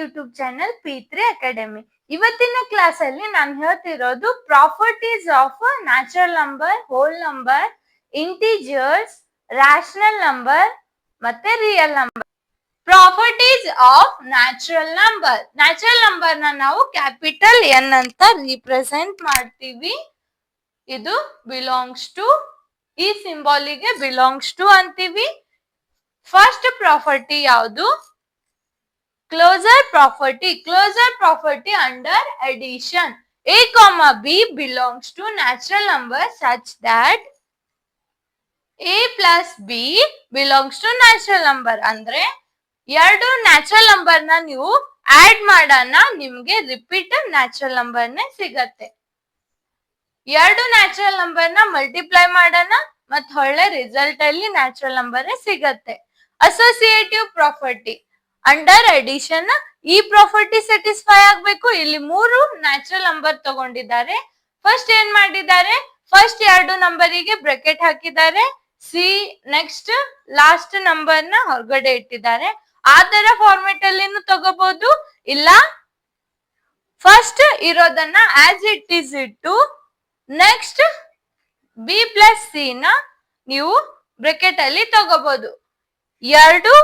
YouTube channel P3 academy. ಇವತ್ತಿನ class ಅಲ್ಲಿ ನಾನು ಹೇಳ್ತಿರೋದು properties of natural number, whole number, integers, rational number ಮತ್ತೆ real number. Properties of natural number. Natural number ನ ನಾವು capital N ಅಂತ ರಿಪ್ರೆಸೆಂಟ್ ಮಾಡ್ತೀವಿ. ಇದು ಬಿಲಾಂಗ್ಸ್ ಟು, ಈ ಸಿಂಬಾಲಿಗೆ ಬಿಲಾಂಗ್ಸ್ ಟು ಅಂತೀವಿ. ಫಸ್ಟ್ ಪ್ರಾಪರ್ಟಿ ಯಾವುದು? Closure property. Closer property under addition. A, B belongs to natural number such that A plus B belongs to natural number. ಅಂದ್ರೆ ಎರಡು ನ್ಯಾಚುರಲ್ ನಂಬರ್ ನ ನೀವು ಆಡ್ ಮಾಡೋಣ, ನಿಮ್ಗೆ ರಿಪೀಟ್ ನ್ಯಾಚುರಲ್ ನಂಬರ್ ನೇ ಸಿಗತ್ತೆ. ಎರಡು ನ್ಯಾಚುರಲ್ ನಂಬರ್ ನ ಮಲ್ಟಿಪ್ಲೈ ಮಾಡೋಣ ಮತ್ ಒಳ್ಳೆ ರಿಸಲ್ಟ್ ಅಲ್ಲಿ ನ್ಯಾಚುರಲ್ ನಂಬರ್ ಸಿಗತ್ತೆ. Associative property under addition. ಈ ಪ್ರಾಪರ್ಟಿ ಸ್ಯಾಟಿಸ್ಫೈ ಆಗ್ಬೇಕು. ಇಲ್ಲಿ ಮೂರು ನ್ಯಾಚುರಲ್ ನಂಬರ್ ತಗೊಂಡಿದ್ದಾರೆ. ಫಸ್ಟ್ ಏನ್ ಮಾಡಿದ್ದಾರೆ? ಫಸ್ಟ್ ಎರಡು ನಂಬರಿಗೆ ಬ್ರಾಕೆಟ್ ಹಾಕಿದ್ದಾರೆ. ಸಿ ನೆಕ್ಸ್ಟ್ ಲಾಸ್ಟ್ ನಂಬರ್ ನ ಹೊರಗಡೆ ಇಟ್ಟಿದ್ದಾರೆ. ಆ ತರ ಫಾರ್ಮೆಟ್ ಅಲ್ಲಿ ತಗೋಬಹುದು. ಇಲ್ಲ ಫಸ್ಟ್ ಇರೋದನ್ನ ಆಸ್ ಇಟ್ ಈಸ್ ಇಟ್ಟು ನೆಕ್ಸ್ಟ್ ಬಿ ಪ್ಲಸ್ ಸಿ ನ ನೀವು ಬ್ರಾಕೆಟ್ ಅಲ್ಲಿ ತಗೋಬಹುದು. ಎರಡು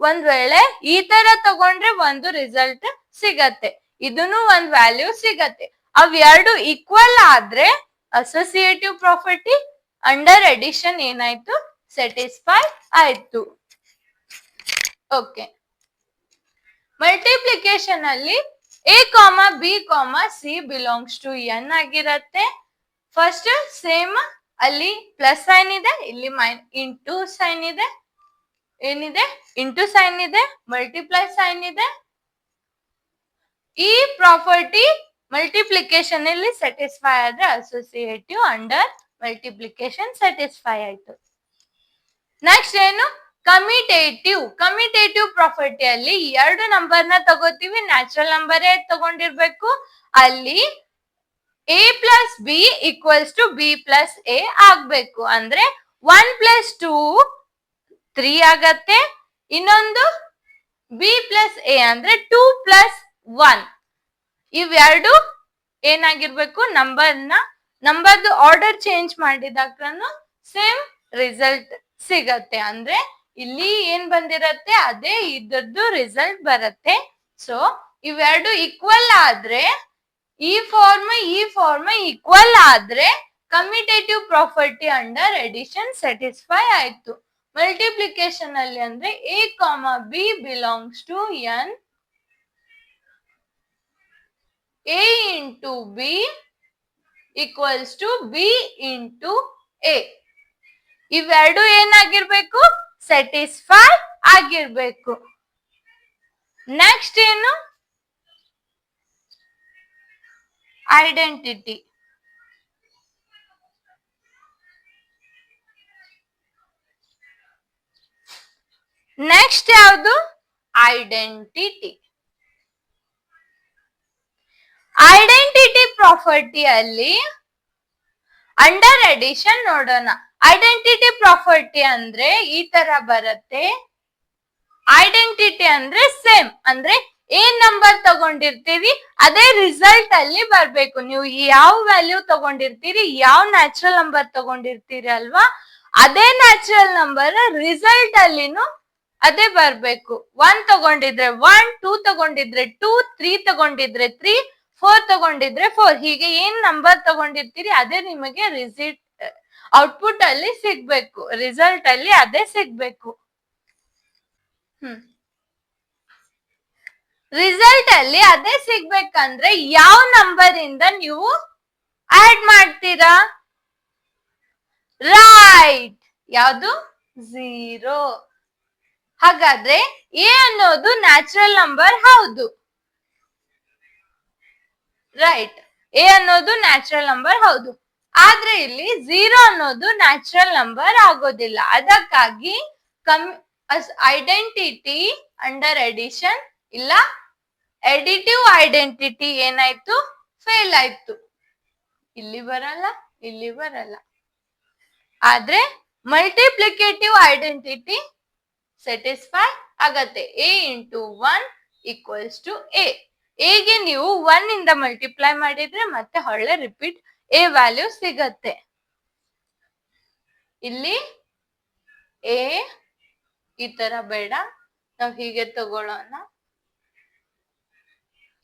ಒಂದ್ ವೇಳೆ ಈ ತರ ತಗೊಂಡ್ರೆ ಒಂದು ರಿಸಲ್ಟ್ ಸಿಗತ್ತೆ, ಇದನ್ನು ಒಂದ್ ವ್ಯಾಲ್ಯೂ ಸಿಗತ್ತೆ. ಅವ್ ಎರಡು ಈಕ್ವಲ್ ಆದ್ರೆ ಅಸೋಸಿಯೇಟಿವ್ ಪ್ರಾಪರ್ಟಿ ಅಂಡರ್ ಅಡಿಷನ್ ಏನಾಯ್ತು? ಸ್ಯಾಟಿಸ್ಫೈ ಆಯ್ತು. ಓಕೆ. ಮಲ್ಟಿಪ್ಲಿಕೇಶನ್ ಅಲ್ಲಿ A, B, C belongs to N ಆಗಿರತ್ತೆ. ಫಸ್ಟ್ ಸೇಮ್ ಅಲ್ಲಿ ಪ್ಲಸ್ ಸೈನ್ ಇದೆ, ಇಲ್ಲಿ ಇಂಟು ಸೈನ್ ಇದೆ, ಏನಿದೆ ಇಂಟು ಸೈನ್ ಇದೆ, ಮಲ್ಟಿಪ್ಲೈ ಸೈನ್ ಇದೆ. ಈ ಪ್ರಾಪರ್ಟಿ ಮಲ್ಟಿಪ್ಲಿಕೇಶನ್ ಅಲ್ಲಿ ಸ್ಯಾಟಿಸ್ಫೈ ಆದ್ರೆ ಅಸೋಸಿಯೇಟಿವ್ ಅಂಡರ್ ಮಲ್ಟಿಪ್ಲಿಕೇಶನ್ ಸ್ಯಾಟಿಸ್ಫೈ ಆಯ್ತು. ನೆಕ್ಸ್ಟ್ ಏನು? ಕಮ್ಯುಟೇಟಿವ್. ಕಮ್ಯುಟೇಟಿವ್ ಪ್ರಾಪರ್ಟಿ ಅಲ್ಲಿ ಎರಡು ನಂಬರ್ ನ ತಗೋತೀವಿ, ನ್ಯಾಚುರಲ್ ನಂಬರ್ ತಗೊಂಡಿರ್ಬೇಕು. ಅಲ್ಲಿ A plus B equals to B plus A ಆಗ್ಬೇಕು. ಅಂದ್ರೆ 1 ಪ್ಲಸ್ 2 3 ಆಗತ್ತೆ. ಇನ್ನೊಂದು ಬಿ ಪ್ಲಸ್ ಎ ಅಂದ್ರೆ 2 ಪ್ಲಸ್ 1. ಇವೆರಡು ಏನಾಗಿರ್ಬೇಕು? ನಂಬರ್ದು ಆರ್ಡರ್ ಚೇಂಜ್ ಮಾಡಿದಾಗ್ನು ಸೇಮ್ ರಿಸಲ್ಟ್ ಸಿಗತ್ತೆ. ಅಂದ್ರೆ ಇಲ್ಲಿ ಏನ್ ಬಂದಿರತ್ತೆ ಅದೇ ಇದ್ರದ್ದು ರಿಸಲ್ಟ್ ಬರತ್ತೆ. ಸೊ ಇವೆರಡು ಈಕ್ವಲ್ ಆದ್ರೆ, ಈ ಫಾರ್ಮ್ ಈಕ್ವಲ್ ಆದ್ರೆ commutative property under addition satisfy ಆಯ್ತು. ಮಲ್ಟಿಪ್ಲಿಕೇಶನ್ ಅಲ್ಲಿ ಅಂದ್ರೆ A, B belongs to N, A into B equals to B into A. ಇವೆರಡು ಏನಾಗಿರ್ಬೇಕು? ಸ್ಯಾಟಿಸ್ಫೈ ಆಗಿರ್ಬೇಕು. ನೆಕ್ಸ್ಟ್ ಏನು? ಐಡೆಂಟಿಟಿ. ನೆಕ್ಸ್ಟ್ ಯಾವುದು? ಐಡೆಂಟಿಟಿ. ಐಡೆಂಟಿಟಿ ಪ್ರಾಪರ್ಟಿ ಅಲ್ಲಿ ಅಂಡರ್ ಅಡಿಷನ್ ನೋಡೋಣ. ಐಡೆಂಟಿಟಿ ಪ್ರಾಪರ್ಟಿ ಅಂದ್ರೆ ಈ ತರ ಬರುತ್ತೆ. ಐಡೆಂಟಿಟಿ ಅಂದ್ರೆ ಸೇಮ್, ಅಂದ್ರೆ ಏನ್ ನಂಬರ್ ತಗೊಂಡಿರ್ತೀವಿ ಅದೇ ರಿಸಲ್ಟ್ ಅಲ್ಲಿ ಬರ್ಬೇಕು. ನೀವು ಯಾವ ವ್ಯಾಲ್ಯೂ ತಗೊಂಡಿರ್ತೀರಿ, ಯಾವ ನ್ಯಾಚುರಲ್ ನಂಬರ್ ತಗೊಂಡಿರ್ತೀರಿ ಅಲ್ವಾ, ಅದೇ ನ್ಯಾಚುರಲ್ ನಂಬರ್ ರಿಸಲ್ಟ್ ಅಲ್ಲಿನೂ ಅದೇ ಬರ್ಬೇಕು. 1 ತಗೊಂಡಿದ್ರೆ 1, 2 ತಗೊಂಡಿದ್ರೆ 2, 3 ತಗೊಂಡಿದ್ರೆ 3, 4 ತಗೊಂಡಿದ್ರೆ 4. ಹೀಗೆ ಏನ್ ನಂಬರ್ ತಗೊಂಡಿರ್ತೀರಿ ಅದೇ ನಿಮಗೆ ರಿಸಲ್ಟ್ ಔಟ್ಪುಟ್ ಅಲ್ಲಿ ಸಿಗ್ಬೇಕು, ರಿಸಲ್ಟ್ ಅಲ್ಲಿ ಅದೇ ಸಿಗ್ಬೇಕು. ರಿಸಲ್ಟ್ ಅಲ್ಲಿ ಅದೇ ಸಿಗ್ಬೇಕಂದ್ರೆ ಯಾವ ನಂಬರ್ ಇಂದ ನೀವು ಆಡ್ ಮಾಡ್ತೀರಾ? ರೈಟ್, ಯಾವುದು? 0. ಹಾಗಾದ್ರೆ ಎ ಅನ್ನೋದು ನ್ಯಾಚುರಲ್ ನಂಬರ್ ಹೌದು. ರೈಟ್, ಎ ಅನ್ನೋದು ನ್ಯಾಚುರಲ್ ನಂಬರ್ ಹೌದು. ಆದ್ರೆ ಇಲ್ಲಿ 0 ಅನ್ನೋದು ನ್ಯಾಚುರಲ್ ನಂಬರ್ ಆಗೋದಿಲ್ಲ. ಅದಕ್ಕಾಗಿ ಐಡೆಂಟಿಟಿ ಅಂಡರ್ ಅಡಿಷನ್ ಇಲ್ಲ ಎಡಿಟಿವ್ ಐಡೆಂಟಿಟಿ ಏನಾಯ್ತು? ಫೇಲ್ ಆಯ್ತು. ಇಲ್ಲಿ ಬರಲ್ಲ, ಇಲ್ಲಿ ಬರಲ್ಲ. ಆದ್ರೆ ಮಲ್ಟಿಪ್ಲಿಕೇಟಿವ್ ಐಡೆಂಟಿಟಿ ಸ್ಯಾಟಿಸ್ಫೈ ಆಗತ್ತೆ. A into 1 equals to A. ಎಗೆ ನೀವು 1 ಇಂದ ಮಲ್ಟಿಪ್ಲೈ ಮಾಡಿದ್ರೆ ಮತ್ತೆ ಹೊಳ್ಳೆ ರಿಪೀಟ್ ಎ ವ್ಯಾಲ್ಯೂ ಸಿಗತ್ತೆ. ಇಲ್ಲಿ ಎ ಈ ತರ ಬೇಡ, ನಾವು ಹೀಗೆ ತಗೊಳ್ಳೋಣ.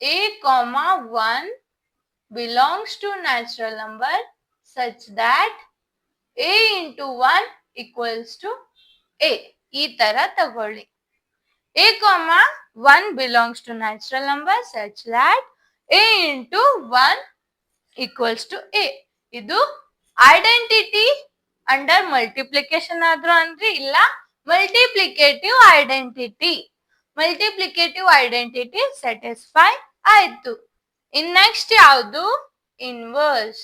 a, 1 belongs to natural number such that a into 1 equals to a. ಈ ತರ ತಗೊಳ್ಳಿ. a, 1 belongs to natural number such that a into 1 equals to a. ಇದು ಐಡೆಂಟಿಟಿ ಅಂಡರ್ ಮಲ್ಟಿಪ್ಲಿಕೇಶನ್ ಆದ್ರೂ ಅಂದ್ರೆ ಇಲ್ಲ multiplicative identity. Multiplicative identity satisfy ಆಯ್ತು. ಇನ್ next ಯಾವುದು? Inverse.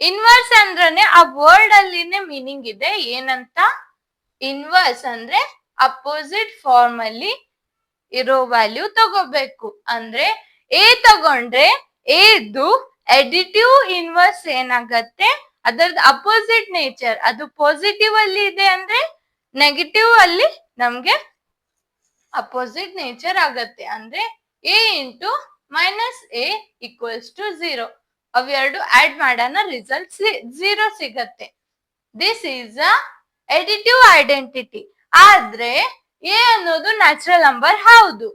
Inverse ಅಂದ್ರೆ ಆ ವರ್ಡ್ ಅಲ್ಲಿನೇ ಮೀನಿಂಗ್ ಇದೆ. ಏನಂತ? ಇನ್ವರ್ಸ್ ಅಂದ್ರೆ ಅಪೋಸಿಟ್ ಫಾರ್ಮ್ ಅಲ್ಲಿ ಇರೋ ವ್ಯಾಲ್ಯೂ ತಗೋಬೇಕು. ಅಂದ್ರೆ ಎ ತಗೊಂಡ್ರೆ ಎದು ಎಡಿಟಿವ್ ಇನ್ವರ್ಸ್ ಏನಾಗತ್ತೆ, ಅದರದ್ದು ಅಪೋಸಿಟ್ ನೇಚರ್, ಅದು ಪಾಸಿಟಿವ್ ಅಲ್ಲಿ ಇದೆ ಅಂದ್ರೆ ನೆಗೆಟಿವ್ ಅಲ್ಲಿ ನಮ್ಗೆ ಅಪೋಸಿಟ್ ನೇಚರ್ ಆಗತ್ತೆ. ಅಂದ್ರೆ A into minus A equals to 0. ಅವೆರಡು ಆಡ್ ಮಾಡೋಣ, ರಿಸಲ್ಟ್ 0 ಸಿಗತ್ತೆ. This is a additive identity. ಆದ್ರೆ ಎ ಅನ್ನೋದು ನ್ಯಾಚುರಲ್ ನಂಬರ್ ಹೌದು.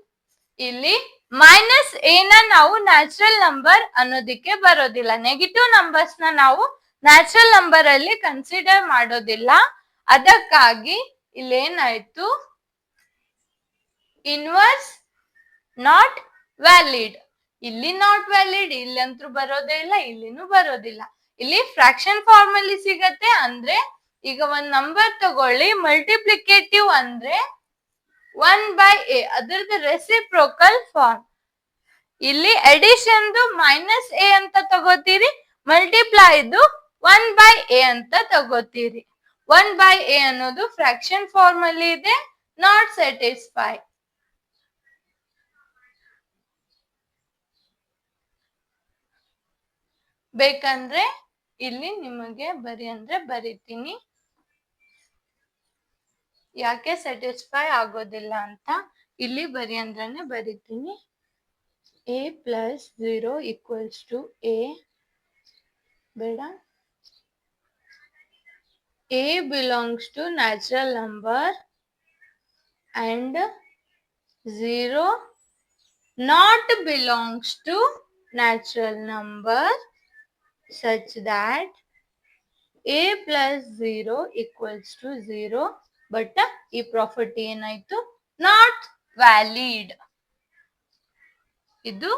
ಇಲ್ಲಿ ಮೈನಸ್ ಎನ ನಾವು ನ್ಯಾಚುರಲ್ ನಂಬರ್ ಅನ್ನೋದಿಕ್ಕೆ ಬರೋದಿಲ್ಲ. ನೆಗೆಟಿವ್ ನಂಬರ್ಸ್ ನ ನಾವು ನ್ಯಾಚುರಲ್ ನಂಬರ್ ಅಲ್ಲಿ ಕನ್ಸಿಡರ್ ಮಾಡೋದಿಲ್ಲ. ಅದಕ್ಕಾಗಿ ಇಲ್ಲೇನಾಯ್ತು? Inverse not valid. ಇಲ್ಲಿ ನಾಟ್ ವ್ಯಾಲಿಡ್, ಇಲ್ಲಂತೂ ಬರೋದೇ ಇಲ್ಲ, ಇಲ್ಲಿನೂ ಬರೋದಿಲ್ಲ. ಇಲ್ಲಿ ಫ್ರಾಕ್ಷನ್ ಫಾರ್ಮ್ ಅಲ್ಲಿ ಸಿಗತ್ತೆ. ಅಂದ್ರೆ ಈಗ ಒಂದ್ ನಂಬರ್ ತಗೊಳ್ಳಿ, ಮಲ್ಟಿಪ್ಲಿಕೇಟಿವ್ ಅಂದ್ರೆ 1/a, ಅದರದ್ದು ರೆಸಿಪ್ರೋಕಲ್ ಫಾರ್ಮ್. ಇಲ್ಲಿ ಎಡಿಷನ್ ಮೈನಸ್ ಎ ಅಂತ ತಗೋತೀರಿ, ಮಲ್ಟಿಪ್ಲೈ 1/a ಅಂತ ತಗೋತೀರಿ. 1/a ಅನ್ನೋದು ಫ್ರಾಕ್ಷನ್ ಫಾರ್ಮ್ ಅಲ್ಲಿ ಇದೆ, ನಾಟ್ ಸ್ಯಾಟಿಸ್ಫೈ. ಬೇಕಂದ್ರೆ ಇಲ್ಲಿ ನಿಮಗೆ ಬರಿ ಅಂದ್ರೆ ಬರಿತೀನಿ, ಯಾಕೆ ಸ್ಯಾಟಿಸ್ಫೈ ಆಗೋದಿಲ್ಲ ಅಂತ. ಇಲ್ಲಿ ಬರಿ ಅಂದ್ರೇನೆ ಬರಿತೀನಿ. a plus 0 equals to a. ಬೇಡ, a belongs to natural number and 0 not belongs to natural number such that a plus 0 equals to 0. But ಈ ಪ್ರಾಪರ್ಟಿ ಏನಾಯ್ತು? Not valid. ಇದು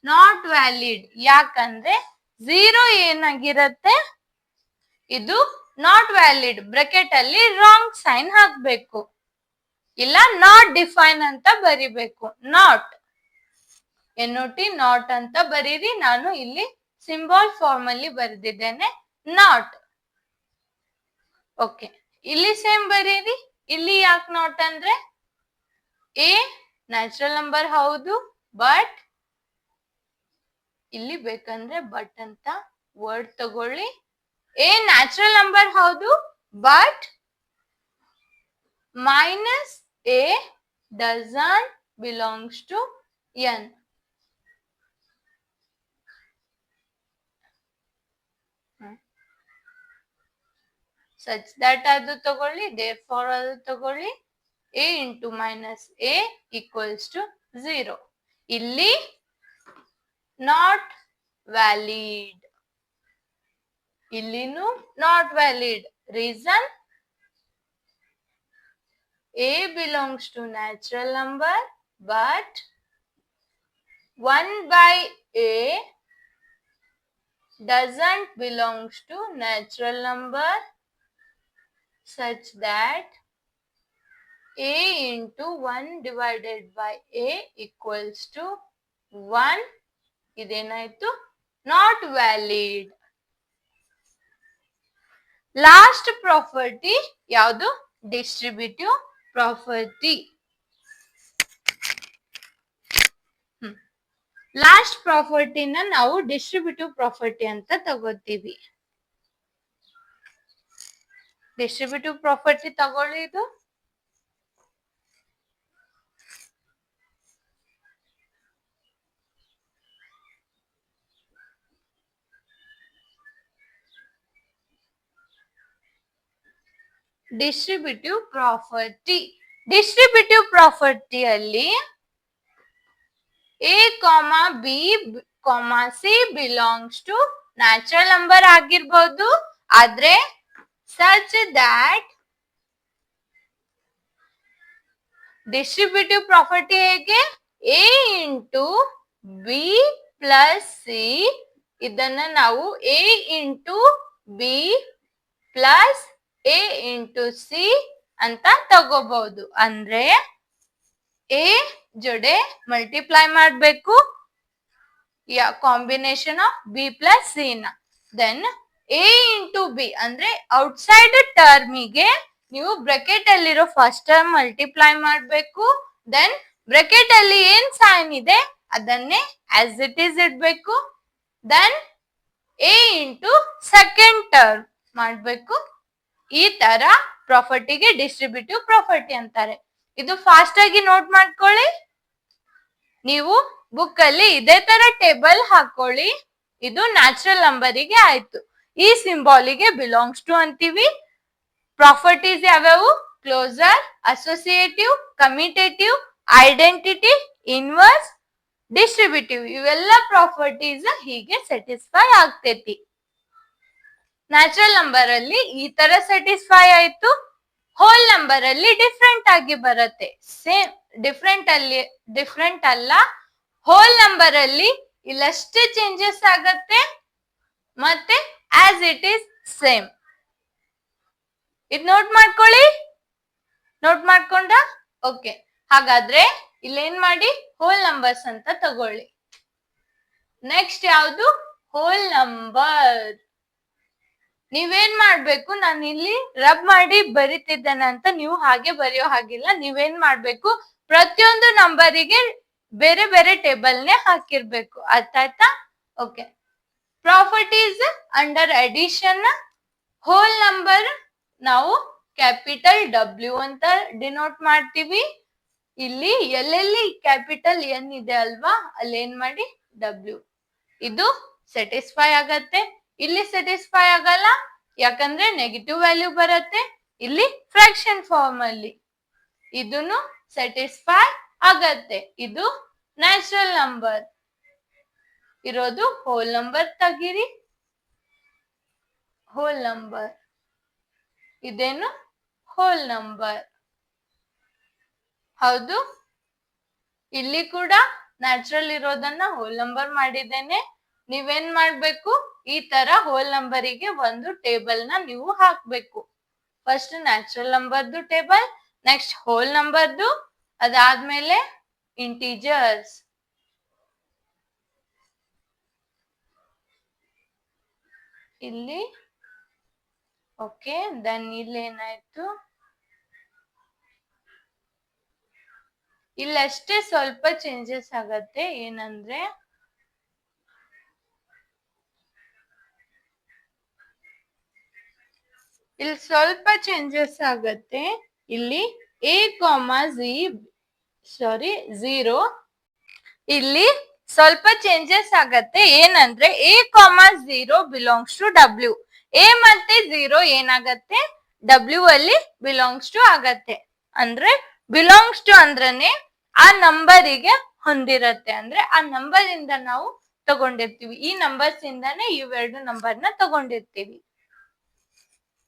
ನಾಟ್ ವ್ಯಾಲಿಡ್. ಯಾಕಂದ್ರೆ 0 ಏನಾಗಿರತ್ತೆ? ಇದು ನಾಟ್ ವ್ಯಾಲಿಡ್. ಬ್ರಾಕೆಟ್ ಅಲ್ಲಿ wrong sign ಹಾಕ್ಬೇಕು, ಇಲ್ಲ not define ಅಂತ ಬರಿಬೇಕು. ನಾಟ್ NOT ನಾಟ್ ಅಂತ ಬರೀರಿ. ನಾನು ಇಲ್ಲಿ ಸಿಂಬಾಲ್ ಫಾರ್ಮ್ ಅಲ್ಲಿ ಬರೆದಿದ್ದೇನೆ ನಾಟ್. ಓಕೆ, ಇಲ್ಲಿ ಸೇಮ್ ಬರೀರಿ. ಇಲ್ಲಿ ಯಾಕೆ ನಾಟ್ ಅಂದ್ರೆ ಎ ನ್ಯಾಚುರಲ್ ನಂಬರ್ ಹೌದು, ಬಟ್ ಇಲ್ಲಿ ಬೇಕಂದ್ರೆ ಬಟ್ ಅಂತ ವರ್ಡ್ ತಗೊಳ್ಳಿ. ಎ ನ್ಯಾಚುರಲ್ ನಂಬರ್ ಹೌದು, but minus A doesn't belongs to n. Such that ಅದು ತಗೊಳ್ಳಿ, ದೇರ್ ಫಾರ್ ಅದು ತಗೊಳ್ಳಿ. a into minus A equals to 0. ಇಲ್ಲಿ ನಾಟ್ ವ್ಯಾಲಿಡ್, ಇಲ್ಲಿನೂ not valid. Reason? a belongs to natural number but 1/a doesn't belongs to natural number such that a into 1 divided by a equals to 1. ಇದೇನಾಯ್ತು? Not valid. Last property ಯಾವುದು? Distributive property. Last ಪ್ರಾಪರ್ಟಿನ ನಾವು distributive property ಅಂತ ತಗೋತೀವಿ. Distributive property ತಗೊಳ್ಳಿ. ಇದು distributive property. Distributive ಪ್ರಾಪರ್ಟಿಯಲ್ಲಿ A comma B comma C belongs to natural number ಆಗಿರ್ಬೋದು, ಆದ್ರೆ ಸಚ್ ದ್ಯಾಟ್ ಡಿಸ್ಟ್ರಿಬ್ಯೂಟಿವ್ ಪ್ರಾಪರ್ಟಿ ಹೇಗೆ, A into B plus C, ಇದನ್ನ ನಾವು A into B plus A into C ಅಂತ ತಗೋಬಹುದು. ಅಂದ್ರೆ ಎ ಜೊಡೆ ಮಲ್ಟಿಪ್ಲೈ ಮಾಡಬೇಕು combination of B plus C ನ. ದೆನ್ ಎ ಇಂಟು ಬಿ ಅಂದ್ರೆ ಔಟ್ಸೈಡ್ ಟರ್ಮಿಗೆ ನೀವು ಬ್ರಾಕೆಟ್ ಅಲ್ಲಿರೋ ಫಸ್ಟ್ ಟರ್ಮ್ ಮಲ್ಟಿಪ್ಲೈ ಮಾಡಬೇಕು. ದೆನ್ ಬ್ರಾಕೆಟ್ ಅಲ್ಲಿ ಏನ್ ಸೈನ್ ಇದೆ ಅದನ್ನೇ ಆಸ್ ಇಟ್ ಈಸ್ ಇಡ್ಬೇಕು. Then A into second term ಮಾಡ್ಬೇಕು. ಈ ತರ ಪ್ರಾಪರ್ಟಿಗೆ ಡಿಸ್ಟ್ರಿಬ್ಯೂಟಿವ್ ಪ್ರಾಪರ್ಟಿ ಅಂತಾರೆ. ಇದು ಫಾಸ್ಟ್ ಆಗಿ ನೋಟ್ ಮಾಡ್ಕೊಳ್ಳಿ. ನೀವು ಬುಕ್ ಅಲ್ಲಿ ಇದೇ ತರ ಟೇಬಲ್ ಹಾಕೊಳ್ಳಿ. ಇದು ನ್ಯಾಚುರಲ್ ನಂಬರಿಗೆ ಆಯ್ತು. ಈ ಸಿಂಬಾಲಿಗೆ ಬಿಲಾಂಗ್ಸ್ ಟು ಅಂತೀವಿ. ಪ್ರಾಪರ್ಟೀಸ್ ಯಾವ್ಯಾವು, closure, associative, commutative, identity, inverse, distributive. ಇವೆಲ್ಲ ಪ್ರಾಪರ್ಟೀಸ್ ಹೀಗೆ ಸ್ಯಾಟಿಸ್ಫೈ ಆಗ್ತೈತಿ. ನ್ಯಾಚುರಲ್ ನಂಬರ್ ಅಲ್ಲಿ ಈ ತರ ಸ್ಯಾಟಿಸ್ಫೈ ಆಯ್ತು. ಹೋಲ್ ನಂಬರ್ ಅಲ್ಲಿ ಡಿಫ್ರೆಂಟ್ ಆಗಿ ಬರುತ್ತೆ. ಸೇಮ್ ಡಿಫ್ರೆಂಟ್ ಅಲ್ಲ. ಹೋಲ್ ನಂಬರ್ ಅಲ್ಲಿ ಇಲ್ಲಷ್ಟೇ ಚೇಂಜಸ್ ಆಗತ್ತೆ, ಮತ್ತೆ ಆಸ್ ಇಟ್ ಈಸ್ ಸೇಮ್. ಇದು ನೋಟ್ ಮಾಡ್ಕೊಳ್ಳಿ. ನೋಟ್ ಮಾಡ್ಕೊಂಡ ಓಕೆ. ಹಾಗಾದ್ರೆ ಇಲ್ಲೇನ್ ಮಾಡಿ ಹೋಲ್ ನಂಬರ್ಸ್ ಅಂತ ತಗೊಳ್ಳಿ. ನೆಕ್ಸ್ಟ್ ಯಾವುದು, ಹೋಲ್ ನಂಬರ್. ನೀವೇನ್ ಮಾಡ್ಬೇಕು, ನಾನು ಇಲ್ಲಿ ರಬ್ ಮಾಡಿ ಬರಿತಿದ್ದೇನೆ ಅಂತ ನೀವು ಹಾಗೆ ಬರೆಯೋ ಹಾಗಿಲ್ಲ. ನೀವೇನ್ ಮಾಡ್ಬೇಕು, ಪ್ರತಿಯೊಂದು ನಂಬರಿಗೆ ಬೇರೆ ಬೇರೆ ಟೇಬಲ್ ನೇ ಹಾಕಿರ್ಬೇಕು. ಅರ್ಥ ಆಯ್ತಾ? Okay. Properties under addition. Whole number ನಾವು ಕ್ಯಾಪಿಟಲ್ ಡಬ್ಲ್ಯೂ ಅಂತ ಡಿನೋಟ್ ಮಾಡ್ತೀವಿ. ಇಲ್ಲಿ ಎಲ್ಲೆಲ್ಲಿ ಕ್ಯಾಪಿಟಲ್ ಎನ್ ಇದೆ ಅಲ್ವಾ, ಅಲ್ಲಿ ಏನ್ ಮಾಡಿ ಡಬ್ಲ್ಯೂ. ಇದು ಸ್ಯಾಟಿಸ್ಫೈ ಆಗತ್ತೆ. ಇಲ್ಲಿ ಸ್ಯಾಟಿಸ್ಫೈ ಆಗಲ್ಲ, ಯಾಕಂದ್ರೆ ನೆಗೆಟಿವ್ ವ್ಯಾಲ್ಯೂ ಬರುತ್ತೆ ಇಲ್ಲಿ ಫ್ರಾಕ್ಷನ್ ಫಾರ್ಮ್ ಅಲ್ಲಿ. ಇದನ್ನು ಸ್ಯಾಟಿಸ್ಫೈ ಆಗತ್ತೆ. ಇದು ನ್ಯಾಚುರಲ್ ನಂಬರ್ ಇರೋದು. ಹೋಲ್ ನಂಬರ್ ತೆಗೀರಿ. ಹೋಲ್ ನಂಬರ್ ಇದೇನು ಹೋಲ್ ನಂಬರ್. ಹೌದು, ಇಲ್ಲಿ ಕೂಡ ನ್ಯಾಚುರಲ್ ಇರೋದನ್ನ ಹೋಲ್ ನಂಬರ್ ಮಾಡಿದ್ದೇನೆ. ನೀವೇನ್ ಮಾಡ್ಬೇಕು, ಈ ತರ ಹೋಲ್ ನಂಬರಿಗೆ ಒಂದು ಟೇಬಲ್ ನ ನೀವು ಹಾಕ್ಬೇಕು. ಫಸ್ಟ್ ನ್ಯಾಚುರಲ್ ನಂಬರ್ದು ಟೇಬಲ್, ನೆಕ್ಸ್ಟ್ ಹೋಲ್ ನಂಬರ್ದು, ಅದಾದ್ಮೇಲೆ ಇಂಟೀಜರ್ಸ್. ಇಲ್ಲಿ ಓಕೆ. ದೆನ್ ಇಲ್ಲಿ ಏನಾಯ್ತು, ಇಲ್ಲಷ್ಟೇ ಸ್ವಲ್ಪ ಚೇಂಜಸ್ ಆಗತ್ತೆ. ಏನಂದ್ರೆ ಇಲ್ಲಿ ಸ್ವಲ್ಪ ಚೇಂಜಸ್ ಆಗತ್ತೆ. ಇಲ್ಲಿ ಎ ಕಾಮಾ ಝೀರೋ, ಇಲ್ಲಿ ಸ್ವಲ್ಪ ಚೇಂಜಸ್ ಆಗತ್ತೆ. ಏನಂದ್ರೆ A comma zero belongs to W. A ಮತ್ತೆ ಝೀರೋ ಏನಾಗತ್ತೆ, ಡಬ್ಲ್ಯೂ ಅಲ್ಲಿ ಬಿಲಾಂಗ್ಸ್ ಟು ಆಗತ್ತೆ. ಅಂದ್ರೆ ಬಿಲಾಂಗ್ಸ್ ಟು ಅಂದ್ರನೆ ಆ ನಂಬರಿಗೆ ಹೊಂದಿರತ್ತೆ. ಅಂದ್ರೆ ಆ ನಂಬರ್ ಇಂದ ನಾವು ತಗೊಂಡಿರ್ತೀವಿ. ಈ ನಂಬರ್ಸ್ ಇಂದಾನೆ ಇವೆರಡು ನಂಬರ್ ನ ತಗೊಂಡಿರ್ತೀವಿ.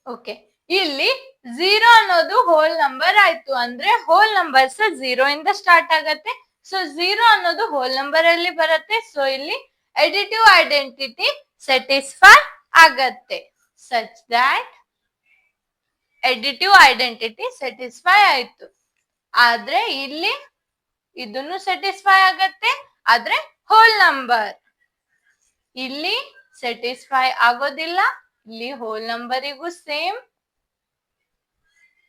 ಓಕೆ. ಇಲ್ಲಿ ಝೀರೋ ಅನ್ನೋದು ಹೋಲ್ ನಂಬರ್ ಆಯ್ತು. ಅಂದ್ರೆ ಹೋಲ್ ನಂಬರ್ಸ್ ಝೀರೋ ಇಂದ ಸ್ಟಾರ್ಟ್ ಆಗತ್ತೆ. ಸೊ ಝೀರೋ ಅನ್ನೋದು ಹೋಲ್ ನಂಬರ್ ಅಲ್ಲಿ ಬರುತ್ತೆ. ಸೊ ಇಲ್ಲಿ ಅಡಿಟಿವ್ ಐಡೆಂಟಿಟಿ ಸ್ಯಾಟಿಸ್ಫೈ ಆಗತ್ತೆ. Such that additive identity satisfy ಆಯ್ತು. ಆದ್ರೆ ಇಲ್ಲಿ ಇದನ್ನು ಸ್ಯಾಟಿಸ್ಫೈ ಆಗತ್ತೆ, ಆದ್ರೆ ಹೋಲ್ ನಂಬರ್ ಇಲ್ಲಿ ಸ್ಯಾಟಿಸ್ಫೈ ಆಗೋದಿಲ್ಲ. ಇಲ್ಲಿ ಹೋಲ್ ನಂಬರಿಗೂ ಸೇಮ್,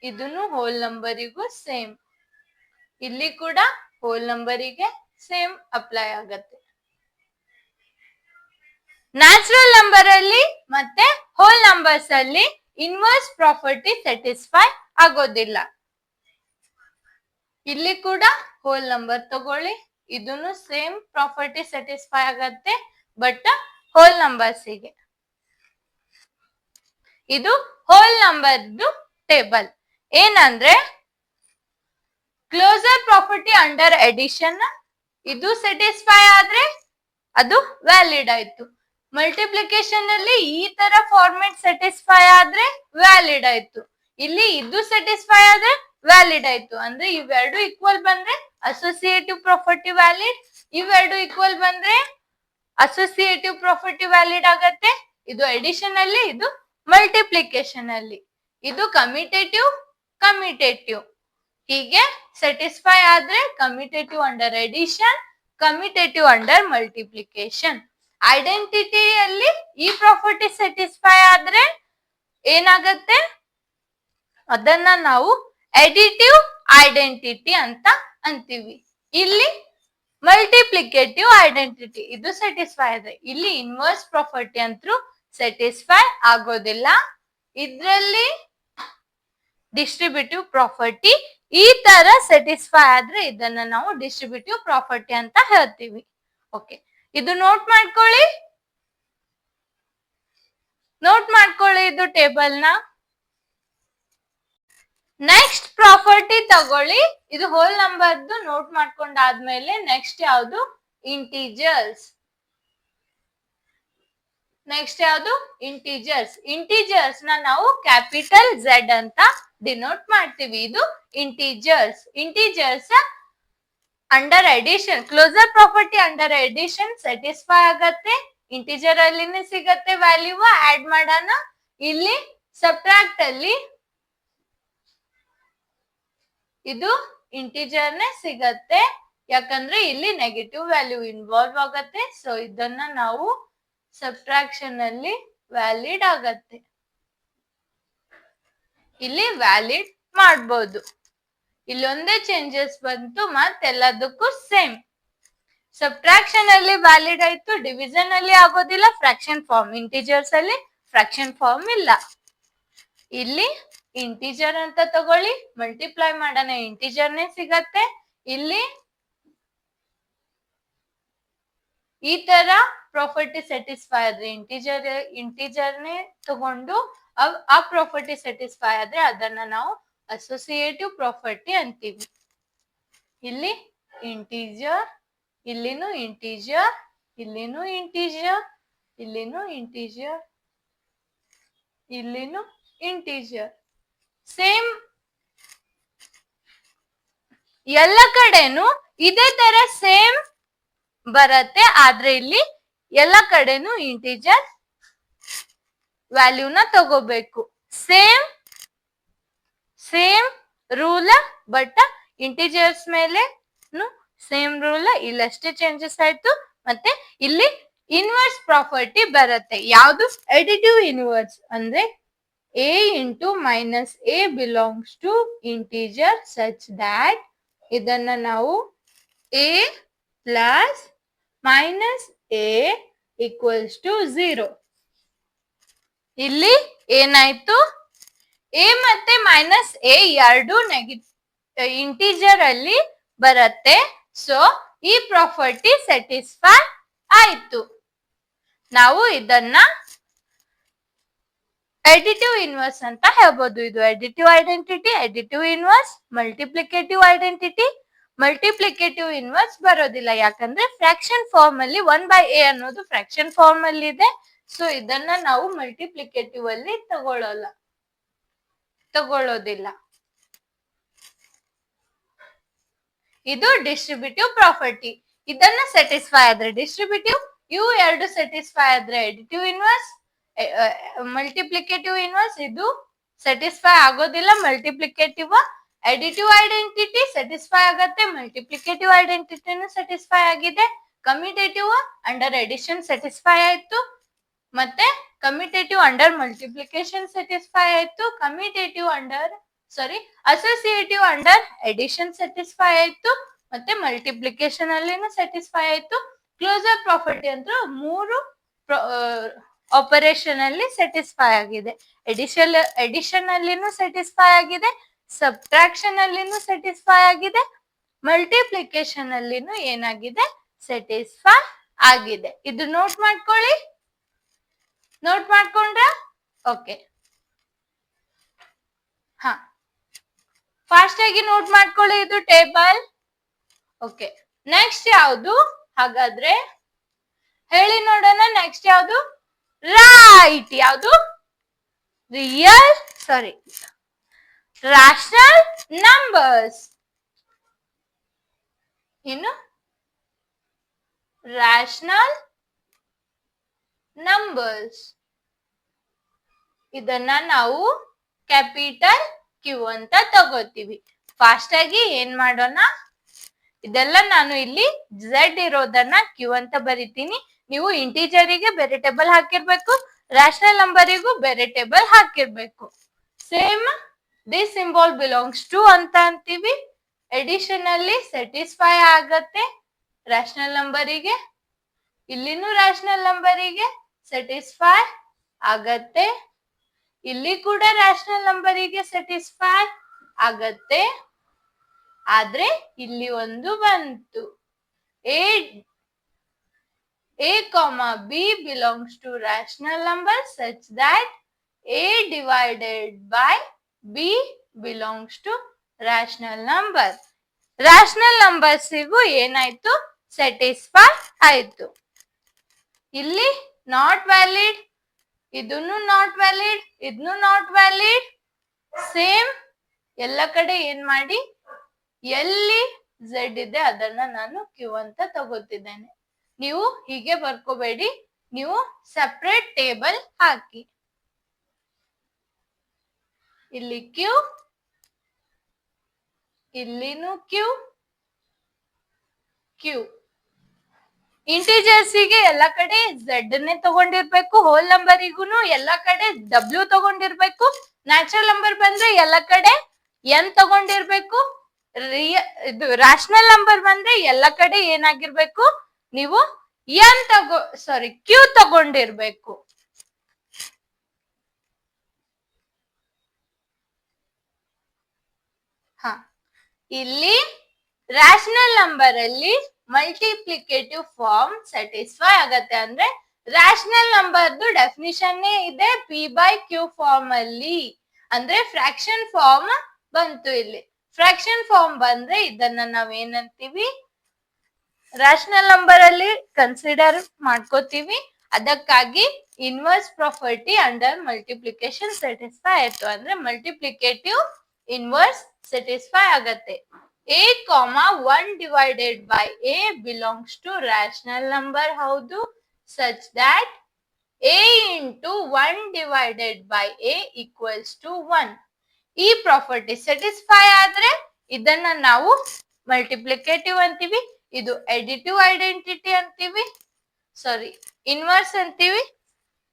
ಇದನ್ನು ಹೋಲ್ ನಂಬರಿಗೂ ಸೇಮ್, ಇಲ್ಲಿ ಕೂಡ ಹೋಲ್ ನಂಬರಿಗೆ ಸೇಮ್ ಅಪ್ಲೈ ಆಗತ್ತೆ. ನ್ಯಾಚುರಲ್ ನಂಬರ್ ಅಲ್ಲಿ ಮತ್ತೆ ಹೋಲ್ ನಂಬರ್ಸ್ ಅಲ್ಲಿ ಇನ್ವರ್ಸ್ ಪ್ರಾಪರ್ಟಿ ಸ್ಯಾಟಿಸ್ಫೈ ಆಗೋದಿಲ್ಲ. ಇಲ್ಲಿ ಕೂಡ ಹೋಲ್ ನಂಬರ್ ತಗೊಳ್ಳಿ, ಇದನ್ನು ಸೇಮ್ ಪ್ರಾಪರ್ಟಿ ಸ್ಯಾಟಿಸ್ಫೈ ಆಗತ್ತೆ, ಬಟ್ ಹೋಲ್ ನಂಬರ್ಸಿಗೆ. ಇದು ಹೋಲ್ ನಂಬರ್ದು ಟೇಬಲ್. ಏನಂದ್ರೆ ಕ್ಲೋಸರ್ ಪ್ರಾಪರ್ಟಿ ಅಂಡರ್ ಎಡಿಷನ್ ಇದು ಸ್ಯಾಟಿಸ್ಫೈ ಆದ್ರೆ ಅದು ವ್ಯಾಲಿಡ್ ಆಯ್ತು. ಮಲ್ಟಿಪ್ಲಿಕೇಶನ್ ಅಲ್ಲಿ ಈ ತರ ಫಾರ್ಮೆಟ್ ಸ್ಯಾಟಿಸ್ಫೈ ಆದ್ರೆ ವ್ಯಾಲಿಡ್ ಆಯ್ತು. ಇಲ್ಲಿ ಇದು ಸ್ಯಾಟಿಸ್ಫೈ ಆದ್ರೆ ವ್ಯಾಲಿಡ್ ಆಯ್ತು. ಅಂದ್ರೆ ಇವೆರಡು ಈಕ್ವಲ್ ಬಂದ್ರೆ ಅಸೋಸಿಯೇಟಿವ್ ಪ್ರಾಪರ್ಟಿ ವ್ಯಾಲಿಡ್, ಇವೆರಡು ಈಕ್ವಲ್ ಬಂದ್ರೆ ಅಸೋಸಿಯೇಟಿವ್ ಪ್ರಾಪರ್ಟಿ ವ್ಯಾಲಿಡ್ ಆಗತ್ತೆ. ಇದು ಎಡಿಷನ್ ಅಲ್ಲಿ, ಇದು ಮಲ್ಟಿಪ್ಲಿಕೇಶನ್ ಅಲ್ಲಿ. ಇದು ಕಮ್ಯುಟೇಟಿವ್ ಹೀಗೆ ಸ್ಯಾಟಿಸ್ಫೈ ಆದ್ರೆ commutative under addition, commutative under multiplication. ಐಡೆಂಟಿಟಿಯಲ್ಲಿ ಈ ಪ್ರಾಪರ್ಟಿ ಸ್ಯಾಟಿಸ್ಫೈ ಆದ್ರೆ ಏನಾಗತ್ತೆ, ಅದನ್ನ ನಾವು ಎಡಿಟಿವ್ ಐಡೆಂಟಿಟಿ ಅಂತ ಅಂತೀವಿ. ಇಲ್ಲಿ ಮಲ್ಟಿಪ್ಲಿಕೇಟಿವ್ ಐಡೆಂಟಿಟಿ ಇದು ಸ್ಯಾಟಿಸ್ಫೈ ಆದ್ರೆ, ಇಲ್ಲಿ ಇನ್ವರ್ಸ್ ಪ್ರಾಪರ್ಟಿ ಅಂತೂ ಸ್ಯಾಟಿಸ್ಫೈ ಆಗೋದಿಲ್ಲ. ಇದ್ರಲ್ಲಿ ಡಿಸ್ಟ್ರಿಬ್ಯೂಟಿವ್ ಪ್ರಾಪರ್ಟಿ ಈ ತರ ಸ್ಯಾಟಿಸ್ಫೈ ಆದ್ರೆ ಇದನ್ನ ನಾವು ಡಿಸ್ಟ್ರಿಬ್ಯೂಟಿವ್ ಪ್ರಾಪರ್ಟಿ ಅಂತ ಹೇಳ್ತೀವಿ. ಓಕೆ, ಇದು ನೋಟ್ ಮಾಡ್ಕೊಳ್ಳಿ ಇದು ಟೇಬಲ್ ನ. ನೆಕ್ಸ್ಟ್ ಪ್ರಾಪರ್ಟಿ ತಗೊಳ್ಳಿ. ಇದು ಹೋಲ್ ನಂಬರ್ದು ನೋಟ್ ಮಾಡ್ಕೊಂಡಾದ್ಮೇಲೆ ನೆಕ್ಸ್ಟ್ ಯಾವುದು, ಇಂಟೀಜರ್ಸ್. ಇಂಟೀಜರ್ಸ್ ನ ನಾವು ಕ್ಯಾಪಿಟಲ್ ಝೆಡ್ ಅಂತ ಡಿನೋಟ್ ಮಾಡ್ತೀವಿ. ಇದು integers under addition, closure property under addition satisfy ಆಗತ್ತೆ. ಇಂಟೀಜರ್ ಅಲ್ಲಿನೇ ಸಿಗತ್ತೆ ವ್ಯಾಲ್ಯೂ, ಆಡ್ ಮಾಡೋಣ. ಇಲ್ಲಿ ಸಬ್ಟ್ರಾಕ್ಟ್ ಅಲ್ಲಿ ಇದು ಇಂಟೀಜರ್ನೇ ಸಿಗತ್ತೆ, ಯಾಕಂದ್ರೆ ಇಲ್ಲಿ ನೆಗೆಟಿವ್ ವ್ಯಾಲ್ಯೂ ಇನ್ವಾಲ್ವ್ ಆಗತ್ತೆ. ಸೊ ಇದನ್ನ ನಾವು ಸಬ್ಟ್ರಾಕ್ಷನ್ ಅಲ್ಲಿ ವ್ಯಾಲಿಡ್ ಆಗತ್ತೆ, ಇಲ್ಲಿ ವ್ಯಾಲಿಡ್ ಮಾಡ್ಬೋದು. ಇಲ್ಲೊಂದೇ ಚೇಂಜಸ್ ಬಂತು, ಮತ್ತೆಲ್ಲದಕ್ಕೂ ಸೇಮ್. ಸಬ್ಟ್ರಾಕ್ಷನ್ ಅಲ್ಲಿ ವ್ಯಾಲಿಡ್ ಆಯ್ತು, ಡಿವಿಷನ್ ಅಲ್ಲಿ ಆಗೋದಿಲ್ಲ, ಫ್ರಾಕ್ಷನ್ ಫಾರ್ಮ್. ಇಂಟೀಜರ್ಸ್ ಅಲ್ಲಿ ಫ್ರಾಕ್ಷನ್ ಫಾರ್ಮ್ ಇಲ್ಲ. ಇಲ್ಲಿ ಇಂಟೀಜರ್ ಅಂತ ತಗೊಳ್ಳಿ, ಮಲ್ಟಿಪ್ಲೈ ಮಾಡೋಣ, ಇಂಟೀಜರ್ನೇ ಸಿಗತ್ತೆ. ಇಲ್ಲಿ ಈ ತರ ಪ್ರಾಪರ್ಟಿ ಸ್ಯಾಟಿಸ್ಫೈ ಆದ್ರೆ ಇಂಟೀಜರ್ನೇ ತಗೊಂಡು ಆ ಪ್ರಾಪರ್ಟಿ ಸ್ಯಾಟಿಸ್ಫೈ ಆದ್ರೆ ಅದನ್ನ ನಾವು ಅಸೋಸಿಯೇಟಿವ್ ಪ್ರಾಪರ್ಟಿ ಅಂತೀವಿ. ಇಲ್ಲಿ ಇಂಟೀಜರ್, ಇಲ್ಲಿನೂ ಇಂಟೀಜರ್, ಇಲ್ಲಿನೂ ಇಂಟೀಜರ್, ಇಲ್ಲಿನೂ ಇಂಟೀಜರ್, ಇಲ್ಲಿನೂ ಇಂಟೀಜರ್. ಸೇಮ್ ಎಲ್ಲ ಕಡೆನೂ ಇದೇ ತರ ಸೇಮ್ ಬರತ್ತೆ. ಆದ್ರೆ ಇಲ್ಲಿ ಎಲ್ಲ ಕಡೆನೂ ಇಂಟೀಜರ್ ವ್ಯಾಲ್ಯೂನ ತಗೋಬೇಕು. ಸೇಮ್ ರೂಲ್, ಬಟ್ ಇಂಟೀಜರ್ಸ್ ಮೇಲೆ ಸೇಮ್ ರೂಲ್. ಇಲ್ಲಷ್ಟೇ ಚೇಂಜಸ್ ಆಯ್ತು. ಮತ್ತೆ ಇಲ್ಲಿ ಇನ್ವರ್ಸ್ ಪ್ರಾಪರ್ಟಿ ಬರುತ್ತೆ. ಯಾವುದು, ಎಡಿಟಿವ್ ಇನ್ವರ್ಸ್. ಅಂದ್ರೆ a into minus a belongs to integer such that ಇದನ್ನ ನಾವು a plus minus a equals to 0. ಇಲ್ಲಿ ಏನಾಯ್ತು, a ಮತ್ತೆ ಮೈನಸ್ a ಎರಡು ಇಂಟೀಜರ್ ಅಲ್ಲಿ ಬರುತ್ತೆ. ಸೊ ಈ ಪ್ರಾಪರ್ಟಿ ಸ್ಯಾಟಿಸ್ಫೈ ಆಯ್ತು. ನಾವು ಇದನ್ನ ಎಡಿಟಿವ್ ಇನ್ವರ್ಸ್ ಅಂತ ಹೇಳ್ಬೋದು. ಇದು additive identity, additive inverse, multiplicative identity. Multiplicative inverse ಬರೋದಿಲ್ಲ, ಯಾಕಂದ್ರೆ ಫ್ರಾಕ್ಷನ್ ಫಾರ್ಮ್ ಅಲ್ಲಿ 1/a ಅನ್ನೋದು ಫ್ರಾಕ್ಷನ್ ಫಾರ್ಮ್ ಅಲ್ಲಿ ಇದೆ. ಸೊ ಇದನ್ನ ನಾವು ಮಲ್ಟಿಪ್ಲಿಕೇಟಿವ್ ಅಲ್ಲಿ ತಗೊಳ್ಳೋದಿಲ್ಲ. ಇದು ಡಿಸ್ಟ್ರಿಬ್ಯೂಟಿವ್ ಪ್ರಾಪರ್ಟಿ. ಇದನ್ನ ಸ್ಯಾಟಿಸ್ಫೈ ಆದ್ರೆ ಡಿಸ್ಟ್ರಿಬ್ಯೂಟಿವ್, ಇವು ಎರಡು ಸ್ಯಾಟಿಸ್ಫೈ ಆದ್ರೆ ಎಡಿಟಿವ್ ಇನ್ವರ್ಸ್. ಮಲ್ಟಿಪ್ಲಿಕೇಟಿವ್ ಇನ್ವರ್ಸ್ ಇದು ಸ್ಯಾಟಿಸ್ಫೈ ಆಗೋದಿಲ್ಲ. ಮಲ್ಟಿಪ್ಲಿಕೇಟಿವ್ ಎಡಿಟಿವ್ ಐಡೆಂಟಿಟಿ ಸ್ಯಾಟಿಸ್ಫೈ ಆಗತ್ತೆ, ಮಲ್ಟಿಪ್ಲಿಕೇಟಿವ್ ಐಡೆಂಟಿಟಿನೂ ಸ್ಯಾಟಿಸ್ಫೈ ಆಗಿದೆ. ಕಮ್ಯುಟೇಟಿವ್ ಅಂಡರ್ ಎಡಿಷನ್ ಸ್ಯಾಟಿಸ್ಫೈ ಆಯ್ತು, ಮತ್ತೆ ಕಮ್ಯುಟೇಟಿವ್ ಅಂಡರ್ ಮಲ್ಟಿಪ್ಲಿಕೇಶನ್ ಸ್ಯಾಟಿಸ್ಫೈ ಆಯ್ತು. ಅಸೋಸಿಯೇಟಿವ್ ಅಂಡರ್ ಎಡಿಷನ್ ಸ್ಯಾಟಿಸ್ಫೈ ಆಯ್ತು, ಮತ್ತೆ ಮಲ್ಟಿಪ್ಲಿಕೇಶನ್ ಅಲ್ಲಿನೂ ಸ್ಯಾಟಿಸ್ಫೈ ಆಯ್ತು. ಕ್ಲೋಸರ್ ಪ್ರಾಪರ್ಟಿ ಅಂತ ಮೂರು ಆಪರೇಷನ್ ಅಲ್ಲಿ ಸ್ಯಾಟಿಸ್ಫೈ ಆಗಿದೆ. ಎಡಿಷನ್ ಅಲ್ಲಿನೂ ಸ್ಯಾಟಿಸ್ಫೈ ಆಗಿದೆ, ಸಬ್ಟ್ರಾಕ್ಷನ್ ಅಲ್ಲಿನೂ ಸ್ಯಾಟಿಸ್ಫೈ ಆಗಿದೆ, ಮಲ್ಟಿಪ್ಲಿಕೇಶನ್ ಅಲ್ಲಿನೂ ಏನಾಗಿದೆ, ಸ್ಯಾಟಿಸ್ಫೈ ಆಗಿದೆ. ಇದು ನೋಟ್ ಮಾಡ್ಕೊಳ್ಳಿ. ನೋಟ್ ಮಾಡ್ಕೊಂಡ್ರ? ಓಕೆ. ಹಾ, ಫಾಸ್ಟ್ ಆಗಿ ನೋಟ್ ಮಾಡ್ಕೊಳ್ಳಿ, ಇದು ಟೇಬಲ್. ಓಕೆ, ನೆಕ್ಸ್ಟ್ ಯಾವುದು ಹಾಗಾದ್ರೆ ಹೇಳಿ ನೋಡೋಣ. ನೆಕ್ಸ್ಟ್ ಯಾವುದು? ರೈಟ್. ಯಾವುದು? ರಿಯಲ್, ಸಾರಿ, ರಾಷನಲ್ ನಂಬರ್ಸ್. ಏನು? Rational numbers. ಇದನ್ನ ನಾವು ಕ್ಯಾಪಿಟಲ್ ಕ್ಯೂ ಅಂತ ತಗೋತೀವಿ. ಫಾಸ್ಟ್ ಆಗಿ ಏನ್ ಮಾಡೋಣ, ಇದೆಲ್ಲ ನಾನು ಇಲ್ಲಿ ಝೆಡ್ ಇರೋದನ್ನ ಕ್ಯೂ ಅಂತ ಬರಿತೀನಿ. ನೀವು ಇಂಟಿಜರಿಗೆ ಬೇರೆ ಟೇಬಲ್ ಹಾಕಿರ್ಬೇಕು, ರಾಷನಲ್ ನಂಬರಿಗೂ ಬೇರೆ ಟೇಬಲ್ ಹಾಕಿರ್ಬೇಕು. Same this symbol belongs to ಅಂತ ಅಂತೀವಿ. ಎಡಿಷನ್ ಅಲ್ಲಿ ಸ್ಯಾಟಿಸ್ಫೈ ಆಗತ್ತೆ ರಾಷನಲ್ ನಂಬರಿಗೆ, ಇಲ್ಲಿನೂ ರಾಷನಲ್ ನಂಬರಿಗೆ ಸ್ಯಾಟಿಸ್ಫೈ ಆಗತ್ತೆ, ಇಲ್ಲಿ ಕೂಡ ರಾಷನಲ್ ನಂಬರಿಗೆ ಸ್ಯಾಟಿಸ್ಫೈ ಆಗತ್ತೆ. ಆದ್ರೆ ಇಲ್ಲಿ ಒಂದು ಬಂತು, a comma b belongs to rational number such that a divided by b belongs to rational number. rational ನಂಬರ್ಸಿಗೂ ಏನಾಯ್ತು? ಸ್ಯಾಟಿಸ್ಫೈ ಆಯ್ತು. ಇಲ್ಲಿ ನಾಟ್ ವ್ಯಾಲಿಡ್, ಇದನ್ನು ನಾಟ್ ವ್ಯಾಲಿಡ್, ಇದನ್ನು ನಾಟ್ ವ್ಯಾಲಿಡ್. ಸೇಮ್ ಎಲ್ಲ ಕಡೆ ಏನ್ ಮಾಡಿ, ಎಲ್ಲಿ ಝೆಡ್ ಇದೆ ಅದನ್ನ ನಾನು ಕ್ಯೂ ಅಂತ ತಗೋತಿದ್ದೇನೆ. ನೀವು ಹೀಗೆ ಬರ್ಕೋಬೇಡಿ, ನೀವು ಸೆಪರೇಟ್ ಟೇಬಲ್ ಹಾಕಿ. ಇಲ್ಲಿ ಕ್ಯೂ, ಇಲ್ಲಿನೂ ಕ್ಯೂ, ಕ್ಯೂ. ಇಂಟಿಜರ್ಸಿಗೆ ಎಲ್ಲ ಕಡೆ ಝೆಡ್ ನೇ ತಗೊಂಡಿರ್ಬೇಕು, ಹೋಲ್ ನಂಬರಿಗೂ ಎಲ್ಲ ಕಡೆ ಡಬ್ಲ್ಯೂ ತಗೊಂಡಿರ್ಬೇಕು. ನ್ಯಾಚುರಲ್ ನಂಬರ್ ಬಂದ್ರೆ ಎಲ್ಲ ಕಡೆ ಎನ್ ತಗೊಂಡಿರ್ಬೇಕು. ಇದು ರಾಷನಲ್ ನಂಬರ್ ಬಂದ್ರೆ ಎಲ್ಲ ಕಡೆ ಏನಾಗಿರ್ಬೇಕು, ನೀವು ಎನ್ ಕ್ಯೂ ತಗೊಂಡಿರ್ಬೇಕು. ಹ, ಇಲ್ಲಿ ರಾಷನಲ್ ನಂಬರ್ ಅಲ್ಲಿ ಮಲ್ಟಿಪ್ಲಿಕೇಟಿವ್ ಫಾರ್ಮ್ ಸ್ಯಾಟಿಸ್ಫೈ ಆಗತ್ತೆ. ಅಂದ್ರೆ ರಾಷನಲ್ ನಂಬರ್ದು ಡೆಫಿನಿಷನ್ ಇದೆ ಪಿ ಬೈ ಕ್ಯೂ ಫಾರ್ಮ್ ಅಲ್ಲಿ. ಅಂದ್ರೆ ಫ್ರಾಕ್ಷನ್ ಫಾರ್ಮ್ ಬಂತು. ಇಲ್ಲಿ ಫ್ರಾಕ್ಷನ್ ಫಾರ್ಮ್ ಬಂದ್ರೆ ಇದನ್ನ ನಾವೇನಂತೀವಿ, ರಾಷನಲ್ ನಂಬರ್ ಅಲ್ಲಿ ಕನ್ಸಿಡರ್ ಮಾಡ್ಕೋತೀವಿ. ಅದಕ್ಕಾಗಿ inverse property under multiplication satisfy ಆಯ್ತು. ಅಂದ್ರೆ ಮಲ್ಟಿಪ್ಲಿಕೇಟಿವ್ ಇನ್ವರ್ಸ್ ಸ್ಯಾಟಿಸ್ಫೈ ಆಗತ್ತೆ. a comma 1 divided by a belongs to rational number. ಹೌದು, such that a into 1 divided by a equals to 1. ಈ ಪ್ರಾಪರ್ಟಿ ಸ್ಯಾಟಿಸ್ಫೈ ಆದ್ರೆ ಇದನ್ನ ನಾವು ಮಲ್ಟಿಪ್ಲಿಕೇಟಿವ್ ಅಂತೀವಿ. ಇದು ಎಡಿಟಿವ್ ಐಡೆಂಟಿಟಿ ಅಂತೀವಿ, ಸಾರಿ ಇನ್ವರ್ಸ್ ಅಂತೀವಿ.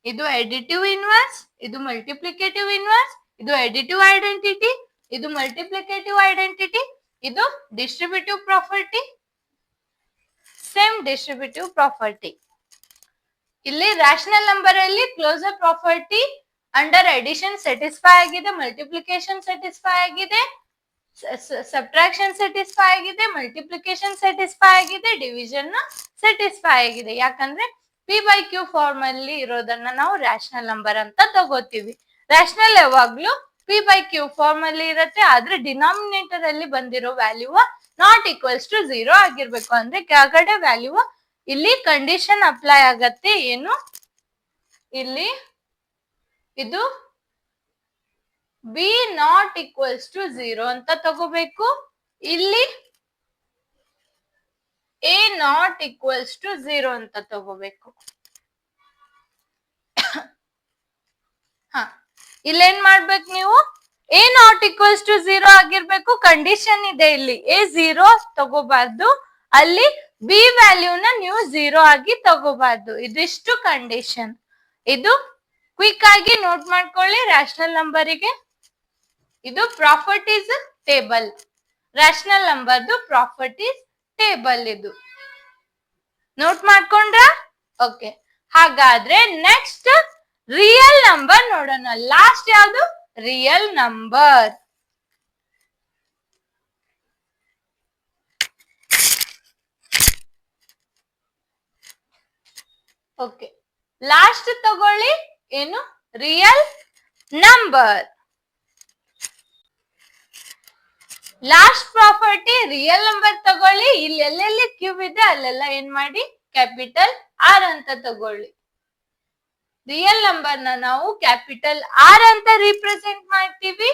ಇದು ಎಡಿಟಿವ್ ಇನ್ವರ್ಸ್, ಇದು ಮಲ್ಟಿಪ್ಲಿಕೇಟಿವ್ ಇನ್ವರ್ಸ್, ಇದು ಎಡಿಟಿವ್ ಐಡೆಂಟಿಟಿ, ಇದು ಮಲ್ಟಿಪ್ಲಿಕೇಟಿವ್ ಐಡೆಂಟಿಟಿ, ಇದು distributive property. Same distributive property. ಇಲ್ಲಿ ರಾಷನಲ್ ನಂಬರ್ ಅಲ್ಲಿ closure property under addition satisfy ಆಗಿದೆ, ಮಲ್ಟಿಪ್ಲಿಕೇಶನ್ ಸ್ಯಾಟಿಸ್ಫೈ ಆಗಿದೆ, ಸಬ್ಟ್ರಾಕ್ಷನ್ ಸ್ಯಾಟಿಸ್ಫೈ ಆಗಿದೆ, ಮಲ್ಟಿಪ್ಲಿಕೇಶನ್ ಸ್ಯಾಟಿಸ್ಫೈ ಆಗಿದೆ, ಡಿವಿಷನ್ ಸ್ಯಾಟಿಸ್ಫೈ ಆಗಿದೆ. ಯಾಕಂದ್ರೆ ಪಿ ಬೈ ಕ್ಯೂ ಫಾರ್ಮ್ ಅಲ್ಲಿ ಇರೋದನ್ನ ನಾವು ರಾಷನಲ್ ನಂಬರ್ ಅಂತ ತಗೋತೀವಿ. ರಾಷನಲ್ ಯಾವಾಗ್ಲೂ ಪಿ ಬೈ ಕ್ಯೂ ಫಾರ್ಮ್ ಅಲ್ಲಿ ಇರುತ್ತೆ. ಆದ್ರೆ ಡಿನಾಮಿನೇಟರ್ ಅಲ್ಲಿ ಬಂದಿರೋ ವ್ಯಾಲ್ಯೂ ನಾಟ್ ಈಕ್ವಲ್ಸ್ ಟು 0 ಆಗಿರ್ಬೇಕು. ಅಂದ್ರೆ ಕೆಳಗಡೆ ವ್ಯಾಲ್ಯೂ, ಇಲ್ಲಿ ಕಂಡೀಷನ್ ಅಪ್ಲೈ ಆಗತ್ತೆ. ಏನು? ಇಲ್ಲಿ ಇದು ಬಿ ನಾಟ್ ಈಕ್ವಲ್ಸ್ ಟು 0 ಅಂತ ತಗೋಬೇಕು. ಇಲ್ಲಿ ಎ ನಾಟ್ ಈಕ್ವಲ್ಸ್ ಟು 0 ಅಂತ ತಗೋಬೇಕು. ಹ, ಇಲ್ಲೇನ್ ಮಾಡ್ಬೇಕು ನೀವು? ಎ ನಾಟ್ ಈಕ್ವಲ್ಸ್ ಟು 0 ಆಗಿರ್ಬೇಕು. ಕಂಡೀಷನ್ ಇದೆ ಇಲ್ಲಿ, ಎ 0 ತಗೋಬಾರ್ದು, ಅಲ್ಲಿ ಬಿ ವ್ಯಾಲ್ಯೂನ ನೀವು 0 ಆಗಿ ತಗೋಬಾರ್ದು. ಇದಿಷ್ಟು ಕಂಡೀಷನ್. ಇದು ಕ್ವಿಕ್ ಆಗಿ ನೋಟ್ ಮಾಡ್ಕೊಳ್ಳಿ. ರಾಷನಲ್ ನಂಬರಿಗೆ ಇದು ಪ್ರಾಪರ್ಟೀಸ್ ಟೇಬಲ್, ರಾಷನಲ್ ನಂಬರ್ದು ಪ್ರಾಪರ್ಟೀಸ್ ಟೇಬಲ್. ಇದು ನೋಟ್ ಮಾಡ್ಕೊಂಡ್ರ? ಓಕೆ, ಹಾಗಾದ್ರೆ ನೆಕ್ಸ್ಟ್ ರಿಯಲ್ ನಂಬರ್ ನೋಡೋಣ. ಲಾಸ್ಟ್ ಯಾವುದು? Real number. ಓಕೆ, ಲಾಸ್ಟ್ ತಗೊಳ್ಳಿ. ಏನು? Real number. Last property real number ತಗೊಳ್ಳಿ. ಇಲ್ಲಿ ಎಲ್ಲೆಲ್ಲಿ ಕ್ಯೂಬ್ ಇದೆ ಅಲ್ಲೆಲ್ಲ ಏನ್ ಮಾಡಿ ಕ್ಯಾಪಿಟಲ್ ಆರ್ ಅಂತ ತಗೊಳ್ಳಿ. ರಿಯಲ್ ನಂಬರ್ ನ ನಾವು ಕ್ಯಾಪಿಟಲ್ ಆರ್ ಅಂತ ರಿಪ್ರೆಸೆಂಟ್ ಮಾಡ್ತೀವಿ.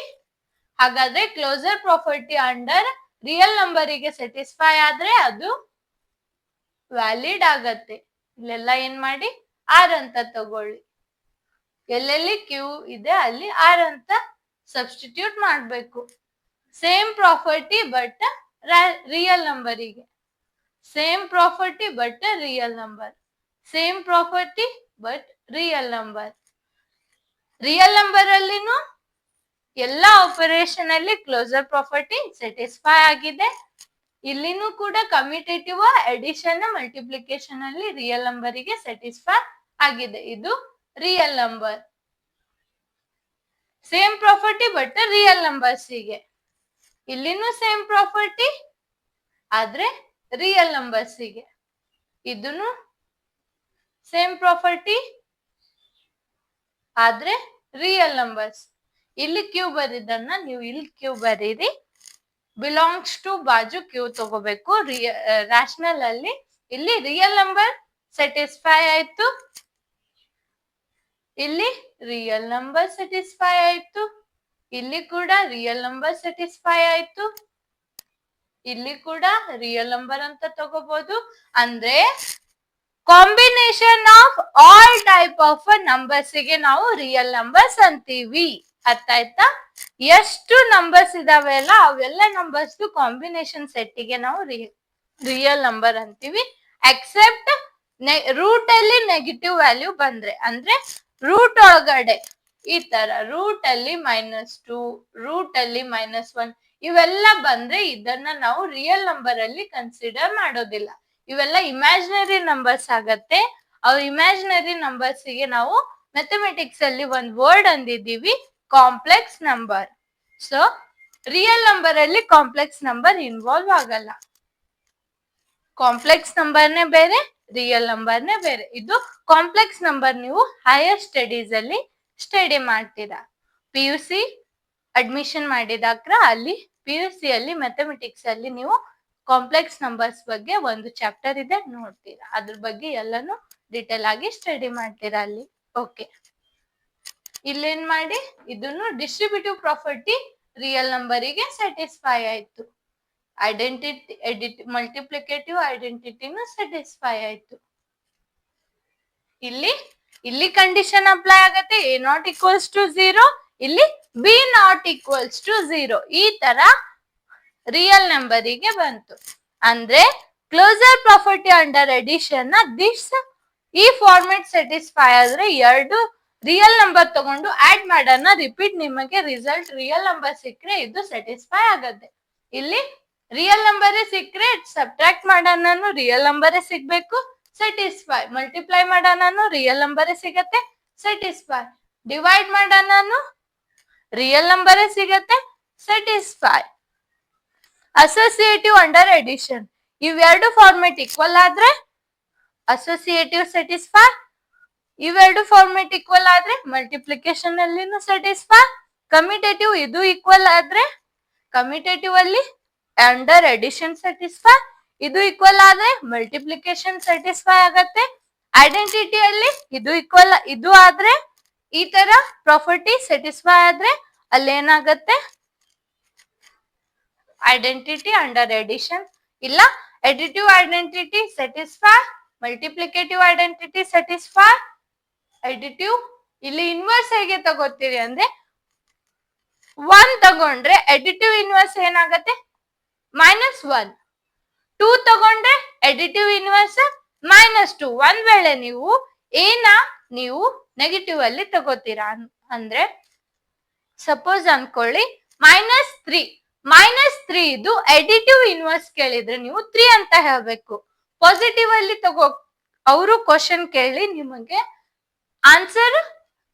ಹಾಗಾದ್ರೆ ಕ್ಲೋಸರ್ ಪ್ರಾಪರ್ಟಿ ಅಂಡರ್ ರಿಯಲ್ ನಂಬರಿಗೆ ಸ್ಯಾಟಿಸ್ಫೈ ಆದ್ರೆ ಅದು ವ್ಯಾಲಿಡ್ ಆಗತ್ತೆ. ಇಲ್ಲೆಲ್ಲ ಏನ್ ಮಾಡಿ ಆರ್ ಅಂತ ತಗೊಳ್ಳಿ. ಎಲ್ಲೆಲ್ಲಿ ಕ್ಯೂ ಇದೆ ಅಲ್ಲಿ ಆರ್ ಅಂತ ಸಬ್ಸ್ಟಿಟ್ಯೂಟ್ ಮಾಡ್ಬೇಕು. ಸೇಮ್ ಪ್ರಾಪರ್ಟಿ ಬಟ್ ರಿಯಲ್ ನಂಬರಿಗೆ. Same property but real number. Same property but real number. Real number ಅಲ್ಲಿನೂ ಎಲ್ಲ ಆಪರೇಷನ್ ಅಲ್ಲಿ ಕ್ಲೋಸರ್ ಪ್ರಾಪರ್ಟಿ ಸ್ಯಾಟಿಸ್ಫೈ ಆಗಿದೆ. ಇಲ್ಲಿನೂ ಕೂಡ ಕಮ್ಯುಟೇಟಿವ್ ಅಡಿಷನ್ ಮಲ್ಟಿಪ್ಲಿಕೇಶನ್ ಅಲ್ಲಿ ರಿಯಲ್ ನಂಬರಿಗೆ ಸ್ಯಾಟಿಸ್ಫೈ ಆಗಿದೆ. ಇದು real number. Same property but real ನಂಬರ್ಸಿಗೆ. ಇಲ್ಲಿನೂ ಸೇಮ್ ಪ್ರಾಪರ್ಟಿ ಆದ್ರೆ ರಿಯಲ್ ನಂಬರ್ಸಿಗೆ. ಇದನ್ನು ಸೇಮ್ ಪ್ರಾಪರ್ಟಿ ಆದ್ರೆ ರಿಯಲ್ ನಂಬರ್ಸ್. ಇಲ್ಲಿ ಕ್ಯೂ ಬರಿದನ್ನ ನೀವು ಇಲ್ಲಿ ಕ್ಯೂ ಬರೀರಿ. ಬಿಲಾಂಗ್ಸ್ ಟು ಬಾಜು ಕ್ಯೂ ತಗೋಬೇಕು. ರಾಷನಲ್ ಅಲ್ಲಿ ಇಲ್ಲಿ ರಿಯಲ್ ನಂಬರ್ ಸ್ಯಾಟಿಸ್ಫೈ ಆಯ್ತು. ಇಲ್ಲಿ ರಿಯಲ್ ನಂಬರ್ ಸ್ಯಾಟಿಸ್ಫೈ ಆಯ್ತು. ಇಲ್ಲಿ ಕೂಡ ರಿಯಲ್ ನಂಬರ್ ಸ್ಯಾಟಿಸ್ಫೈ ಆಯ್ತು. ಇಲ್ಲಿ ಕೂಡ ರಿಯಲ್ ನಂಬರ್ ಅಂತ ತಗೋಬಹುದು. ಅಂದ್ರೆ combination of all type of numbers ಗೆ ನಾವು ರಿಯಲ್ ನಂಬರ್ಸ್ ಅಂತೀವಿ. ಅರ್ಥ ಆಯ್ತಾ? ಎಷ್ಟು ನಂಬರ್ಸ್ ಇದಾವೆ ಅಲ್ಲ ಅವೆಲ್ಲ ನಂಬರ್ಸ್ ಕಾಂಬಿನೇಷನ್ ಸೆಟ್ ಗೆ ನಾವು ರಿಯಲ್ ನಂಬರ್ ಅಂತೀವಿ. ಎಕ್ಸೆಪ್ಟ್ ರೂಟ್ ಅಲ್ಲಿ ನೆಗೆಟಿವ್ ವ್ಯಾಲ್ಯೂ ಬಂದ್ರೆ, ಅಂದ್ರೆ ರೂಟ್ ಒಳಗಡೆ ಈ ತರ ರೂಟ್ ಅಲ್ಲಿ -2, ರೂಟ್ ಅಲ್ಲಿ -1 ಇವೆಲ್ಲ ಬಂದ್ರೆ ಇದನ್ನ ನಾವು ರಿಯಲ್ ನಂಬರ್ ಅಲ್ಲಿ ಕನ್ಸಿಡರ್ ಮಾಡೋದಿಲ್ಲ. ಇವೆಲ್ಲ ಇಮ್ಯಾಜಿನರಿ ನಂಬರ್ಸ್ ಆಗತ್ತೆ. ಅವು ಇಮ್ಯಾಜಿನರಿ ನಂಬರ್ಸ್ ಗೆ ನಾವು ಮ್ಯಾಥಮೆಟಿಕ್ಸ್ ಅಲ್ಲಿ ಒಂದು ವರ್ಡ್ ಅಂದಿದ್ದೀವಿ, complex number. So real number ಅಲ್ಲಿ ಕಾಂಪ್ಲೆಕ್ಸ್ ನಂಬರ್ ಇನ್ವಾಲ್ವ್ ಆಗಲ್ಲ. ಕಾಂಪ್ಲೆಕ್ಸ್ ನಂಬರ್ನೇ ಬೇರೆ, ರಿಯಲ್ ನಂಬರ್ನೇ ಬೇರೆ. ಇದು ಕಾಂಪ್ಲೆಕ್ಸ್ ನಂಬರ್ ನೀವು ಹೈಯರ್ ಸ್ಟಡೀಸ್ ಅಲ್ಲಿ ಸ್ಟಡಿ ಮಾಡ್ತೀರಾ. PUC ಅಡ್ಮಿಷನ್ ಮಾಡಿದಾಗ ಅಲ್ಲಿ PUC ಅಲ್ಲಿ ಮ್ಯಾಥಮೆಟಿಕ್ಸ್ ಅಲ್ಲಿ ನೀವು ಕಾಂಪ್ಲೆಕ್ಸ್ ನಂಬರ್ಸ್ ಬಗ್ಗೆ ಒಂದು ಚಾಪ್ಟರ್ ಇದೆ, ನೋಡ್ತೀರಾ. ಅದ್ರ ಬಗ್ಗೆ ಎಲ್ಲಾನು ಡಿಟೇಲ್ ಆಗಿ ಸ್ಟಡಿ ಮಾಡ್ತೀರಾ ಅಲ್ಲಿ. ಓಕೆ, ಇಲ್ಲೇನ್ ಮಾಡಿ ಇದನ್ನು ಡಿಸ್ಟ್ರಿಬ್ಯೂಟಿವ್ ಪ್ರಾಪರ್ಟಿ ರಿಯಲ್ ನಂಬರಿಗೆ ಸ್ಯಾಟಿಸ್ಫೈ ಆಯ್ತು. ಐಡೆಂಟಿಟಿ ಮಲ್ಟಿಪ್ಲಿಕೇಟಿವ್ ಐಡೆಂಟಿಟಿನೂ ಸ್ಯಾಟಿಸ್ಫೈ ಆಯ್ತು. ಇಲ್ಲಿ ಕಂಡೀಷನ್ ಅಪ್ಲೈ ಆಗತ್ತೆ. A not = 0, ಇಲ್ಲಿ B not = 0. ಈ ತರ ರಿಯಲ್ ನಂಬರಿಗೆ ಬಂತು. ಅಂದ್ರೆ ಕ್ಲೋಸರ್ ಪ್ರಾಪರ್ಟಿ ಅಂಡರ್ ಅಡಿಷನ್ ಈ ಫಾರ್ಮೆಟ್ ಸ್ಯಾಟಿಸ್ಫೈ ಆದ್ರೆ ಎರಡು ರಿಯಲ್ ನಂಬರ್ ತಗೊಂಡು ಆಡ್ ಮಾಡೋಣ, ರಿಪೀಟ್ ನಿಮಗೆ ರಿಸಲ್ಟ್ ರಿಯಲ್ ನಂಬರ್ ಸಿಕ್ಕರೆ ಇದು ಸ್ಯಾಟಿಸ್ಫೈ ಆಗತ್ತೆ. ಇಲ್ಲಿ ರಿಯಲ್ ನಂಬರ್ ಸಿಕ್ಕರೆ ಸಬ್ಟ್ರಾಕ್ಟ್ ಮಾಡೋಣ ರಿಯಲ್ ನಂಬರ್ ಸಿಗ್ಬೇಕು, ಸ್ಯಾಟಿಸ್ಫೈ. ಮಲ್ಟಿಪ್ಲೈ ಮಾಡೋಣ ರಿಯಲ್ ನಂಬರ್ ಸಿಗತ್ತೆ, ಸ್ಯಾಟಿಸ್ಫೈ. ಡಿವೈಡ್ ಮಾಡೋಣ ರಿಯಲ್ ನಂಬರ್ ಸಿಗತ್ತೆ, ಸ್ಯಾಟಿಸ್ಫೈ. ಅಸೋಸಿಯೇಟಿವ್ ಅಂಡರ್ ಅಡಿಷನ್ ಇವೆರಡು ಫಾರ್ಮೆಟ್ ಈಕ್ವಲ್ ಆದ್ರೆ ಅಸೋಸಿಯೇಟಿವ್ ಸ್ಯಾಟಿಸ್ಫೈ. ಇವೆರಡು ಫಾರ್ಮೆಟ್ ಈಕ್ವಲ್ ಆದ್ರೆ ಮಲ್ಟಿಪ್ಲಿಕೇಶನ್ ಅಲ್ಲಿನೂ ಸ್ಯಾಟಿಸ್ಫೈ. ಕಮ್ಯುಟೇಟಿವ್ ಇದು ಈಕ್ವಲ್ ಆದ್ರೆ ಕಮ್ಯುಟೇಟಿವ್ ಅಲ್ಲಿ ಅಂಡರ್ ಅಡಿಷನ್ ಸ್ಯಾಟಿಸ್ಫೈ. ಇದು ಈಕ್ವಲ್ ಆದ್ರೆ ಮಲ್ಟಿಪ್ಲಿಕೇಶನ್ ಸ್ಯಾಟಿಸ್ಫೈ ಆಗತ್ತೆ. ಐಡೆಂಟಿಟಿ ಅಲ್ಲಿ ಇದು ಈಕ್ವಲ್ ಇದು ಆದ್ರೆ ಈ ತರ ಪ್ರಾಪರ್ಟಿ ಸ್ಯಾಟಿಸ್ಫೈ ಆದ್ರೆ ಅಲ್ಲೇನಾಗತ್ತೆ ಐಡೆಂಟಿಟಿ ಅಂಡರ್ ಅಡಿಷನ್. ಇಲ್ಲ additive identity satisfy, multiplicative identity satisfy. Additive ಇಲ್ಲಿ ಇನ್ವರ್ಸ್ ಹೇಗೆ ತಗೋತೀರಿ ಅಂದ್ರೆ 1 ತಗೊಂಡ್ರೆ ಅಡಿಟಿವ್ ಇನ್ವರ್ಸ್ ಏನಾಗತ್ತೆ -1. 2 ತಗೊಂಡ್ರೆ ಅಡಿಟಿವ್ ಇನ್ವರ್ಸ್ -2. ಒಂದ್ ವೇಳೆ ನೀವು ನೀವು ನೆಗೆಟಿವ್ ಅಲ್ಲಿ ತಗೋತೀರಾ ಅಂದ್ರೆ ಸಪೋಸ್ ಅನ್ಕೊಳ್ಳಿ -3 ಇದು ಅಡಿಟಿವ್ ಇನ್ವರ್ಸ್ ಕೇಳಿದ್ರೆ ನೀವು 3 ಅಂತ ಹೇಳ್ಬೇಕು. ಪಾಸಿಟಿವ್ ಅಲ್ಲಿ ಅವರು ಕ್ವಶನ್ ಕೇಳಿ ನಿಮಗೆ ಆನ್ಸರ್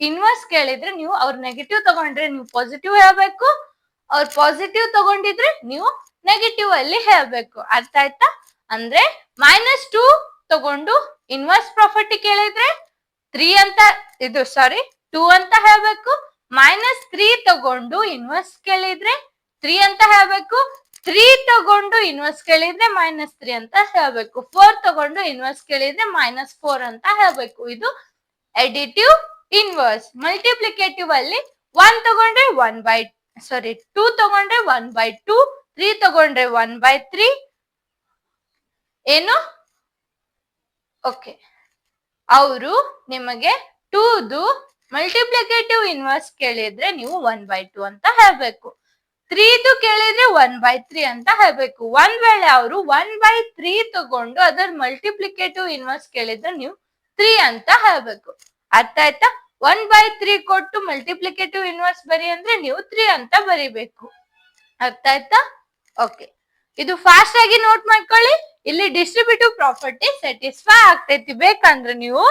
ಇನ್ವರ್ಸ್ ಕೇಳಿದ್ರೆ ನೀವು ಅವ್ರ ನೆಗೆಟಿವ್ ತಗೊಂಡ್ರೆ ನೀವು ಪಾಸಿಟಿವ್ ಹೇಳ್ಬೇಕು, ಅವ್ರ ಪಾಸಿಟಿವ್ ತಗೊಂಡಿದ್ರೆ ನೀವು ನೆಗೆಟಿವ್ ಅಲ್ಲಿ ಹೇಳ್ಬೇಕು. ಅರ್ಥ ಆಯ್ತಾ? ಅಂದ್ರೆ -2 ತಗೊಂಡು ಇನ್ವರ್ಸ್ ಪ್ರಾಪರ್ಟಿ ಕೇಳಿದ್ರೆ 2 ಅಂತ ಹೇಳ್ಬೇಕು. -3 ತಗೊಂಡು ಇನ್ವರ್ಸ್ ಕೇಳಿದ್ರೆ 3 ಅಂತ ಹೇಳ್ಬೇಕು. 3 ತಗೊಂಡು ಇನ್ವರ್ಸ್ ಕೇಳಿದ್ರೆ -3 ಅಂತ ಹೇಳ್ಬೇಕು. 4 ತಗೊಂಡು ಇನ್ವರ್ಸ್ ಕೇಳಿದ್ರೆ -4 ಅಂತ ಹೇಳ್ಬೇಕು. ಇದು ಅಡಿಟಿವ್ ಇನ್ವರ್ಸ್. ಮಲ್ಟಿಪ್ಲಿಕೇಟಿವ್ ಅಲ್ಲಿ 1 ತಗೊಂಡ್ರೆ 2 ತಗೊಂಡ್ರೆ 1/2, 3 ತಗೊಂಡ್ರೆ 1/3 ಏನು. ಓಕೆ, ಅವರು ನಿಮಗೆ 2ದು ಮಲ್ಟಿಪ್ಲಿಕೇಟಿವ್ ಇನ್ವರ್ಸ್ ಕೇಳಿದ್ರೆ ನೀವು 1/2 ಅಂತ ಹೇಳ್ಬೇಕು. 3ದು ಕೇಳಿದ್ರೆ 1/3 ಅಂತ ಹೇಳ್ಬೇಕು. ಒಂದ್ ವೇಳೆ ಅವರು 1/3 ತಗೊಂಡು ಅದರ ಮಲ್ಟಿಪ್ಲಿಕೇಟಿವ್ ಇನ್ವರ್ಸ್ ಕೇಳಿದ್ರೆ ನೀವು 3 ಅಂತ ಹೇಳ್ಬೇಕು. ಅರ್ಥ ಆಯ್ತಾ? 1/3 ಕೊಟ್ಟು ಮಲ್ಟಿಪ್ಲಿಕೇಟಿವ್ ಇನ್ವರ್ಸ್ ಬರಿ ಅಂದ್ರೆ ನೀವು 3 ಅಂತ ಬರಿಬೇಕು. ಅರ್ಥ ಆಯ್ತಾ? ಓಕೆ, ಇದು ಫಾಸ್ಟ್ ಆಗಿ ನೋಟ್ ಮಾಡ್ಕೊಳ್ಳಿ. ಇಲ್ಲಿ ಡಿಸ್ಟ್ರಿಬ್ಯೂಟಿವ್ ಪ್ರಾಪರ್ಟಿ ಸ್ಯಾಟಿಸ್ಫೈ ಆಗ್ತೈತಿ. ಬೇಕಂದ್ರೆ ನೀವು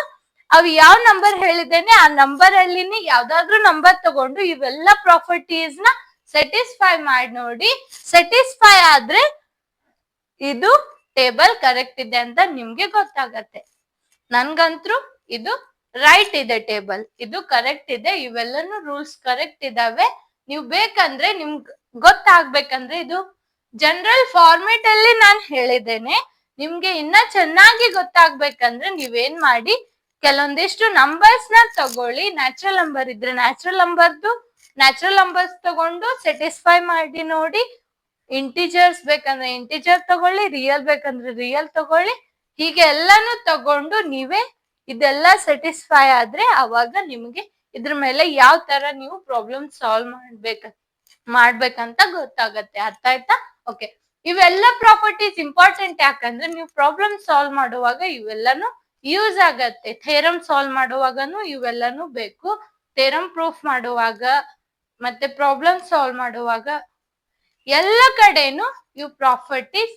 ಅವು ಯಾವ ನಂಬರ್ ಹೇಳಿದ್ದೇನೆ ಆ ನಂಬರ್ ಅಲ್ಲಿನೇ ಯಾವ್ದಾದ್ರು ನಂಬರ್ ತಗೊಂಡು ಇವೆಲ್ಲ ಪ್ರಾಪರ್ಟೀಸ್ ನ ಸ್ಯಾಟಿಸ್ಫೈ ಮಾಡಿ ನೋಡಿ. ಸ್ಯಾಟಿಸ್ಫೈ ಆದ್ರೆ ಇದು ಟೇಬಲ್ ಕರೆಕ್ಟ್ ಇದೆ ಅಂತ ನಿಮ್ಗೆ ಗೊತ್ತಾಗತ್ತೆ. ನನ್ಗಂತ್ರು ಇದು ರೈಟ್ ಇದೆ, ಟೇಬಲ್ ಇದು ಕರೆಕ್ಟ್ ಇದೆ. ಇವೆಲ್ಲನು ರೂಲ್ಸ್ ಕರೆಕ್ಟ್ ಇದಾವೆ. ನೀವು ಬೇಕಂದ್ರೆ ನಿಮ್ಗ್ ಗೊತ್ತಾಗ್ಬೇಕಂದ್ರೆ ಇದು ಜನರಲ್ ಫಾರ್ಮೆಟ್ ಅಲ್ಲಿ ನಾನು ಹೇಳಿದ್ದೇನೆ. ನಿಮ್ಗೆ ಇನ್ನ ಚೆನ್ನಾಗಿ ಗೊತ್ತಾಗ್ಬೇಕಂದ್ರೆ ನೀವೇನ್ ಮಾಡಿ, ಕೆಲವೊಂದಿಷ್ಟು ನಂಬರ್ಸ್ ನ ತಗೊಳ್ಳಿ. ನ್ಯಾಚುರಲ್ ನಂಬರ್ ಇದ್ರೆ ನ್ಯಾಚುರಲ್ ನಂಬರ್ಸ್ ತಗೊಂಡು ಸ್ಯಾಟಿಸ್ಫೈ ಮಾಡಿ ನೋಡಿ. ಇಂಟಿಜರ್ಸ್ ಬೇಕಂದ್ರೆ ಇಂಟಿಜರ್ ತಗೊಳ್ಳಿ, ರಿಯಲ್ ಬೇಕಂದ್ರೆ ರಿಯಲ್ ತಗೊಳ್ಳಿ. ಹೀಗೆ ಎಲ್ಲಾನು ತಗೊಂಡು ನೀವೇ ಇದೆಲ್ಲ ಸ್ಯಾಟಿಸ್ಫೈ ಆದ್ರೆ ಅವಾಗ ನಿಮ್ಗೆ ಇದ್ರ ಮೇಲೆ ಯಾವ ತರ ನೀವು ಪ್ರಾಬ್ಲಮ್ ಸಾಲ್ವ್ ಮಾಡ್ಬೇಕಂತ ಗೊತ್ತಾಗತ್ತೆ. ಅರ್ಥ ಆಯ್ತಾ? ಓಕೆ, ಇವೆಲ್ಲ ಪ್ರಾಪರ್ಟೀಸ್ ಇಂಪಾರ್ಟೆಂಟ್ ಯಾಕಂದ್ರೆ ನೀವು ಪ್ರಾಬ್ಲಮ್ ಸಾಲ್ವ್ ಮಾಡುವಾಗ ಇವೆಲ್ಲಾನು ಯೂಸ್ ಆಗತ್ತೆ. ಥೇರಮ್ ಸಾಲ್ವ್ ಮಾಡುವಾಗನು ಇವೆಲ್ಲಾನು ಬೇಕು. ಥೇರಮ್ ಪ್ರೂಫ್ ಮಾಡುವಾಗ ಮತ್ತೆ ಪ್ರಾಬ್ಲಮ್ ಸಾಲ್ವ್ ಮಾಡುವಾಗ ಎಲ್ಲ ಕಡೆನು ಇವು ಪ್ರಾಪರ್ಟೀಸ್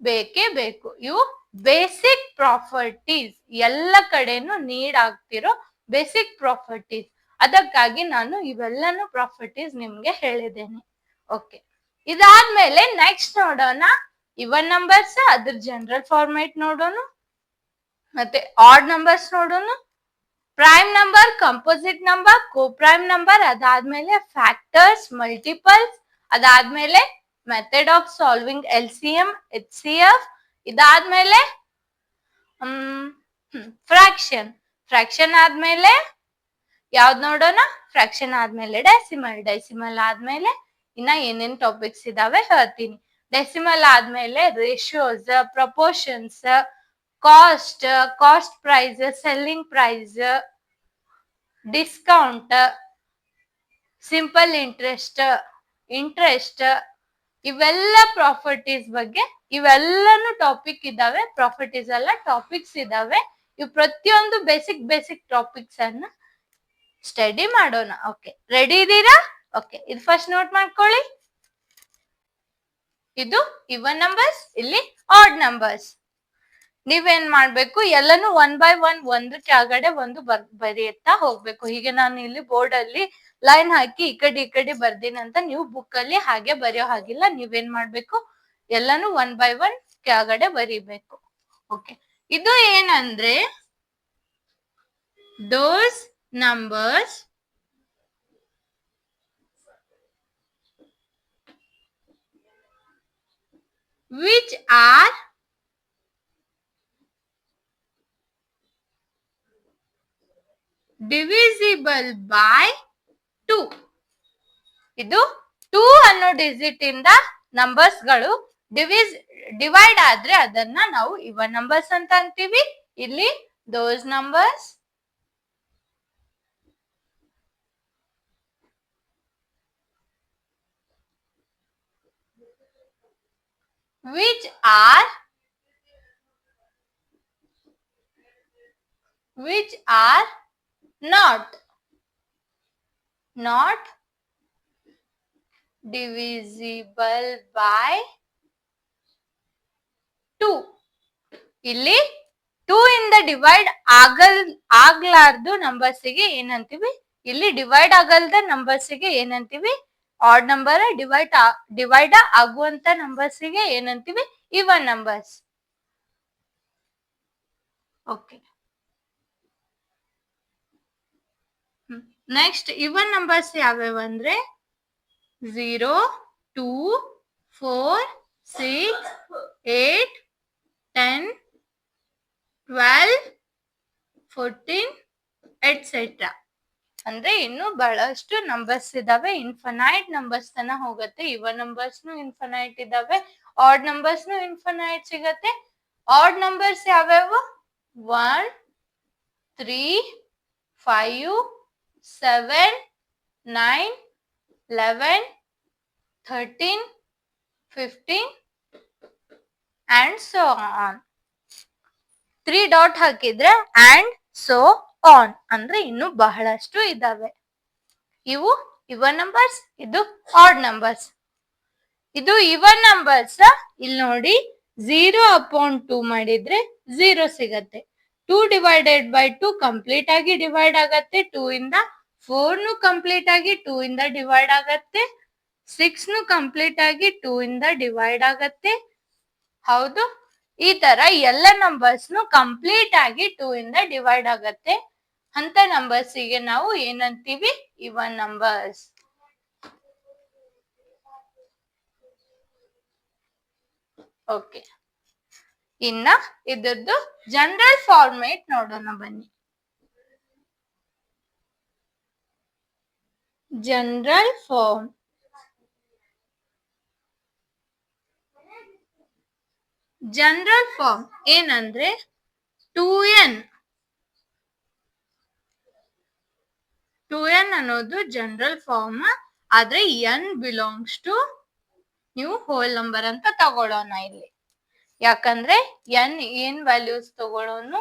ಬೇಕೇ ಬೇಕು. ಇವು ಬೇಸಿಕ್ ಪ್ರಾಪರ್ಟೀಸ್, ಎಲ್ಲ ಕಡೆನು ನೀಡ್ ಆಗ್ತಿರೋ ಬೇಸಿಕ್ ಪ್ರಾಪರ್ಟೀಸ್. ಅದಕ್ಕಾಗಿ ನಾನು ಇವೆಲ್ಲನು ಪ್ರಾಪರ್ಟೀಸ್ ನಿಮ್ಗೆ ಹೇಳಿದ್ದೇನೆ. ಓಕೆ, ಇದಾದ್ಮೇಲೆ ನೆಕ್ಸ್ಟ್ ನೋಡೋಣ ಇವನ್ ನಂಬರ್ಸ್, ಅದ್ರ ಜನರಲ್ ಫಾರ್ಮೇಟ್ ನೋಡೋಣ. ಮತ್ತೆ ಆಡ್ ನಂಬರ್ಸ್ ನೋಡೋಣ, prime number, composite number, coprime number, ಅದಾದ್ಮೇಲೆ ಫ್ಯಾಕ್ಟರ್ಸ್, ಮಲ್ಟಿಪಲ್ಸ್, ಅದಾದ್ಮೇಲೆ method of solving LCM, HCF, ಇದಾದ್ಮೇಲೆ ಫ್ರಾಕ್ಷನ್ ಆದ್ಮೇಲೆ ಯಾವ್ದು ನೋಡೋಣ? ಫ್ರಾಕ್ಷನ್ ಆದ್ಮೇಲೆ ಡೆಸಿಮಲ್ ಆದ್ಮೇಲೆ ಇನ್ನ ಏನೇನ್ ಟಾಪಿಕ್ಸ್ ಇದಾವೆ ಹೇಳ್ತೀನಿ. ಡೆಸಿಮಲ್ ಆದ್ಮೇಲೆ ratios, proportions, cost price, selling price, discount, simple interest, ಇವೆಲ್ಲ ಪ್ರಾಪರ್ಟೀಸ್ ಬಗ್ಗೆ ಇವೆಲ್ಲನು ಟಾಪಿಕ್ ಇದಾವೆ. ಪ್ರಾಪರ್ಟೀಸ್ ಎಲ್ಲ ಟಾಪಿಕ್ಸ್ ಇದಾವೆ. ಇವು ಪ್ರತಿಯೊಂದು ಬೇಸಿಕ್ ಟಾಪಿಕ್ಸ್ ಅನ್ನ ಸ್ಟಡಿ ಮಾಡೋಣ. ಓಕೆ, ರೆಡಿ ಇದೀರಾ? ಓಕೆ, ಇದು ಫಸ್ಟ್ ನೋಟ್ ಮಾಡ್ಕೊಳ್ಳಿ. ಇದು ಇವನ್ ನಂಬರ್ಸ್, ಇಲ್ಲಿ ಆಡ್ ನಂಬರ್ಸ್. ನೀವೇನ್ ಮಾಡ್ಬೇಕು, ಎಲ್ಲಾನು 1 by 1 ಒಂದು ಕೆಳಗಡೆ ಒಂದು ಬರೆಯುತ್ತಾ ಹೋಗ್ಬೇಕು. ಹೀಗೆ ನಾನು ಇಲ್ಲಿ ಬೋರ್ಡ್ ಅಲ್ಲಿ ಲೈನ್ ಹಾಕಿ ಈ ಕಡೆ ಬರ್ದೀನಿ ಅಂತ ನೀವು ಬುಕ್ ಅಲ್ಲಿ ಹಾಗೆ ಬರೆಯೋ ಹಾಗಿಲ್ಲ. ನೀವೇನ್ ಮಾಡ್ಬೇಕು, ಎಲ್ಲಾನು 1 by 1 ಕೆಳಗಡೆ ಬರಿಬೇಕು. ಓಕೆ, ಇದು ಏನಂದ್ರೆ those numbers which are divisible by 2. ಇದು 2 ಅನ್ನೋ ಡಿಜಿಟ್ ಇಂದ ನಂಬರ್ಸ್ ಗಳು ಡಿವೈಡ್ ಆದ್ರೆ ಅದನ್ನ ನಾವು ಇವನ್ ನಂಬರ್ಸ್ ಅಂತ ಅಂತೀವಿ. ಇಲ್ಲಿ those numbers which are not divisible by 2. ಇಲ್ಲಿ 2 ಇಂದ ಡಿವೈಡ್ ಆಗ್ಲಾರ್ದು ನಂಬರ್ಸಿಗೆ ಏನಂತೀವಿ? ಇಲ್ಲಿ ಡಿವೈಡ್ ಆಗಲ್ದ ನಂಬರ್ಸಿಗೆ ಏನಂತೀವಿ? Odd number. ಡಿವೈಡ್ ಆಗುವಂತ ನಂಬರ್ಸಿಗೆ ಏನಂತೀವಿ? ಇವನ್ ನಂಬರ್ಸ್. ಓಕೆ, ನೆಕ್ಸ್ಟ್ ಇವನ್ ನಂಬರ್ಸ್ ಯಾವ್ಯಾವ ಅಂದ್ರೆ 0, 2, 4, 6, 8, 10, 12, 14, ಎಟ್ಸೆಟ್ರಾ. ಅಂದ್ರೆ ಇನ್ನು ಬಹಳಷ್ಟು ನಂಬರ್ಸ್ ಇದಾವೆ. ಇನ್ಫನೈಟ್ ನಂಬರ್ಸ್ ತನ ಹೋಗುತ್ತೆ. ಇವನ್ ನಂಬರ್ಸ್ನು ಇನ್ಫನೈಟ್ ಇದಾವೆ, ಆಡ್ ನಂಬರ್ಸ್ನು ಇನ್ಫನೈಟ್ ಸಿಗತ್ತೆ. ಆಡ್ ನಂಬರ್ಸ್ ಯಾವ್ಯಾವು? 1, 3, 5, 7, 9, 11, 13, 15 and so on. 3 ಡಾಟ್ ಹಾಕಿದ್ರೆ and so on ಅಂದ್ರೆ ಇನ್ನು ಬಹಳಷ್ಟು ಇದಾವೆ. ಇವು ಇವನ್ ನಂಬರ್ಸ್, ಇದು ಆಡ್ ನಂಬರ್ಸ್. ಇದು ಇವನ್ ನಂಬರ್ಸ್. ಇಲ್ಲಿ ನೋಡಿ 0/2 ಮಾಡಿದ್ರೆ 0 ಸಿಗತ್ತೆ. 2 ಡಿವೈಡೆಡ್ ಬೈ 2 ಕಂಪ್ಲೀಟ್ ಆಗಿ ಡಿವೈಡ್ ಆಗತ್ತೆ. 2 ಇಂದ 4 ನು ಕಂಪ್ಲೀಟ್ ಆಗಿ 2 ಇಂದ ಡಿವೈಡ್ ಆಗತ್ತೆ. 6 ನು ಕಂಪ್ಲೀಟ್ ಆಗಿ 2 ಇಂದ ಡಿವೈಡ್ ಆಗತ್ತೆ. ಹೌದು, ಈ ತರ ಎಲ್ಲ ನಂಬರ್ಸ್ ನು ಕಂಪ್ಲೀಟ್ ಆಗಿ 2 ಇಂದ ಡಿವೈಡ್ ಆಗತ್ತೆ. ಅಂತ ನಂಬರ್ಸ್ ಗೆ ನಾವು ಏನಂತೀವಿ? ಇವನ್ ನಂಬರ್ಸ್. ಓಕೆ, ಇನ್ನ ಇದ್ರದ್ದು ಜನರಲ್ ಫಾರ್ಮೇಟ್ ನೋಡೋಣ ಬನ್ನಿ. General form. ಜನರಲ್ ಫಾರ್ಮ್ ಏನಂದ್ರೆ 2n. 2n ಅನ್ನೋದು ಜನರಲ್ ಫಾರ್ಮ್. ಆದ್ರೆ n ಬಿಲಾಂಗ್ಸ್ ಟು ನೀವು ಹೋಲ್ ನಂಬರ್ ಅಂತ ತಗೊಳ್ಳೋಣ ಇಲ್ಲಿ. ಯಾಕಂದ್ರೆ n ಏನ್ ವ್ಯಾಲ್ಯೂಸ್ ತಗೊಳ್ಳೋಣ?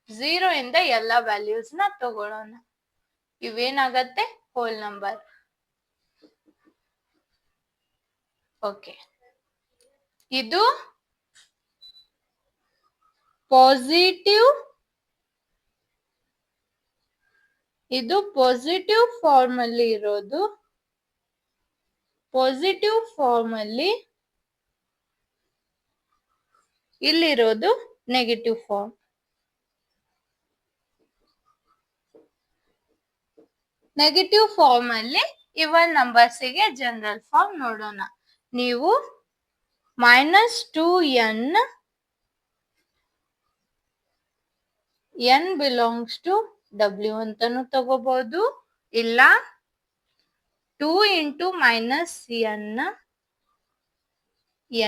0 ಇಂದ ಎಲ್ಲಾ ವ್ಯಾಲ್ಯೂಸ್ ನ ತಗೊಳ್ಳೋಣ. ಇವೇನಾಗತ್ತೆ? Whole number. ಓಕೆ, ಇದು ಪಾಸಿಟಿವ್, ಇದು ಪಾಸಿಟಿವ್ ಫಾರ್ಮ್ ಅಲ್ಲಿ ಇರೋದು. ಪಾಸಿಟಿವ್ ಫಾರ್ಮ್ ಅಲ್ಲಿ ಇಲ್ಲಿರೋದು ನೆಗೆಟಿವ್ ಫಾರ್ಮ್. ನೆಗೆಟಿವ್ ಫಾರ್ಮ್ ಅಲ್ಲಿ ಇವನ್ ನಂಬರ್ಸ್ ಗೆ ಜನರಲ್ ಫಾರ್ಮ್ ನೋಡೋಣ. ನೀವು -2n, n belongs to w ಅಂತಾನು ತಗೋಬಹುದು. ಇಲ್ಲ 2 into -n,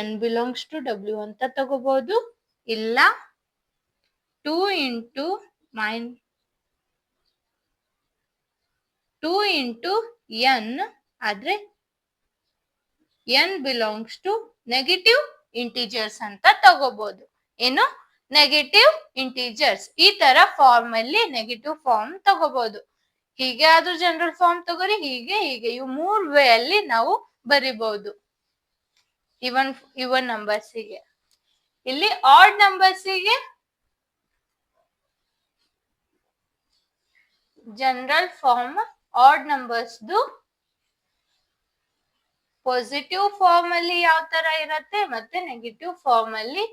n belongs to w ಅಂತ ತಗೋಬಹುದು. ಇಲ್ಲ 2 into n ಆದ್ರೆ n belongs to negative integers ಅಂತ ತಗೋಬಹುದು. ಏನು? Negative integers. ಈ ತರ ಫಾರ್ಮ್ ಅಲ್ಲಿ ನೆಗೆಟಿವ್ ಫಾರ್ಮ್ ತಗೋಬಹುದು. ಹೀಗೆ ಆದ್ರೂ ಜನರಲ್ ಫಾರ್ಮ್ ತಗೋರಿ, ಹೀಗೆ ಹೀಗೆ ಇವು 3 ವೇ ಅಲ್ಲಿ ನಾವು ಬರಿಬಹುದು ಇವನ್ ನಂಬರ್ಸ್ ಗೆ. ಇಲ್ಲಿ ಆಡ್ ನಂಬರ್ಸ್ ಗೆ general form odd numbers positive form ಅಲ್ಲಿ ಯಾವ ತರ ಇರತ್ತೆ ಮತ್ತೆ ನೆಗೆಟಿವ್ ಫಾರ್ಮ್ ಅಲ್ಲಿ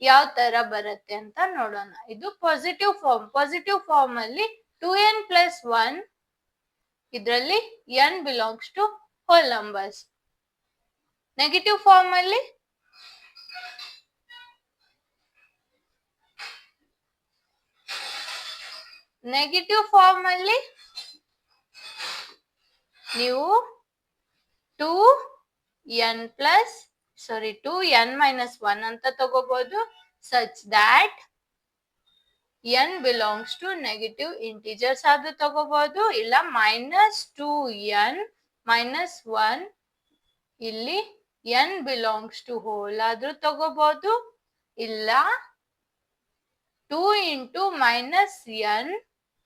ಯಾವ ತರ ಬರುತ್ತೆ ಅಂತ ನೋಡೋಣ. ಇದು ಪಾಸಿಟಿವ್ ಫಾರ್ಮ್. ಪಾಸಿಟಿವ್ ಫಾರ್ಮ್ ಅಲ್ಲಿ 2n plus 1, ಇದರಲ್ಲಿ n belongs to whole numbers. Negative form ಅಲ್ಲಿ ನೀವು 2n minus 1 ಅಂತ ತಗೋಬಹುದು. such that n belongs to negative integers ಆದ್ರೂ ತಗೋಬಹುದು. ಇಲ್ಲ -2n minus 1 ಇಲ್ಲಿ n belongs to whole ಆದ್ರೂ ತಗೋಬಹುದು. ಇಲ್ಲ 2 into -n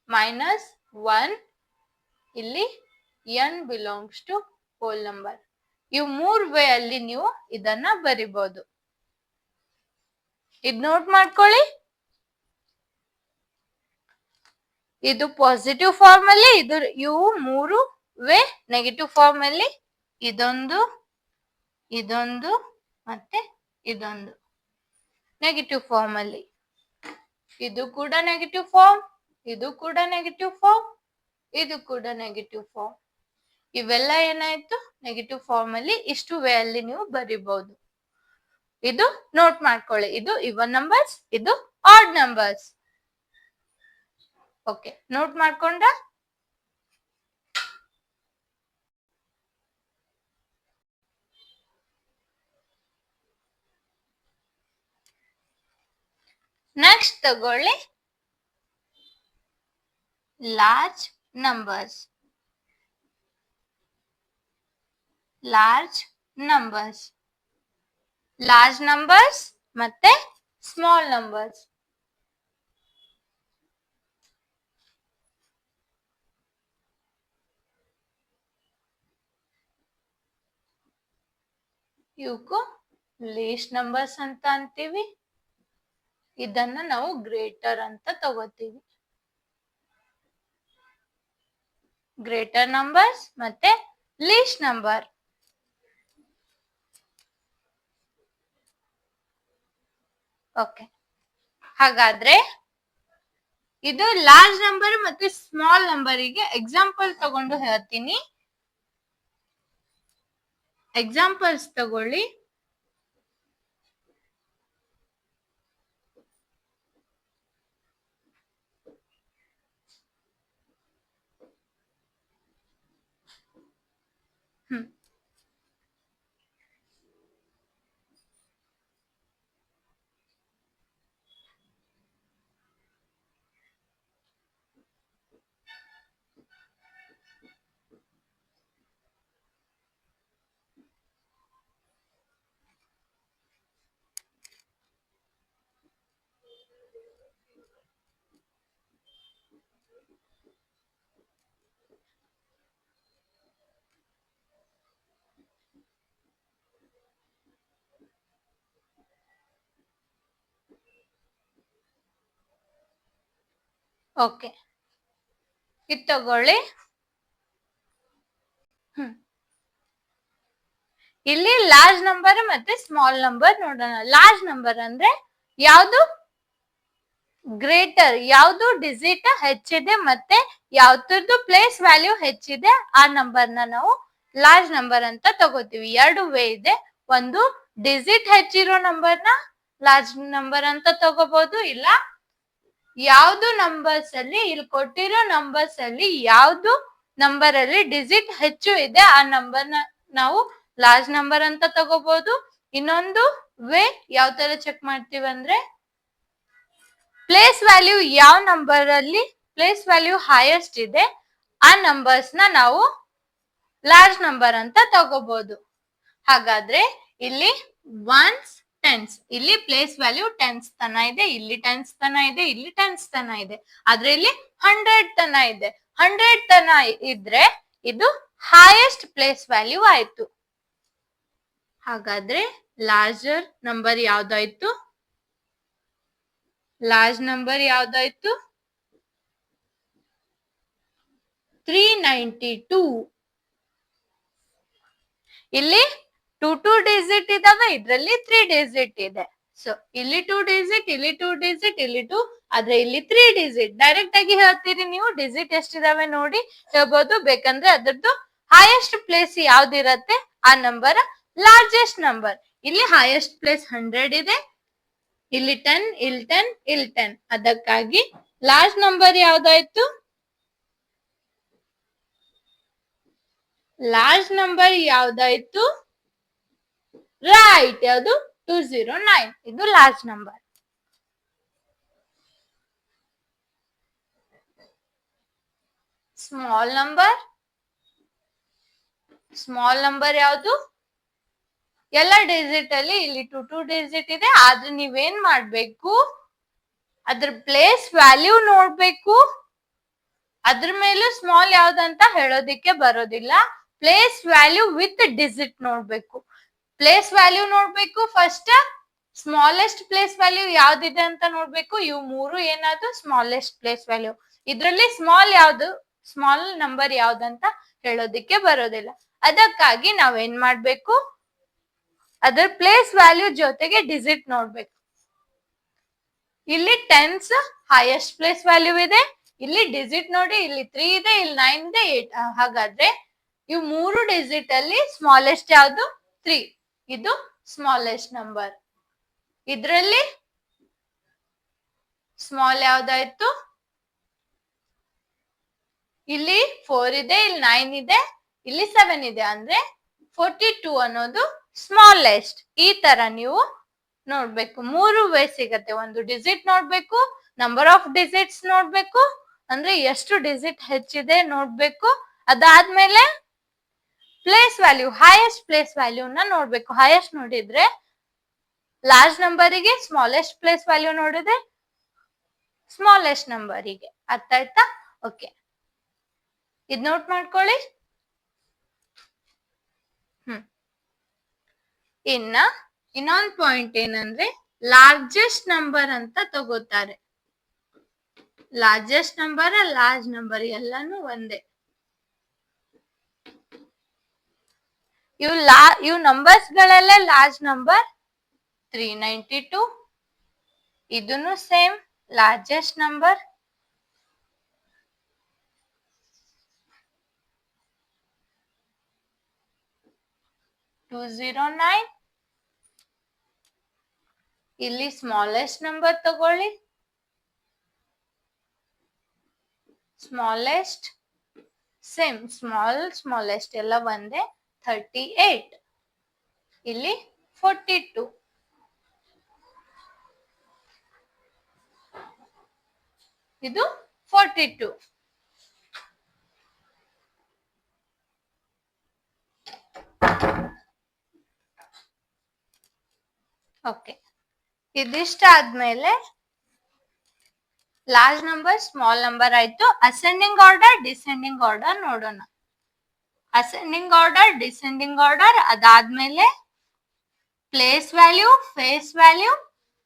minus 1 ಇಲ್ಲಿ n belongs to whole number. ಇವು 3 ವೇ ಅಲ್ಲಿ ನೀವು ಇದನ್ನ ಬರಿಬಹುದು. ಇದು ನೋಟ್ ಮಾಡ್ಕೊಳ್ಳಿ. ಇದು ಪಾಸಿಟಿವ್ ಫಾರ್ಮ್ ಅಲ್ಲಿ, ಇವು 3 ವೇ. ನೆಗೆಟಿವ್ ಫಾರ್ಮ್ ಅಲ್ಲಿ ಇದೊಂದು, ಇದೊಂದು ಮತ್ತೆ ಇದೊಂದು. ನೆಗೆಟಿವ್ ಫಾರ್ಮ್ ಅಲ್ಲಿ ಇದು ಕೂಡ ನೆಗೆಟಿವ್ ಫಾರ್ಮ್, ಇದು ಕೂಡ ನೆಗೆಟಿವ್ ಫಾರ್ಮ್, ಇದು ಕೂಡ ನೆಗೆಟಿವ್ ಫಾರ್ಮ್. ಇವೆಲ್ಲ ಏನಾಯ್ತು ನೆಗೆಟಿವ್ ಫಾರ್ಮ್ ಅಲ್ಲಿ ಇಷ್ಟು ವೇ ಅಲ್ಲಿ ನೀವು ಬರಿಬಹುದು. ಇದು ನೋಟ್ ಮಾಡ್ಕೊಳ್ಳಿ, ಇದು ಇವನ್ ನಂಬರ್ಸ್, ಇದು ಆಡ್ ನಂಬರ್ಸ್. ಓಕೆ, ನೋಟ್ ಮಾಡ್ಕೊಂಡ. ನೆಕ್ಸ್ಟ್ ತಗೊಳ್ಳಿ large numbers. Large numbers, large numbers ಮತ್ತೆ ಸ್ಮಾಲ್ ನಂಬರ್ಸ್. ಇವಕ್ಕೂ ಲೀಸ್ಟ್ ನಂಬರ್ಸ್ ಅಂತ ಅಂತೀವಿ. ಇದನ್ನ ನಾವು ಗ್ರೇಟರ್ ಅಂತ ತಗೋತೀವಿ. ಗ್ರೇಟರ್ ನಂಬರ್ಸ್ ಮತ್ತೆ ಲೀಸ್ಟ್ ನಂಬರ್. ಓಕೆ, ಹಾಗಾದ್ರೆ ಇದು ಲಾರ್ಜ್ ನಂಬರ್ ಮತ್ತೆ ಸ್ಮಾಲ್ ನಂಬರಿಗೆ ಎಕ್ಸಾಂಪಲ್ ತಗೊಂಡು ಹೇಳ್ತೀನಿ. ಎಕ್ಸಾಂಪಲ್ಸ್ ತಗೊಳ್ಳಿ. ಓಕೆ, ಇದು ತಗೊಳ್ಳಿ. ಇಲ್ಲಿ ಲಾರ್ಜ್ ನಂಬರ್ ಮತ್ತೆ ಸ್ಮಾಲ್ ನಂಬರ್ ನೋಡೋಣ. ಲಾರ್ಜ್ ನಂಬರ್ ಅಂದ್ರೆ ಯಾವ್ದು ಗ್ರೇಟರ್, ಯಾವ್ದು ಡಿಜಿಟ್ ಹೆಚ್ಚಿದೆ ಮತ್ತೆ ಯಾವ್ದು ಪ್ಲೇಸ್ ವ್ಯಾಲ್ಯೂ ಹೆಚ್ಚಿದೆ ಆ ನಂಬರ್ನ ನಾವು ಲಾರ್ಜ್ ನಂಬರ್ ಅಂತ ತಗೋತೀವಿ. ಎರಡು ವೇ ಇದೆ. ಒಂದು ಡಿಜಿಟ್ ಹೆಚ್ಚಿರೋ ನಂಬರ್ನ ಲಾರ್ಜ್ ನಂಬರ್ ಅಂತ ತಗೋಬಹುದು, ಇಲ್ಲ ಯಾವ್ದು ನಂಬರ್ಸ್ ಅಲ್ಲಿ ಇಲ್ಲಿ ಕೊಟ್ಟಿರೋ ನಂಬರ್ಸ್ ಅಲ್ಲಿ ಯಾವ್ದು ನಂಬರ್ ಅಲ್ಲಿ ಡಿಜಿಟ್ ಹೆಚ್ಚು ಇದೆ ಆ ನಂಬರ್ನ ನಾವು ಲಾರ್ಜ್ ನಂಬರ್ ಅಂತ ತಗೋಬಹುದು. ಇನ್ನೊಂದು ವೇ ಯಾವ ತರ ಚೆಕ್ ಮಾಡ್ತೀವಿ ಅಂದ್ರೆ ಪ್ಲೇಸ್ ವ್ಯಾಲ್ಯೂ ಯಾವ ನಂಬರ್ ಅಲ್ಲಿ ಪ್ಲೇಸ್ ವ್ಯಾಲ್ಯೂ ಹೈಯೆಸ್ಟ್ ಇದೆ ಆ ನಂಬರ್ಸ್ ನ ನಾವು ಲಾರ್ಜ್ ನಂಬರ್ ಅಂತ ತಗೋಬಹುದು. ಹಾಗಾದ್ರೆ ಇಲ್ಲಿ ಒನ್ಸ್ ಟೆನ್ಸ್, ಇಲ್ಲಿ ಪ್ಲೇಸ್ ವ್ಯಾಲ್ಯೂ ಟೆನ್ಸ್ ತನ ಇದೆ, ಇಲ್ಲಿ ಟೆನ್ಸ್ ತನ ಇದೆ, ಇಲ್ಲಿ ಟೆನ್ಸ್ ತನ ಇದೆ, ಆದ್ರೆ ಇಲ್ಲಿ 100 ತನ ಇದೆ. 100 ತನ ಇದ್ರೆ ಇದು ಹೈಯೆಸ್ಟ್ ಪ್ಲೇಸ್ ವ್ಯಾಲ್ಯೂ ಆಯ್ತು. ಹಾಗಾದ್ರೆ ಲಾರ್ಜರ್ ನಂಬರ್ ಯಾವ್ದಾಯ್ತು? ಲಾರ್ಜ್ ನಂಬರ್ ಯಾವ್ದಾಯ್ತು? 392. ಇಲ್ಲಿ 2 ಡಿಜಿಟ್ ಇದಾವೆ, ಇದ್ರಲ್ಲಿ 3 ಡಿಜಿಟ್ ಇದೆ. ಸೊ ಇಲ್ಲಿ 2 ಡಿಜಿಟ್, ಇಲ್ಲಿ 2 ಡಿಜಿಟ್, ಇಲ್ಲಿ 2, ಆದ್ರೆ ಇಲ್ಲಿ 3 ಡಿಜಿಟ್. ಡೈರೆಕ್ಟ್ ಆಗಿ ಹೇಳ್ತೀರಿ ನೀವು, ಡಿಜಿಟ್ ಎಷ್ಟಿದಾವೆ ನೋಡಿ ಹೇಳ್ಬೋದು. ಬೇಕಂದ್ರೆ ಅದ್ರದ್ದು ಹೈಯೆಸ್ಟ್ ಪ್ಲೇಸ್ ಯಾವ್ದಿರತ್ತೆ ಆ ನಂಬರ್ ಲಾರ್ಜೆಸ್ಟ್ ನಂಬರ್. ಇಲ್ಲಿ ಹೈಯೆಸ್ಟ್ ಪ್ಲೇಸ್ 100 ಇದೆ, ಇಲ್ಲಿ 10, ಇಲ್ಲಿ 10, ಇಲ್ಲಿ 10. ಅದಕ್ಕಾಗಿ ಲಾರ್ಜ್ ನಂಬರ್ ಯಾವ್ದಾಯ್ತು? ಲಾರ್ಜ್ ನಂಬರ್ ಯಾವ್ದಾಯ್ತು? ರೈಟ್, ಯಾವುದು? 209. ಇದು large number. Small number, small number ಯಾವುದು? ಎಲ್ಲ ಡಿಜಿಟ್ ಅಲ್ಲಿ ಇಲ್ಲಿ 2 ಡಿಜಿಟ್ ಇದೆ, ಆದ್ರೆ ನೀವೇನ್ ಮಾಡ್ಬೇಕು, ಅದ್ರ ಪ್ಲೇಸ್ ವ್ಯಾಲ್ಯೂ ನೋಡ್ಬೇಕು. ಅದ್ರ ಮೇಲೂ ಸ್ಮಾಲ್ ಯಾವ್ದಂತ ಹೇಳೋದಿಕ್ಕೆ ಬರೋದಿಲ್ಲ. ಪ್ಲೇಸ್ ವ್ಯಾಲ್ಯೂ ವಿತ್ ಡಿಜಿಟ್ ನೋಡ್ಬೇಕು. ಪ್ಲೇಸ್ ವ್ಯಾಲ್ಯೂ ನೋಡ್ಬೇಕು ಫಸ್ಟ್, ಸ್ಮಾಲೆಸ್ಟ್ ಪ್ಲೇಸ್ ವ್ಯಾಲ್ಯೂ ಯಾವ್ದಿದೆ ಅಂತ ನೋಡ್ಬೇಕು. ಇವು ಮೂರು ಏನಾದ್ರು ಸ್ಮಾಲೆಸ್ಟ್ ಪ್ಲೇಸ್ ವ್ಯಾಲ್ಯೂ. ಇದ್ರಲ್ಲಿ ಸ್ಮಾಲ್ ಯಾವ್ದು, ಸ್ಮಾಲ್ ನಂಬರ್ ಯಾವ್ದಂತ ಹೇಳೋದಿಕ್ಕೆ ಬರೋದಿಲ್ಲ. ಅದಕ್ಕಾಗಿ ನಾವೇನ್ ಮಾಡ್ಬೇಕು, ಅದರ ಪ್ಲೇಸ್ ವ್ಯಾಲ್ಯೂ ಜೊತೆಗೆ ಡಿಜಿಟ್ ನೋಡ್ಬೇಕು. ಇಲ್ಲಿ ಟೆನ್ಸ್ ಹೈಯೆಸ್ಟ್ ಪ್ಲೇಸ್ ವ್ಯಾಲ್ಯೂ ಇದೆ, ಇಲ್ಲಿ ಡಿಜಿಟ್ ನೋಡಿ, ಇಲ್ಲಿ 3 ಇದೆ, ಇಲ್ಲಿ 9 ಇದೆ, 8. ಹಾಗಾದ್ರೆ ಇವು 3 ಡಿಜಿಟ್ ಅಲ್ಲಿ ಸ್ಮಾಲೆಸ್ಟ್ ಯಾವುದು? 3. ಇದು ಸ್ಮಾಲೆಸ್ಟ್ ನಂಬರ್. ಇದ್ರಲ್ಲಿ ಸ್ಮಾಲ್ ಯಾವ್ದಾಯ್ತು? ಇಲ್ಲಿ 4 ಇದೆ, ಇಲ್ಲಿ 9 ಇದೆ, ಇಲ್ಲಿ 7 ಇದೆ. ಅಂದ್ರೆ 42 ಅನ್ನೋದು ಸ್ಮಾಲೆಸ್ಟ್. ಈ ತರ ನೀವು ನೋಡ್ಬೇಕು. 3 ವೇ ಸಿಗತ್ತೆ. ಒಂದು ಡಿಜಿಟ್ ನೋಡ್ಬೇಕು, ನಂಬರ್ ಆಫ್ ಡಿಜಿಟ್ಸ್ ನೋಡ್ಬೇಕು, ಅಂದ್ರೆ ಎಷ್ಟು ಡಿಜಿಟ್ ಹೆಚ್ಚಿದೆ ನೋಡ್ಬೇಕು. ಅದಾದ್ಮೇಲೆ ಪ್ಲೇಸ್ ವ್ಯಾಲ್ಯೂ, ಹೈಯೆಸ್ಟ್ ಪ್ಲೇಸ್ ವ್ಯಾಲ್ಯೂನ ನೋಡ್ಬೇಕು. ಹೈಯೆಸ್ಟ್ ನೋಡಿದ್ರೆ ಲಾರ್ಜ್ ನಂಬರಿಗೆ, ಸ್ಮಾಲೆಸ್ಟ್ ಪ್ಲೇಸ್ ವ್ಯಾಲ್ಯೂ ನೋಡಿದ್ರೆ ಸ್ಮಾಲೆಸ್ಟ್ ನಂಬರಿಗೆ. ಅರ್ಥ ಆಯ್ತಾ? ಓಕೆ, ಇದ್ ನೋಟ್ ಮಾಡ್ಕೊಳ್ಳಿ. ಇನ್ನೊಂದು ಪಾಯಿಂಟ್ ಏನಂದ್ರೆ ಲಾರ್ಜೆಸ್ಟ್ ನಂಬರ್ ಅಂತ ತಗೋತಾರೆ. ಲಾರ್ಜೆಸ್ಟ್ ನಂಬರ್, ಲಾರ್ಜ್ ನಂಬರ್ ಎಲ್ಲಾನು ಒಂದೇ. ಇವು ನಂಬರ್ಸ್ ಗಳಲ್ಲೇ ಲಾರ್ಜ್ ನಂಬರ್ 392. ಇದನ್ನು ಸೇಮ್ ಲಾರ್ಜೆಸ್ಟ್ ನಂಬರ್. ಇಲ್ಲಿ ಸ್ಮಾಲೆಸ್ಟ್ ನಂಬರ್ ತಗೊಳ್ಳಿ. ಸ್ಮಾಲೆಸ್ಟ್ ಸೇಮ್, ಸ್ಮಾಲೆಸ್ಟ್ ಎಲ್ಲ ಒಂದೇ. 38. ಇಲ್ಲಿ 42. ಇದು 42. ಓಕೆ, ಇದಿಷ್ಟ ಆದ್ಮೇಲೆ ಲಾರ್ಜ್ ನಂಬರ್, ಸ್ಮಾಲ್ ನಂಬರ್ ಆಯ್ತು. ಅಸೆಂಡಿಂಗ್ ಆರ್ಡರ್, ಡಿಸೆಂಡಿಂಗ್ ಆರ್ಡರ್ ನೋಡೋಣ. ಅಸೆಂಡಿಂಗ್ ಆರ್ಡರ್, ಡಿಸೆಂಡಿಂಗ್ ಆರ್ಡರ್, ಅದಾದ್ಮೇಲೆ ಪ್ಲೇಸ್ ವ್ಯಾಲ್ಯೂ, ಫೇಸ್ ವ್ಯಾಲ್ಯೂ.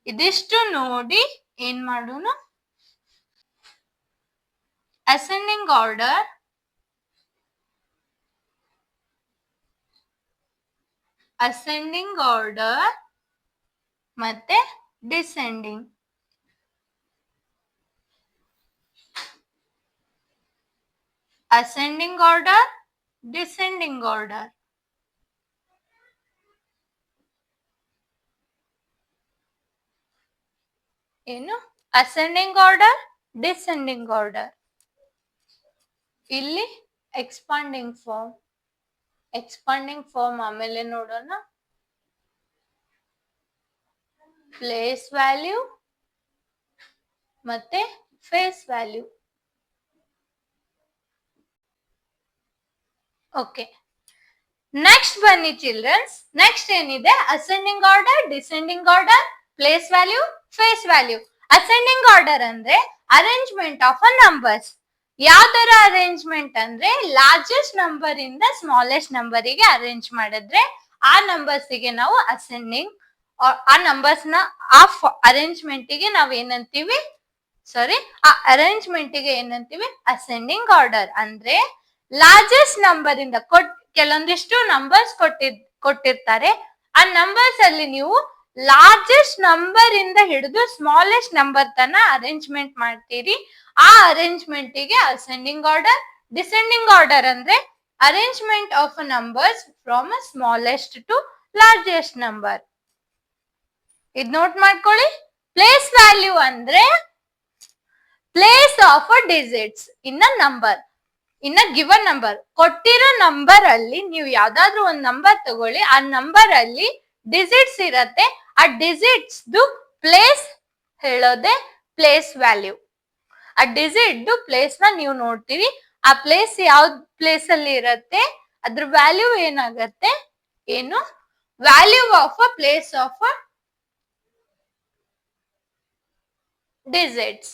ಇದಿಷ್ಟು ನೋಡಿ ಏನ್ ಮಾಡೋಣ? ಅಸೆಂಡಿಂಗ್ ಆರ್ಡರ್, ಅಸೆಂಡಿಂಗ್ ಆರ್ಡರ್ ಮತ್ತೆ descending. Ascending order, descending order. ಏನು? Ascending order, descending order. ಇಲ್ಲಿ ಎಕ್ಸ್ಪಾಂಡಿಂಗ್ ಫಾರ್ಮ್. ಎಕ್ಸ್ಪಾಂಡಿಂಗ್ ಫಾರ್ಮ್ ಆಮೇಲೆ ನೋಡೋಣ. ಪ್ಲೇಸ್ ವ್ಯಾಲ್ಯೂ ಮತ್ತೆ ಫೇಸ್ ವ್ಯಾಲ್ಯೂ. ಓಕೆ, ನೆಕ್ಸ್ಟ್ ಬನ್ನಿ ಚಿಲ್ಡ್ರನ್ಸ್. ನೆಕ್ಸ್ಟ್ ಏನಿದೆ? Ascending order, descending order, place value, face value. Ascending order ಅಂದ್ರೆ arrangement of a numbers. ಯಾವ ತರ ಅರೇಂಜ್ಮೆಂಟ್ ಅಂದ್ರೆ ಲಾರ್ಜೆಸ್ಟ್ ನಂಬರ್ ಇಂದ ಸ್ಮಾಲೆಸ್ಟ್ ನಂಬರಿಗೆ ಅರೇಂಜ್ ಮಾಡಿದ್ರೆ ಆ ನಂಬರ್ಸ್ ಗೆ ನಾವು ಅಸೆಂಡಿಂಗ್, ಆ ನಂಬರ್ಸ್ ನ ಆ ಅರೇಂಜ್ಮೆಂಟ್ ಗೆ ನಾವ್ ಏನಂತೀವಿ? ಆ ಅರೇಂಜ್ಮೆಂಟ್ ಗೆ ಏನಂತೀವಿ? Ascending order. ಅಂದ್ರೆ ಲಾರ್ಜೆಸ್ಟ್ ನಂಬರ್ ಇಂದ ಕೆಲವೊಂದಿಷ್ಟು ನಂಬರ್ಸ್ ಕೊಟ್ಟಿರ್ತಾರೆ. ಆ ನಂಬರ್ಸ್ ಅಲ್ಲಿ ನೀವು ಲಾರ್ಜೆಸ್ಟ್ ನಂಬರ್ ಇಂದ ಹಿಡಿದು ಸ್ಮಾಲೆಸ್ಟ್ ನಂಬರ್ ತನ ಅರೇಂಜ್ಮೆಂಟ್ ಮಾಡ್ತೀರಿ. ಆ ಅರೇಂಜ್ಮೆಂಟ್ ಗೆ ಅಸೆಂಡಿಂಗ್ ಆರ್ಡರ್. ಡಿಸೆಂಡಿಂಗ್ ಆರ್ಡರ್ ಅಂದ್ರೆ arrangement of numbers from smallest to largest number. ಇದ್ ನೋಟ್ ಮಾಡ್ಕೊಳ್ಳಿ. ಪ್ಲೇಸ್ ವ್ಯಾಲ್ಯೂ ಅಂದ್ರೆ place of digits in a number, in a given number. ಕೊಟ್ಟಿರೋ ನಂಬರ್ ಅಲ್ಲಿ ನೀವು ಯಾವ್ದಾದ್ರು ಒಂದ್ ನಂಬರ್ ತಗೊಳ್ಳಿ. ಆ ನಂಬರ್ ಅಲ್ಲಿ ಡಿಜಿಟ್ಸ್ ಇರತ್ತೆ. ಆ ಡಿಜಿಟ್ಸ್ ಪ್ಲೇಸ್ ಹೇಳೋದೆ ಪ್ಲೇಸ್ ವ್ಯಾಲ್ಯೂ. ಆ ಡಿಜಿಟ್ ಪ್ಲೇಸ್ ನ ನೀವು ನೋಡ್ತೀರಿ. ಆ ಪ್ಲೇಸ್ ಯಾವ್ದ್ ಪ್ಲೇಸ್ ಅಲ್ಲಿ ಇರತ್ತೆ ಅದ್ರ ವ್ಯಾಲ್ಯೂ ಏನಾಗತ್ತೆ? ಏನು? Value of a place of a digits.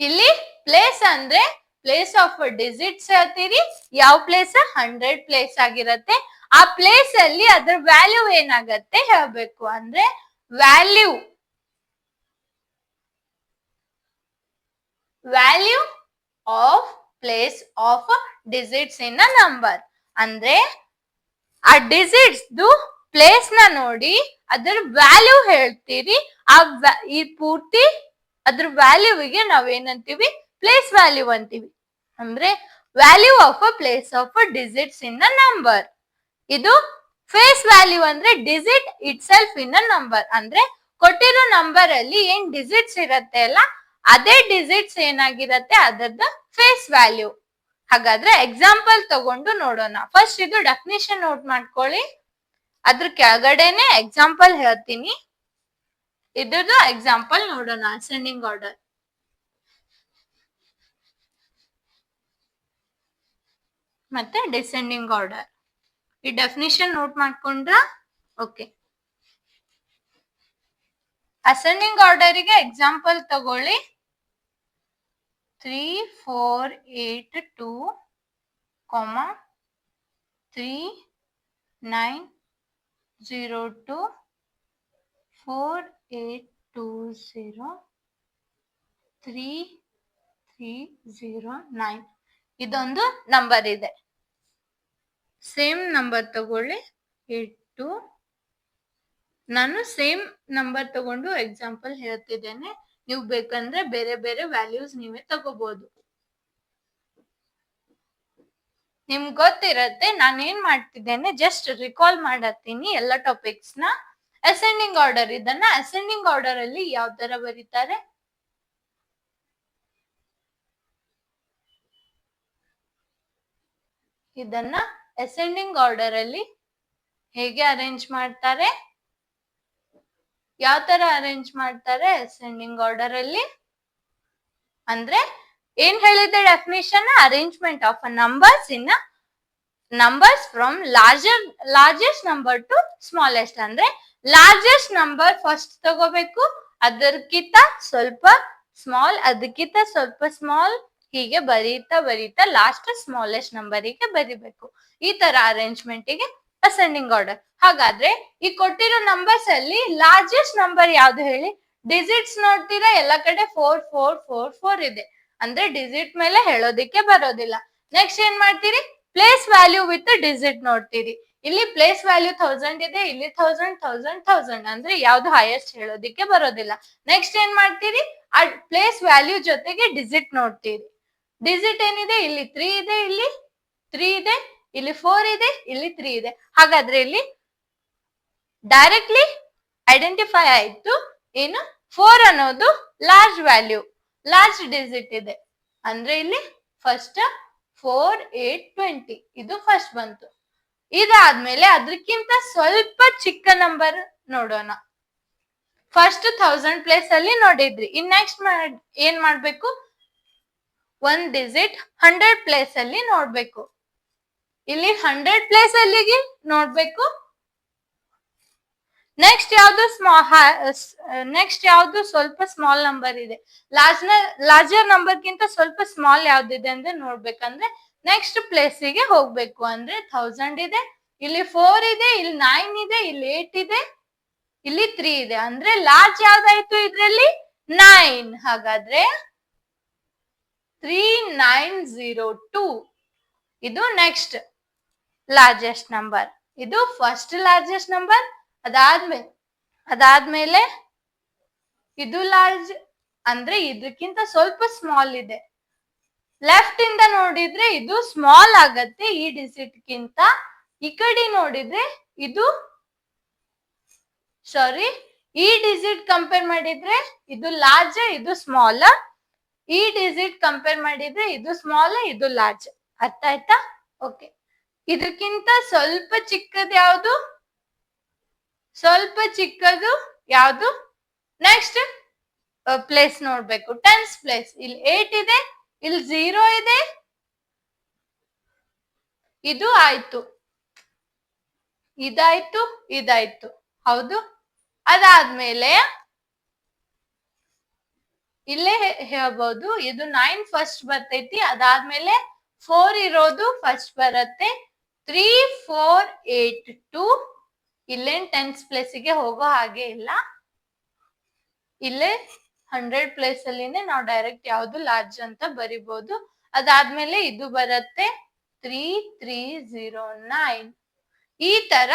ಇಲ್ಲಿ ಪ್ಲೇಸ್ ಅಂದ್ರೆ ಪ್ಲೇಸ್ ಆಫ್ ಡಿಜಿಟ್ಸ್ ಹೇಳ್ತೀರಿ. ಯಾವ ಪ್ಲೇಸ್? 100 ಪ್ಲೇಸ್ ಆಗಿರತ್ತೆ. ಆ ಪ್ಲೇಸ್ ಅಲ್ಲಿ ಅದ್ರ ವ್ಯಾಲ್ಯೂ ಏನಾಗತ್ತೆ ಹೇಳ್ಬೇಕು. ಅಂದ್ರೆ value of place of digits in a number. ಅಂದ್ರೆ ಆ ಡಿಜಿಟ್ಸ್ ಪ್ಲೇಸ್ ನ ನೋಡಿ ಅದ್ರ ವ್ಯಾಲ್ಯೂ ಹೇಳ್ತೀರಿ. ಈ ಪೂರ್ತಿ ಅದ್ರ ವ್ಯಾಲ್ಯೂಗೆ ನಾವೇನಂತೀವಿ? ಪ್ಲೇಸ್ ವ್ಯಾಲ್ಯೂ ಅಂತೀವಿ. ಅಂದ್ರೆ value of a place of a digits in a number. ಇದು ಫೇಸ್ ವ್ಯಾಲ್ಯೂ ಅಂದ್ರೆ digit itself in a number, ಅಂದ್ರೆ ಕೊಟ್ಟಿರೋ ನಂಬರ್ ಅಲ್ಲಿ ಏನ್ ಡಿಜಿಟ್ಸ್ ಇರತ್ತೆ ಅಲ್ಲ, ಅದೇ ಡಿಜಿಟ್ಸ್ ಏನಾಗಿರತ್ತೆ ಅದರದ ಫೇಸ್ ವ್ಯಾಲ್ಯೂ. ಹಾಗಾದ್ರೆ ಎಕ್ಸಾಂಪಲ್ ತಗೊಂಡು ನೋಡೋಣ. ಫಸ್ಟ್ ಇದು ಡೆಫಿನಿಷನ್ ನೋಟ್ ಮಾಡ್ಕೊಳ್ಳಿ, ಅದ್ರ ಕೆಳಗಡೆನೆ ಎಕ್ಸಾಂಪಲ್ ಹೇಳ್ತೀನಿ. ಇದ್ರದ್ದು ಎಕ್ಸಾಂಪಲ್ ನೋಡೋಣ. ಅಸೆಂಡಿಂಗ್ ಆರ್ಡರ್ ಮತ್ತೆ ಡಿಸೆಂಡಿಂಗ್ ಆರ್ಡರ್. ಈ ಡೆಫಿನಿಷನ್ ನೋಟ್ ಮಾಡ್ಕೊಂಡ್ರ ಓಕೆ. ಅಸೆಂಡಿಂಗ್ ಆರ್ಡರಿಗೆ ಎಕ್ಸಾಂಪಲ್ ತಗೊಳ್ಳಿ. 3 4 8 2 3 9 0 2 4 8 2 0 3 3 0 9. ಇದೊಂದು ನಂಬರ್ ಇದೆ. ಸೇಮ್ ನಂಬರ್ ತಗೊಳ್ಳಿ 8. ನಾನು ಸೇಮ್ ನಂಬರ್ ತಗೊಂಡು ಎಕ್ಸಾಂಪಲ್ ಹೇಳ್ತಿದ್ದೇನೆ. ನೀವು ಬೇಕಂದ್ರೆ ಬೇರೆ ಬೇರೆ ವ್ಯಾಲ್ಯೂಸ್ ನೀವೇ ತಗೋಬಹುದು. ನಿಮ್ಗೆ ಗೊತ್ತಿರತ್ತೆ. ನಾನು ಏನ್ ಮಾಡ್ತಿದ್ದೇನೆ, ಜಸ್ಟ್ ರಿಕಾಲ್ ಮಾಡತ್ತೀನಿ ಎಲ್ಲ ಟಾಪಿಕ್ಸ್ ನ. ಅಸೆಂಡಿಂಗ್ ಆರ್ಡರ್, ಇದನ್ನ ಅಸೆಂಡಿಂಗ್ ಆರ್ಡರ್ ಅಲ್ಲಿ ಯಾವ ತರ ಬರೀತಾರೆ? ಇದನ್ನ ಅಸೆಂಡಿಂಗ್ ಆರ್ಡರ್ ಅಲ್ಲಿ ಹೇಗೆ ಅರೇಂಜ್ ಮಾಡ್ತಾರೆ? ಯಾವ ತರ ಅರೇಂಜ್ ಮಾಡ್ತಾರೆ ಅಸೆಂಡಿಂಗ್ ಆರ್ಡರ್ ಅಲ್ಲಿ ಅಂದ್ರೆ ಏನ್ ಹೇಳಿದೆ definition? Arrangement of numbers in numbers from largest number two smallest. ಅಂದ್ರೆ ಲಾರ್ಜೆಸ್ಟ್ ನಂಬರ್ ಫಸ್ಟ್ ತಗೋಬೇಕು, ಅದಕ್ಕಿಂತ ಸ್ವಲ್ಪ ಸ್ಮಾಲ್, ಅದಕ್ಕಿಂತ ಸ್ವಲ್ಪ ಸ್ಮಾಲ್, ಹೀಗೆ ಬರೀತಾ ಬರೀತಾ ಲಾಸ್ಟ್ ಸ್ಮಾಲೆಸ್ಟ್ ನಂಬರಿಗೆ ಬರಿಬೇಕು. ಈ ತರ ಅರೇಂಜ್ಮೆಂಟ್ ಗೆ ಅಸೆಂಡಿಂಗ್ ಆರ್ಡರ್. ಹಾಗಾದ್ರೆ ಈ ಕೊಟ್ಟಿರೋ ನಂಬರ್ಸ್ ಅಲ್ಲಿ ಲಾರ್ಜೆಸ್ಟ್ ನಂಬರ್ ಯಾವ್ದು ಹೇಳಿ? ಡಿಜಿಟ್ಸ್ ನೋಡ್ತೀರಾ, ಎಲ್ಲ ಕಡೆ 4 4 4 4 ಇದೆ, ಅಂದ್ರೆ ಡಿಜಿಟ್ ಮೇಲೆ ಹೇಳೋದಿಕ್ಕೆ ಬರೋದಿಲ್ಲ. ನೆಕ್ಸ್ಟ್ ಏನ್ ಮಾಡ್ತೀರಿ? ಪ್ಲೇಸ್ ವ್ಯಾಲ್ಯೂ ವಿತ್ ಡಿಜಿಟ್ ನೋಡ್ತೀರಿ. ಇಲ್ಲಿ ಪ್ಲೇಸ್ ವ್ಯಾಲ್ಯೂ 1000 ಇದೆ, ಇಲ್ಲಿ 1000 1000 1000, ಅಂದ್ರೆ ಯಾವ್ದು ಹೈಯೆಸ್ಟ್ ಹೇಳೋದಿಕ್ಕೆ ಬರೋದಿಲ್ಲ. ನೆಕ್ಸ್ಟ್ ಏನ್ ಮಾಡ್ತೀರಿ? ಆ ಪ್ಲೇಸ್ ವ್ಯಾಲ್ಯೂ ಜೊತೆಗೆ ಡಿಜಿಟ್ ನೋಡ್ತೀರಿ. ಡಿಜಿಟ್ ಏನಿದೆ? ಇಲ್ಲಿ 3 ಇದೆ, ಇಲ್ಲಿ 3 ಇದೆ, ಇಲ್ಲಿ 4 ಇದೆ, ಇಲ್ಲಿ 3 ಇದೆ. ಹಾಗಾದ್ರೆ ಇಲ್ಲಿ ಡೈರೆಕ್ಟ್ಲಿ ಐಡೆಂಟಿಫೈ ಆಯ್ತು ಏನು? 4 ಅನ್ನೋದು ಲಾರ್ಜ್ ವ್ಯಾಲ್ಯೂ, ಲಾರ್ಜ್ ಡಿಜಿಟ್ ಇದೆ. ಅಂದ್ರೆ ಇಲ್ಲಿ ಫಸ್ಟ್ 4 8 20 ಇದು ಫಸ್ಟ್ ಬಂತು. ಇದಾದ್ಮೇಲೆ ಅದಕ್ಕಿಂತ ಸ್ವಲ್ಪ ಚಿಕ್ಕ ನಂಬರ್ ನೋಡೋಣ. ಫಸ್ಟ್ 1000 ಪ್ಲೇಸ್ ಅಲ್ಲಿ ನೋಡಿದ್ರಿ. ಇನ್ ನೆಕ್ಸ್ಟ್ ಏನ್ ಮಾಡ್ಬೇಕು? 1 ಡಿಜಿಟ್ 100 ಪ್ಲೇಸ್ ಅಲ್ಲಿ ನೋಡ್ಬೇಕು. ಇಲ್ಲಿ 100 ಪ್ಲೇಸ್ ಅಲ್ಲಿಗೆ ನೋಡ್ಬೇಕು. ನೆಕ್ಸ್ಟ್ ಯಾವ್ದು ಸ್ವಲ್ಪ ಸ್ಮಾಲ್ ನಂಬರ್ ಇದೆ? ಲಾರ್ಜರ್ ನಂಬರ್ ಗಿಂತ ಸ್ವಲ್ಪ ಸ್ಮಾಲ್ ಯಾವ್ದಿದೆ ಅಂದ್ರೆ ನೋಡ್ಬೇಕಂದ್ರೆ ನೆಕ್ಸ್ಟ್ ಪ್ಲೇಸ್ ಗೆ ಹೋಗ್ಬೇಕು. ಅಂದ್ರೆ 1000 ಇದೆ, ಇಲ್ಲಿ 4 ಇದೆ, ಇಲ್ಲಿ 9 ಇದೆ, ಇಲ್ಲಿ 8 ಇದೆ, ಇಲ್ಲಿ 3 ಇದೆ. ಅಂದ್ರೆ ಲಾರ್ಜ್ ಯಾವ್ದಾಯ್ತು ಇದ್ರಲ್ಲಿ? 9. ಹಾಗಾದ್ರೆ 3902 ಇದು ನೆಕ್ಸ್ಟ್ ಲಾರ್ಜೆಸ್ಟ್ ನಂಬರ್. ಇದು ಫಸ್ಟ್ ಲಾರ್ಜೆಸ್ಟ್ ನಂಬರ್. ಅದಾದ್ಮೇಲೆ ಇದು ಲಾರ್ಜ್, ಅಂದ್ರೆ ಇದಕ್ಕಿಂತ ಸ್ವಲ್ಪ ಸ್ಮಾಲ್ ಇದೆ. ಲೆಫ್ಟ್ ಇಂದ ನೋಡಿದ್ರೆ ಇದು ಸ್ಮಾಲ್ ಆಗತ್ತೆ ಈ ಡಿಜಿಟ್ ಗಿಂತ. ಈ ಕಡೆ ನೋಡಿದ್ರೆ ಇದು ಈ ಡಿಜಿಟ್ ಕಂಪೇರ್ ಮಾಡಿದ್ರೆ ಇದು ಲಾರ್ಜ್, ಇದು ಸ್ಮಾಲ್. ಈ ಡಿಜಿಟ್ ಕಂಪೇರ್ ಮಾಡಿದ್ರೆ ಇದು ಸ್ಮಾಲ್, ಇದು ಲಾರ್ಜ್. ಅರ್ಥ ಆಯ್ತಾ? ಓಕೆ. ಇದಕ್ಕಿಂತ ಸ್ವಲ್ಪ ಚಿಕ್ಕದು ಯಾವುದು? ಸ್ವಲ್ಪ ಚಿಕ್ಕದು ಯಾವುದು? ನೆಕ್ಸ್ಟ್ ಪ್ಲೇಸ್ ನೋಡ್ಬೇಕು, 10th ಪ್ಲೇಸ್. ಇಲ್ಲಿ 8 ಇದೆ, ಇಲ್ಲಿ 0 ಇದೆ, ಇದು ಆಯ್ತು, ಇದಾಯ್ತು, ಇದಾಯ್ತು. ಹೌದು. ಅದಾದ್ಮೇಲೆ ಇಲ್ಲೇ ಹೇಳ್ಬಹುದು, ಇದು 9 ಫಸ್ಟ್ ಬರ್ತೈತಿ, ಅದಾದ್ಮೇಲೆ 4 ಇರೋದು ಫಸ್ಟ್ ಬರುತ್ತೆ. 3 4 8 2 ಇಲ್ಲೇನ್ 10th ಪ್ಲೇಸಿಗೆ ಹೋಗೋ ಹಾಗೆ ಇಲ್ಲ. ಇಲ್ಲೇ 100 ಪ್ಲೇಸ್ ಅಲ್ಲಿನೇ ನಾವು ಡೈರೆಕ್ಟ್ ಯಾವ್ದು ಲಾರ್ಜ್ ಅಂತ ಬರಿಬಹುದು. ಅದಾದ್ಮೇಲೆ ಇದು ಬರುತ್ತೆ 3 3 0 9. ಈ ತರ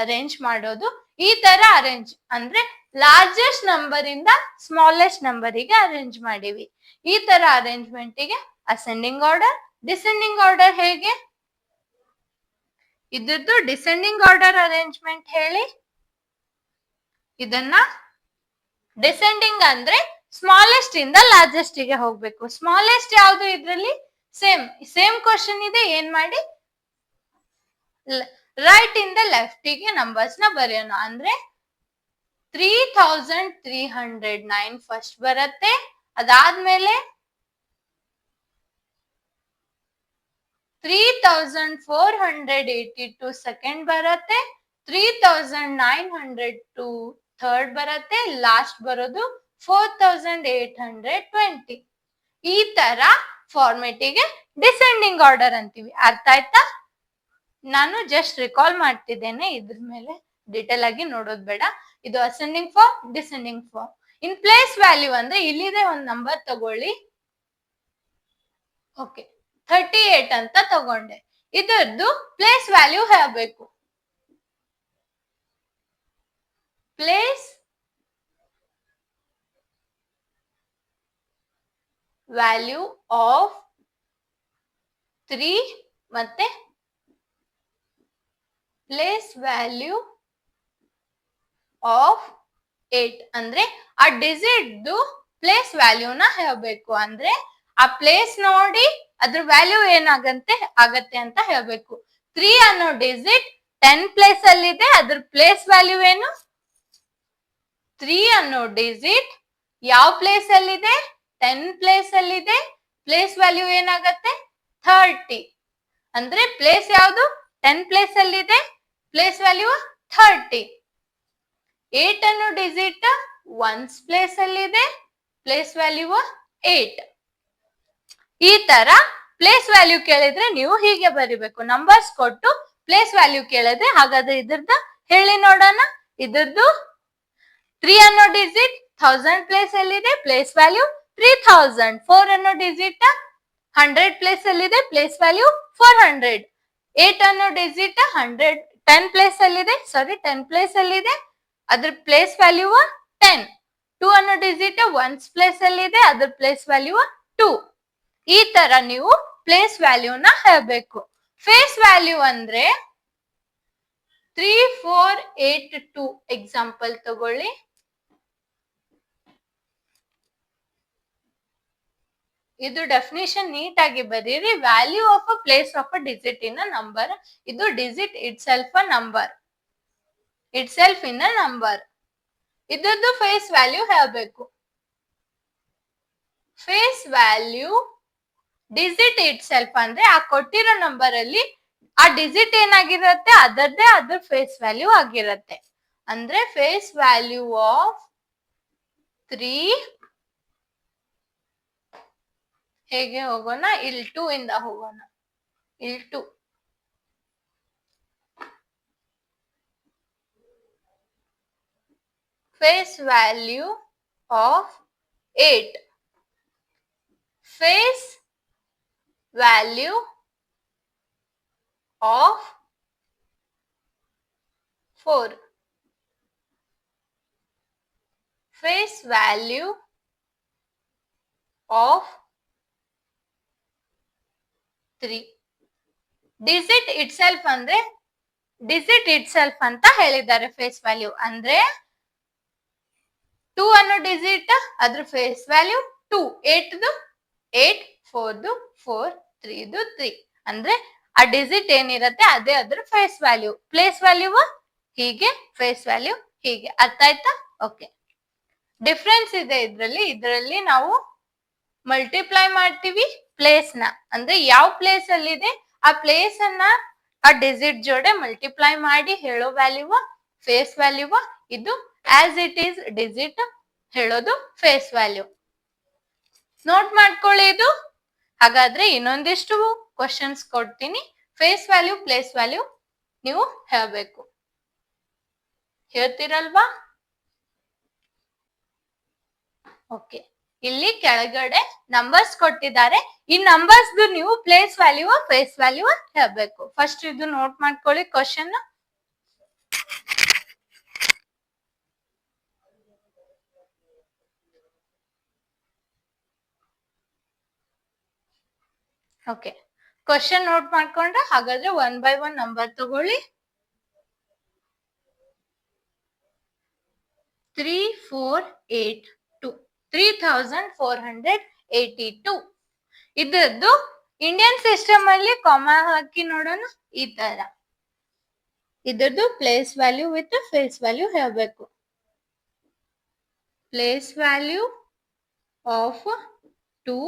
ಅರೇಂಜ್ ಮಾಡೋದು. ಈ ತರ ಅರೇಂಜ್ ಅಂದ್ರೆ ಲಾರ್ಜೆಸ್ಟ್ ನಂಬರ್ ಇಂದ ಸ್ಮಾಲೆಸ್ಟ್ ನಂಬರಿಗೆ ಅರೇಂಜ್ ಮಾಡಿವಿ. ಈ ತರ ಅರೇಂಜ್ಮೆಂಟ್ ಗೆ ಅಸೆಂಡಿಂಗ್ ಆರ್ಡರ್, ಡಿಸೆಂಡಿಂಗ್ ಆರ್ಡರ್ ಹೇಗೆ? ಇದ್ರದ್ದು ಡಿಸೆಂಡಿಂಗ್ ಆರ್ಡರ್ ಅರೇಂಜ್ಮೆಂಟ್ ಹೇಳಿ. ಇದನ್ನ ಡಿಸೆಂಡಿಂಗ್ ಅಂದ್ರೆ ಸ್ಮಾಲೆಸ್ಟ್ ಇಂದ ಲಾರ್ಜೆಸ್ಟ್ ಗೆ ಹೋಗ್ಬೇಕು. ಸ್ಮಾಲೆಸ್ಟ್ ಯಾವುದು ಇದ್ರಲ್ಲಿ? ಸೇಮ್ ಕ್ವಶನ್ ಇದೆ. ಏನ್ ಮಾಡಿ, ರೈಟ್ ಇಂದ ಲೆಫ್ಟ್ ಗೆ ನಂಬರ್ಸ್ ನ ಬರೆಯೋಣ. ಅಂದ್ರೆ 3309 ಫಸ್ಟ್ ಬರುತ್ತೆ. ಅದಾದ್ಮೇಲೆ 3482 ಸೆಕೆಂಡ್ ಬರುತ್ತೆ. 3902 ಥರ್ಡ್ ಬರುತ್ತೆ. ಲಾಸ್ಟ್ ಬರೋದು 4820. ಈ ತರ ಫಾರ್ಮೆಟಿಗೆ ಡಿಸೆಂಡಿಂಗ್ ಆರ್ಡರ್ ಅಂತೀವಿ. ಅರ್ಥ ಆಯ್ತಾ? ನಾನು ಜಸ್ಟ್ ರಿಕಾಲ್ ಮಾಡ್ತಿದ್ದೇನೆ, ಇದ್ರ ಮೇಲೆ ಡಿಟೇಲ್ ಆಗಿ ನೋಡೋದು ಬೇಡ. ಇದು ascending form, descending form. In place value ಅಂದ್ರೆ ಇಲ್ಲಿದೆ ಒಂದು ನಂಬರ್ ತಗೊಳ್ಳಿ. ಓಕೆ, 38 ಅಂತ ತಗೊಂಡೆ. ಇದರದ್ದು ಪ್ಲೇಸ್ ವ್ಯಾಲ್ಯೂ ಹೇಳಬೇಕು. ಪ್ಲೇಸ್ ವ್ಯಾಲ್ಯೂ ಆಫ್ 3 ಮತ್ತೆ ಪ್ಲೇಸ್ ವ್ಯಾಲ್ಯೂ ಆಫ್ 8 ಅಂದ್ರೆ ಆ ಡಿಜಿಟ್ ಪ್ಲೇಸ್ ವ್ಯಾಲ್ಯೂನ ಹೇಳಬೇಕು. ಅಂದ್ರೆ ಆ ಪ್ಲೇಸ್ ನೋಡಿ ಅದ್ರ ವ್ಯಾಲ್ಯೂ ಏನಾಗಂತೆ ಆಗತ್ತೆ ಅಂತ ಹೇಳಬೇಕು. 3 ಅನ್ನೋ ಡಿಜಿಟ್ 10 ಪ್ಲೇಸ್ ಅಲ್ಲಿ ಇದೆ, ಅದ್ರ ಪ್ಲೇಸ್ ವ್ಯಾಲ್ಯೂ ಏನು? 3 ಅನ್ನೋ ಡಿಜಿಟ್ ಯಾವ ಪ್ಲೇಸ್ ಅಲ್ಲಿ ಇದೆ? 10 ಪ್ಲೇಸ್ ಅಲ್ಲಿ ಇದೆ. ಪ್ಲೇಸ್ ವ್ಯಾಲ್ಯೂ ಏನಾಗತ್ತೆ? 30. ಅಂದ್ರೆ ಪ್ಲೇಸ್ ಯಾವುದು? 10 ಪ್ಲೇಸ್ ಅಲ್ಲಿ ಇದೆ, ಪ್ಲೇಸ್ ವ್ಯಾಲ್ಯೂ 30. 8 ಅನ್ನೋ ಡಿಜಿಟ್ ಒನ್ಸ್ ಪ್ಲೇಸ್ ಅಲ್ಲಿ ಇದೆ, ಪ್ಲೇಸ್ ವ್ಯಾಲ್ಯೂ 8. ಈ ತರ ಪ್ಲೇಸ್ ವ್ಯಾಲ್ಯೂ ಕೇಳಿದ್ರೆ ನೀವು ಹೀಗೆ ಬರಿಬೇಕು. ನಂಬರ್ಸ್ ಕೊಟ್ಟು ಪ್ಲೇಸ್ ವ್ಯಾಲ್ಯೂ ಕೇಳಿದ್ರೆ, ಹಾಗಾದ್ರೆ ಇದ್ರದ್ದು ಹೇಳಿ ನೋಡೋಣ. ಇದ್ರದ್ದು 3 ಅನ್ನೋ ಡಿಜಿಟ್ 1000 ಪ್ಲೇಸ್ ಅಲ್ಲಿ ಇದೆ, ಪ್ಲೇಸ್ ವ್ಯಾಲ್ಯೂ 3000. 4 ಅನ್ನೋ ಡಿಜಿಟ್ 100 ಪ್ಲೇಸ್ ಅಲ್ಲಿ ಇದೆ, ಪ್ಲೇಸ್ ವ್ಯಾಲ್ಯೂ 400. 8 ಅನ್ನೋ ಡಿಜಿಟ್ 10 ಪ್ಲೇಸ್ ಅಲ್ಲಿ ಇದೆ, 10 ಪ್ಲೇಸ್ ಅಲ್ಲಿ ಇದೆ, ಅದ್ರ ಪ್ಲೇಸ್ ವ್ಯಾಲ್ಯೂ 10. 2 ಅನ್ನೋ ಡಿಜಿಟ್ ಒನ್ಸ್ ಪ್ಲೇಸ್ ಅಲ್ಲಿ ಇದೆ, ಅದ್ರ ಪ್ಲೇಸ್ ವ್ಯಾಲ್ಯೂ 2. ಈ ತರ ನೀವು ಪ್ಲೇಸ್ ವ್ಯಾಲ್ಯೂನ ಹೇಳಬೇಕು. ಫೇಸ್ ವ್ಯಾಲ್ಯೂ ಅಂದ್ರೆ 3482 ಎಕ್ಸಾಂಪಲ್ ತಗೊಳ್ಳಿ. ಇದು ಡೆಫಿನಿಷನ್ ನೀಟ್ ಆಗಿ ಬರೀರಿ. Value of a place of a digit in a number. ಇದು digit itself a number, itself in a number. ಇದ್ರದ್ದು ಫೇಸ್ ವ್ಯಾಲ್ಯೂ ಹೇಳಬೇಕು. Face value digit itself ಅಂದ್ರೆ ಆ ಕೊಟ್ಟಿರೋ ನಂಬರ್ ಅಲ್ಲಿ ಆ ಡಿಜಿಟ್ ಏನಾಗಿರುತ್ತೆ ಅದರದ್ದೇ ಅದ್ರ ಫೇಸ್ ವ್ಯಾಲ್ಯೂ ಆಗಿರುತ್ತೆ. ಅಂದ್ರೆ ಫೇಸ್ ವ್ಯಾಲ್ಯೂ ಆಫ್ 3 ಹೇಗೆ ಹೋಗೋಣ? ಇಲ್ಲಿ 2 ಇಂದ ಹೋಗೋಣ. ಇಲ್ಲಿ 2 face value of 8, face value of 4, face value of 3. Digit itself ಅಂದ್ರೆ ಡಿಜಿಟ್ ಇಟ್ ಸೆಲ್ಫ್ ಅಂತ ಹೇಳಿದ್ದಾರೆ. ಫೇಸ್ ವ್ಯಾಲ್ಯೂ ಅಂದ್ರೆ 2 ಅನ್ನೋ ಡಿಜಿಟ್ ಅದ್ರ ಫೇಸ್ ವ್ಯಾಲ್ಯೂ 2, 8ದು 8, 4ದು 4, 3ದು 3. ಅಂದ್ರೆ ಆ ಡಿಜಿಟ್ ಏನಿರತ್ತೆ ಅದೇ ಅದ್ರ ಫೇಸ್ ವ್ಯಾಲ್ಯೂ. ಪ್ಲೇಸ್ ವ್ಯಾಲ್ಯೂ ಹೀಗೆ, ಫೇಸ್ ವ್ಯಾಲ್ಯೂ ಹೀಗೆ. ಅರ್ಥ ಆಯ್ತಾ? ಓಕೆ. ಡಿಫ್ರೆನ್ಸ್ ಇದೆ ಇದರಲ್ಲಿ ನಾವು ಮಲ್ಟಿಪ್ಲೈ ಮಾಡ್ತೀವಿ ಪ್ಲೇಸ್ ನ. ಅಂದ್ರೆ ಯಾವ ಪ್ಲೇಸ್ ಅಲ್ಲಿ ಇದೆ ಆ ಪ್ಲೇಸ್ ಅನ್ನ ಆ ಡಿಜಿಟ್ ಜೋಡೆ ಮಲ್ಟಿಪ್ಲೈ ಮಾಡಿ ಹೇಳೋ ವ್ಯಾಲ್ಯೂ ಫೇಸ್ ವ್ಯಾಲ್ಯೂ. ಇದು ಆಸ್ ಇಟ್ ಈಸ್ ಡಿಜಿಟ್ ಹೇಳೋದು ಫೇಸ್ ವ್ಯಾಲ್ಯೂ. ನೋಟ್ ಮಾಡ್ಕೊಳ್ಳಿ ಇದು. ಹಾಗಾದ್ರೆ ಇನ್ನೊಂದಿಷ್ಟು ಕ್ವಶನ್ಸ್ ಕೊಡ್ತೀನಿ. ಫೇಸ್ ವ್ಯಾಲ್ಯೂ, ಪ್ಲೇಸ್ ವ್ಯಾಲ್ಯೂ ನೀವು ಹೇಳಬೇಕು. ಹೇಳ್ತಿರಲ್ವಾ? ಓಕೆ. ಇಲ್ಲಿ ಕೆಳಗಡೆ ನಂಬರ್ಸ್ ಕೊಟ್ಟಿದ್ದಾರೆ. ಈ ನಂಬರ್ಸ್ ನೀವು ಪ್ಲೇಸ್ ವ್ಯಾಲ್ಯೂ ಫೇಸ್ ವ್ಯಾಲ್ಯೂ ಹೇಳಬೇಕು. ಫಸ್ಟ್ ಇದು ನೋಟ್ ಮಾಡ್ಕೊಳ್ಳಿ ಕ್ವಶನ್. ಓಕೆ. ಕ್ವಶನ್ ನೋಟ್ ಮಾಡ್ಕೊಂಡ್ರೆ ಹಾಗಾದ್ರೆ 1 by 1 ನಂಬರ್ ತಗೊಳ್ಳಿ. 3482 3482 ಇದದ್ದು ಇಂಡಿಯನ್ ಸಿಸ್ಟಮ್ ಅಲ್ಲಿ ಕಾಮಾ ಹಾಕಿ ನೋಡೋಣ. ಈ ತರ ಇದರದ್ದು place value with face value ಹೇಳಬೇಕು. Place value of 2,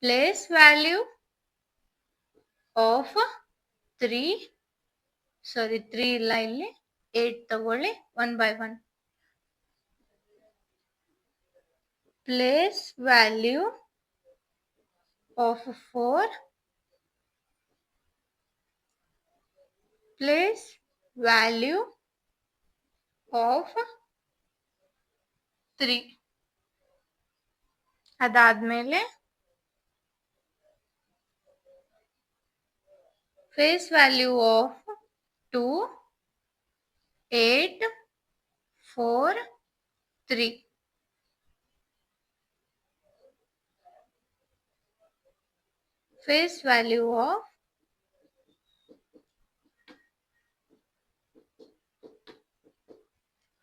place value of 3 ಇಲ್ಲ ಇಲ್ಲಿ 8 ತಗೊಳ್ಳಿ. 1 by 1 place value of 4, place value of 3. ಅದಾದ್ಮೇಲೆ face value of 2, 8, 4, 3. Face value of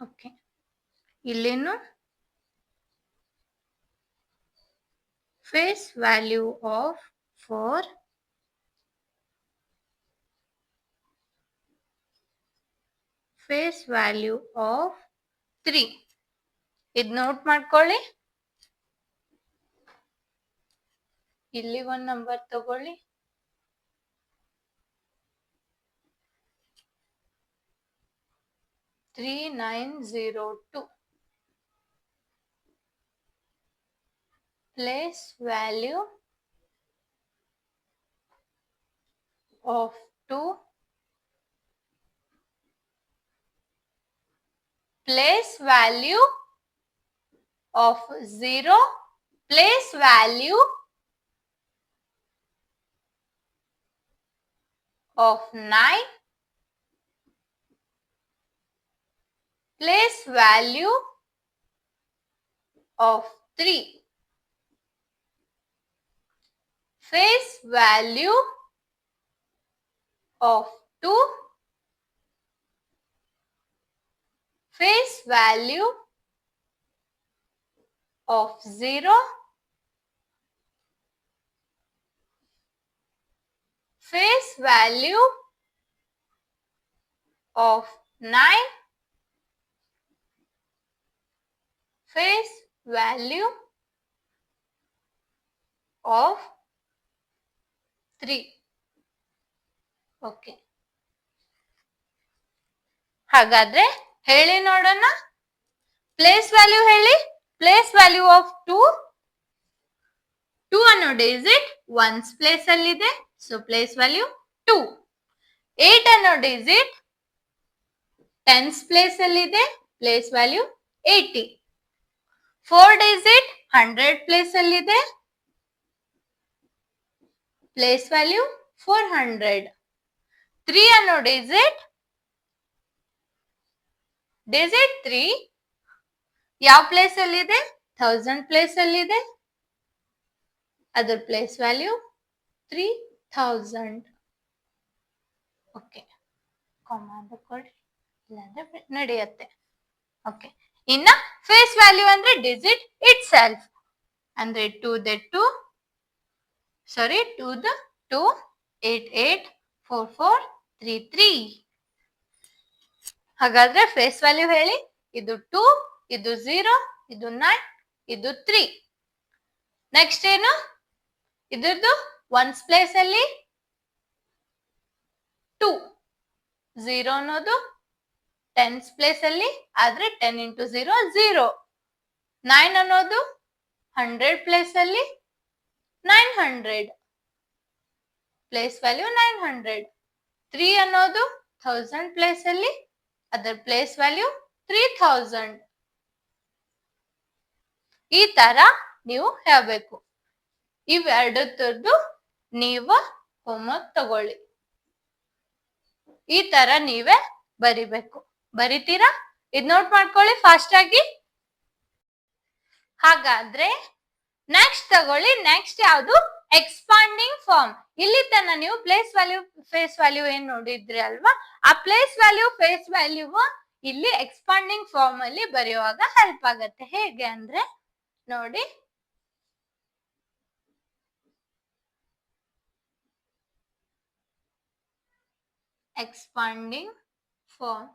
okay ಇಲ್ಲೇನು face value of 4, face value of 3. ಇದು note ಮಾಡ್ಕೊಳ್ಳಿ. ಇಲ್ಲಿ 1 number ತಗೊಳ್ಳಿ. 3902 place value of 2, place value of 0, place value of 9, place value of 3, face value of 2, face value of 0, face value of 9, face value of 3. Okay, ಹಾಗಾದ್ರೆ ಹೇಳಿ ನೋಡೋಣ. Place value ಹೇಳಿ. Place value of 2 ಅನ್ನೋ digit once place ಅಲ್ಲಿ ಇದೆ, so place value 2. 8 ಅನ್ನೋ digit tense place ಅಲ್ಲಿ ಇದೆ, ಪ್ಲೇಸ್ ವ್ಯಾಲ್ಯೂ 80. 4 ಡಿಜಿಟ್ 100 ಪ್ಲೇಸ್ ಅಲ್ಲಿ ಇದೆ, ಪ್ಲೇಸ್ ವ್ಯಾಲ್ಯೂ 400. 3 ಅನ್ನೋ ಡಿಜಿಟ್ 3 ಯಾವ ಪ್ಲೇಸ್ ಅಲ್ಲಿ ಇದೆ? 1000 ಪ್ಲೇಸ್ ಅಲ್ಲಿ ಇದೆ, ಅದರ ಪ್ಲೇಸ್ ವ್ಯಾಲ್ಯೂ 3000. ಓಕೆ, ಕಾಮಾ ಕೊಡಿ, ಇಲ್ಲಾಂದ್ರೆ ನಡೆಯುತ್ತೆ. ಓಕೆ, ಇನ್ನ ಫೇಸ್ ವ್ಯಾಲ್ಯೂ ಅಂದ್ರೆ ಡಿಜಿಟ್ ಇಟ್ ಸೆಲ್ಫ್ ಅಂದ್ರೆ 2 ದ 2 884433. ಹಾಗಾದ್ರೆ ಫೇಸ್ ವ್ಯಾಲ್ಯೂ ಹೇಳಿ. ಇದು 2, ಇದು 0, ಇದು 9, ಇದು 3. ನೆಕ್ಸ್ಟ್ ಏನು? ಇದ್ರದ್ದು ಒನ್ಸ್ ಪ್ಲೇಸ್ ಅಲ್ಲಿ 2, 0 ಅನ್ನೋದು ಟೆನ್ಸ್ ಪ್ಲೇಸ್ ಅಲ್ಲಿ ಆದ್ರೆ 10 into 0 0. 9 ಅನ್ನೋದು 100 ಪ್ಲೇಸ್ ಅಲ್ಲಿ 900, ಪ್ಲೇಸ್ ವ್ಯಾಲ್ಯೂ 900. 3 ಅನ್ನೋದು 1000 ಪ್ಲೇಸ್ ಅಲ್ಲಿ, ಅದರ ಪ್ಲೇಸ್ ವ್ಯಾಲ್ಯೂ 3000. ಈ ತರ ನೀವು ಹೇಳ್ಬೇಕು. ಇವೆರಡದ್ದು ನೀವು ಹೋಮ್ವರ್ಕ್ ತಗೊಳ್ಳಿ. ಈ ತರ ನೀವೇ ಬರಿಬೇಕು. ಬರಿತೀರಾ? ಇದ್ ನೋಟ್ ಮಾಡ್ಕೊಳ್ಳಿ ಫಾಸ್ಟ್ ಆಗಿ. ಹಾಗಾದ್ರೆ ನೆಕ್ಸ್ಟ್ ತಗೊಳ್ಳಿ. ನೆಕ್ಸ್ಟ್ ಯಾವುದು? Expanding form. ಇಲ್ಲಿ ತನ ನೀವು ಪ್ಲೇಸ್ ವ್ಯಾಲ್ಯೂ ಫೇಸ್ ವ್ಯಾಲ್ಯೂ ಏನ್ ನೋಡಿದ್ರಿ ಅಲ್ವಾ, ಆ ಪ್ಲೇಸ್ ವ್ಯಾಲ್ಯೂ ಫೇಸ್ ವ್ಯಾಲ್ಯೂ ಇಲ್ಲಿ ಎಕ್ಸ್ಪಾಂಡಿಂಗ್ ಫಾರ್ಮ್ ಅಲ್ಲಿ ಬರೆಯುವಾಗ ಹೆಲ್ಪ್ ಆಗತ್ತೆ. ಹೇಗೆ ಅಂದ್ರೆ ನೋಡಿ, ಎಕ್ಸ್ಪಾಂಡಿಂಗ್ ಫಾರ್ಮ್.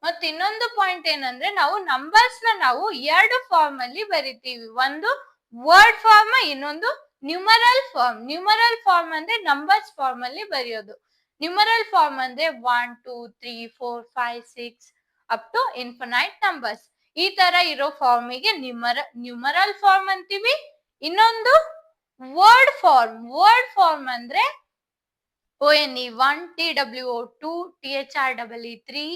ಮತ್ತೆ ಇನ್ನೊಂದು ಪಾಯಿಂಟ್ ಏನಂದ್ರೆ, ನಾವು ನಂಬರ್ಸ್ ನಾವು ಎರಡು ಫಾರ್ಮ್ ಅಲ್ಲಿ ಬರಿತೀವಿ. ಒಂದು ವರ್ಡ್ ಫಾರ್ಮ್, ಇನ್ನೊಂದು ನ್ಯೂಮರಲ್ ಫಾರ್ಮ್. ನ್ಯೂಮರಲ್ ಫಾರ್ಮ್ ಅಂದ್ರೆ ನಂಬರ್ಸ್ ಫಾರ್ಮ್ ಅಲ್ಲಿ ಬರೆಯೋದು. ನ್ಯೂಮರಲ್ ಫಾರ್ಮ್ ಅಂದ್ರೆ 1 2 3 4 5 6 ಅಪ್ ಟು ಇನ್ಫಿನೈಟ್ ನಂಬರ್ಸ್. ಈ ತರ ಇರೋ ಫಾರ್ಮಿಗೆ ನ್ಯೂಮರಲ್ ಫಾರ್ಮ್ ಅಂತೀವಿ. ಇನ್ನೊಂದು ವರ್ಡ್ ಫಾರ್ಮ್. ವರ್ಡ್ ಫಾರ್ಮ್ ಅಂದ್ರೆ ONE 1, TWO 2, THREE 3,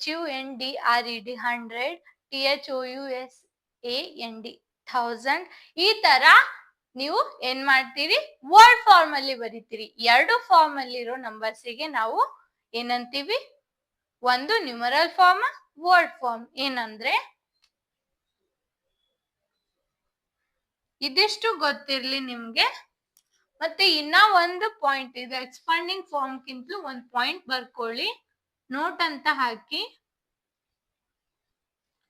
HUNDRED 100, THOUSAND 1000. ಈ ತರ ನೀವು ಏನ್ ಮಾಡ್ತೀರಿ? ವರ್ಡ್ ಫಾರ್ಮ್ ಅಲ್ಲಿ ಬರೀತೀರಿ. ಎರಡು ಫಾರ್ಮ್ ಅಲ್ಲಿ ಇರೋ ನಂಬರ್ಸಿಗೆ ನಾವು ಏನಂತೀವಿ? ಒಂದು ನ್ಯೂಮರಲ್ ಫಾರ್ಮ್, ವರ್ಡ್ ಫಾರ್ಮ್. ಏನಂದ್ರೆ ಇದಿಷ್ಟು ಗೊತ್ತಿರ್ಲಿ ನಿಮ್ಗೆ. ಮತ್ತೆ ಇನ್ನ ಒಂದು ಪಾಯಿಂಟ್ ಇದೆ, ಎಕ್ಸ್ಪಾಂಡಿಂಗ್ ಫಾರ್ಮ್ ಗಿಂತಲೂ ಒಂದು ಪಾಯಿಂಟ್ ಬರ್ಕೊಳ್ಳಿ, ನೋಟ್ ಅಂತ ಹಾಕಿ.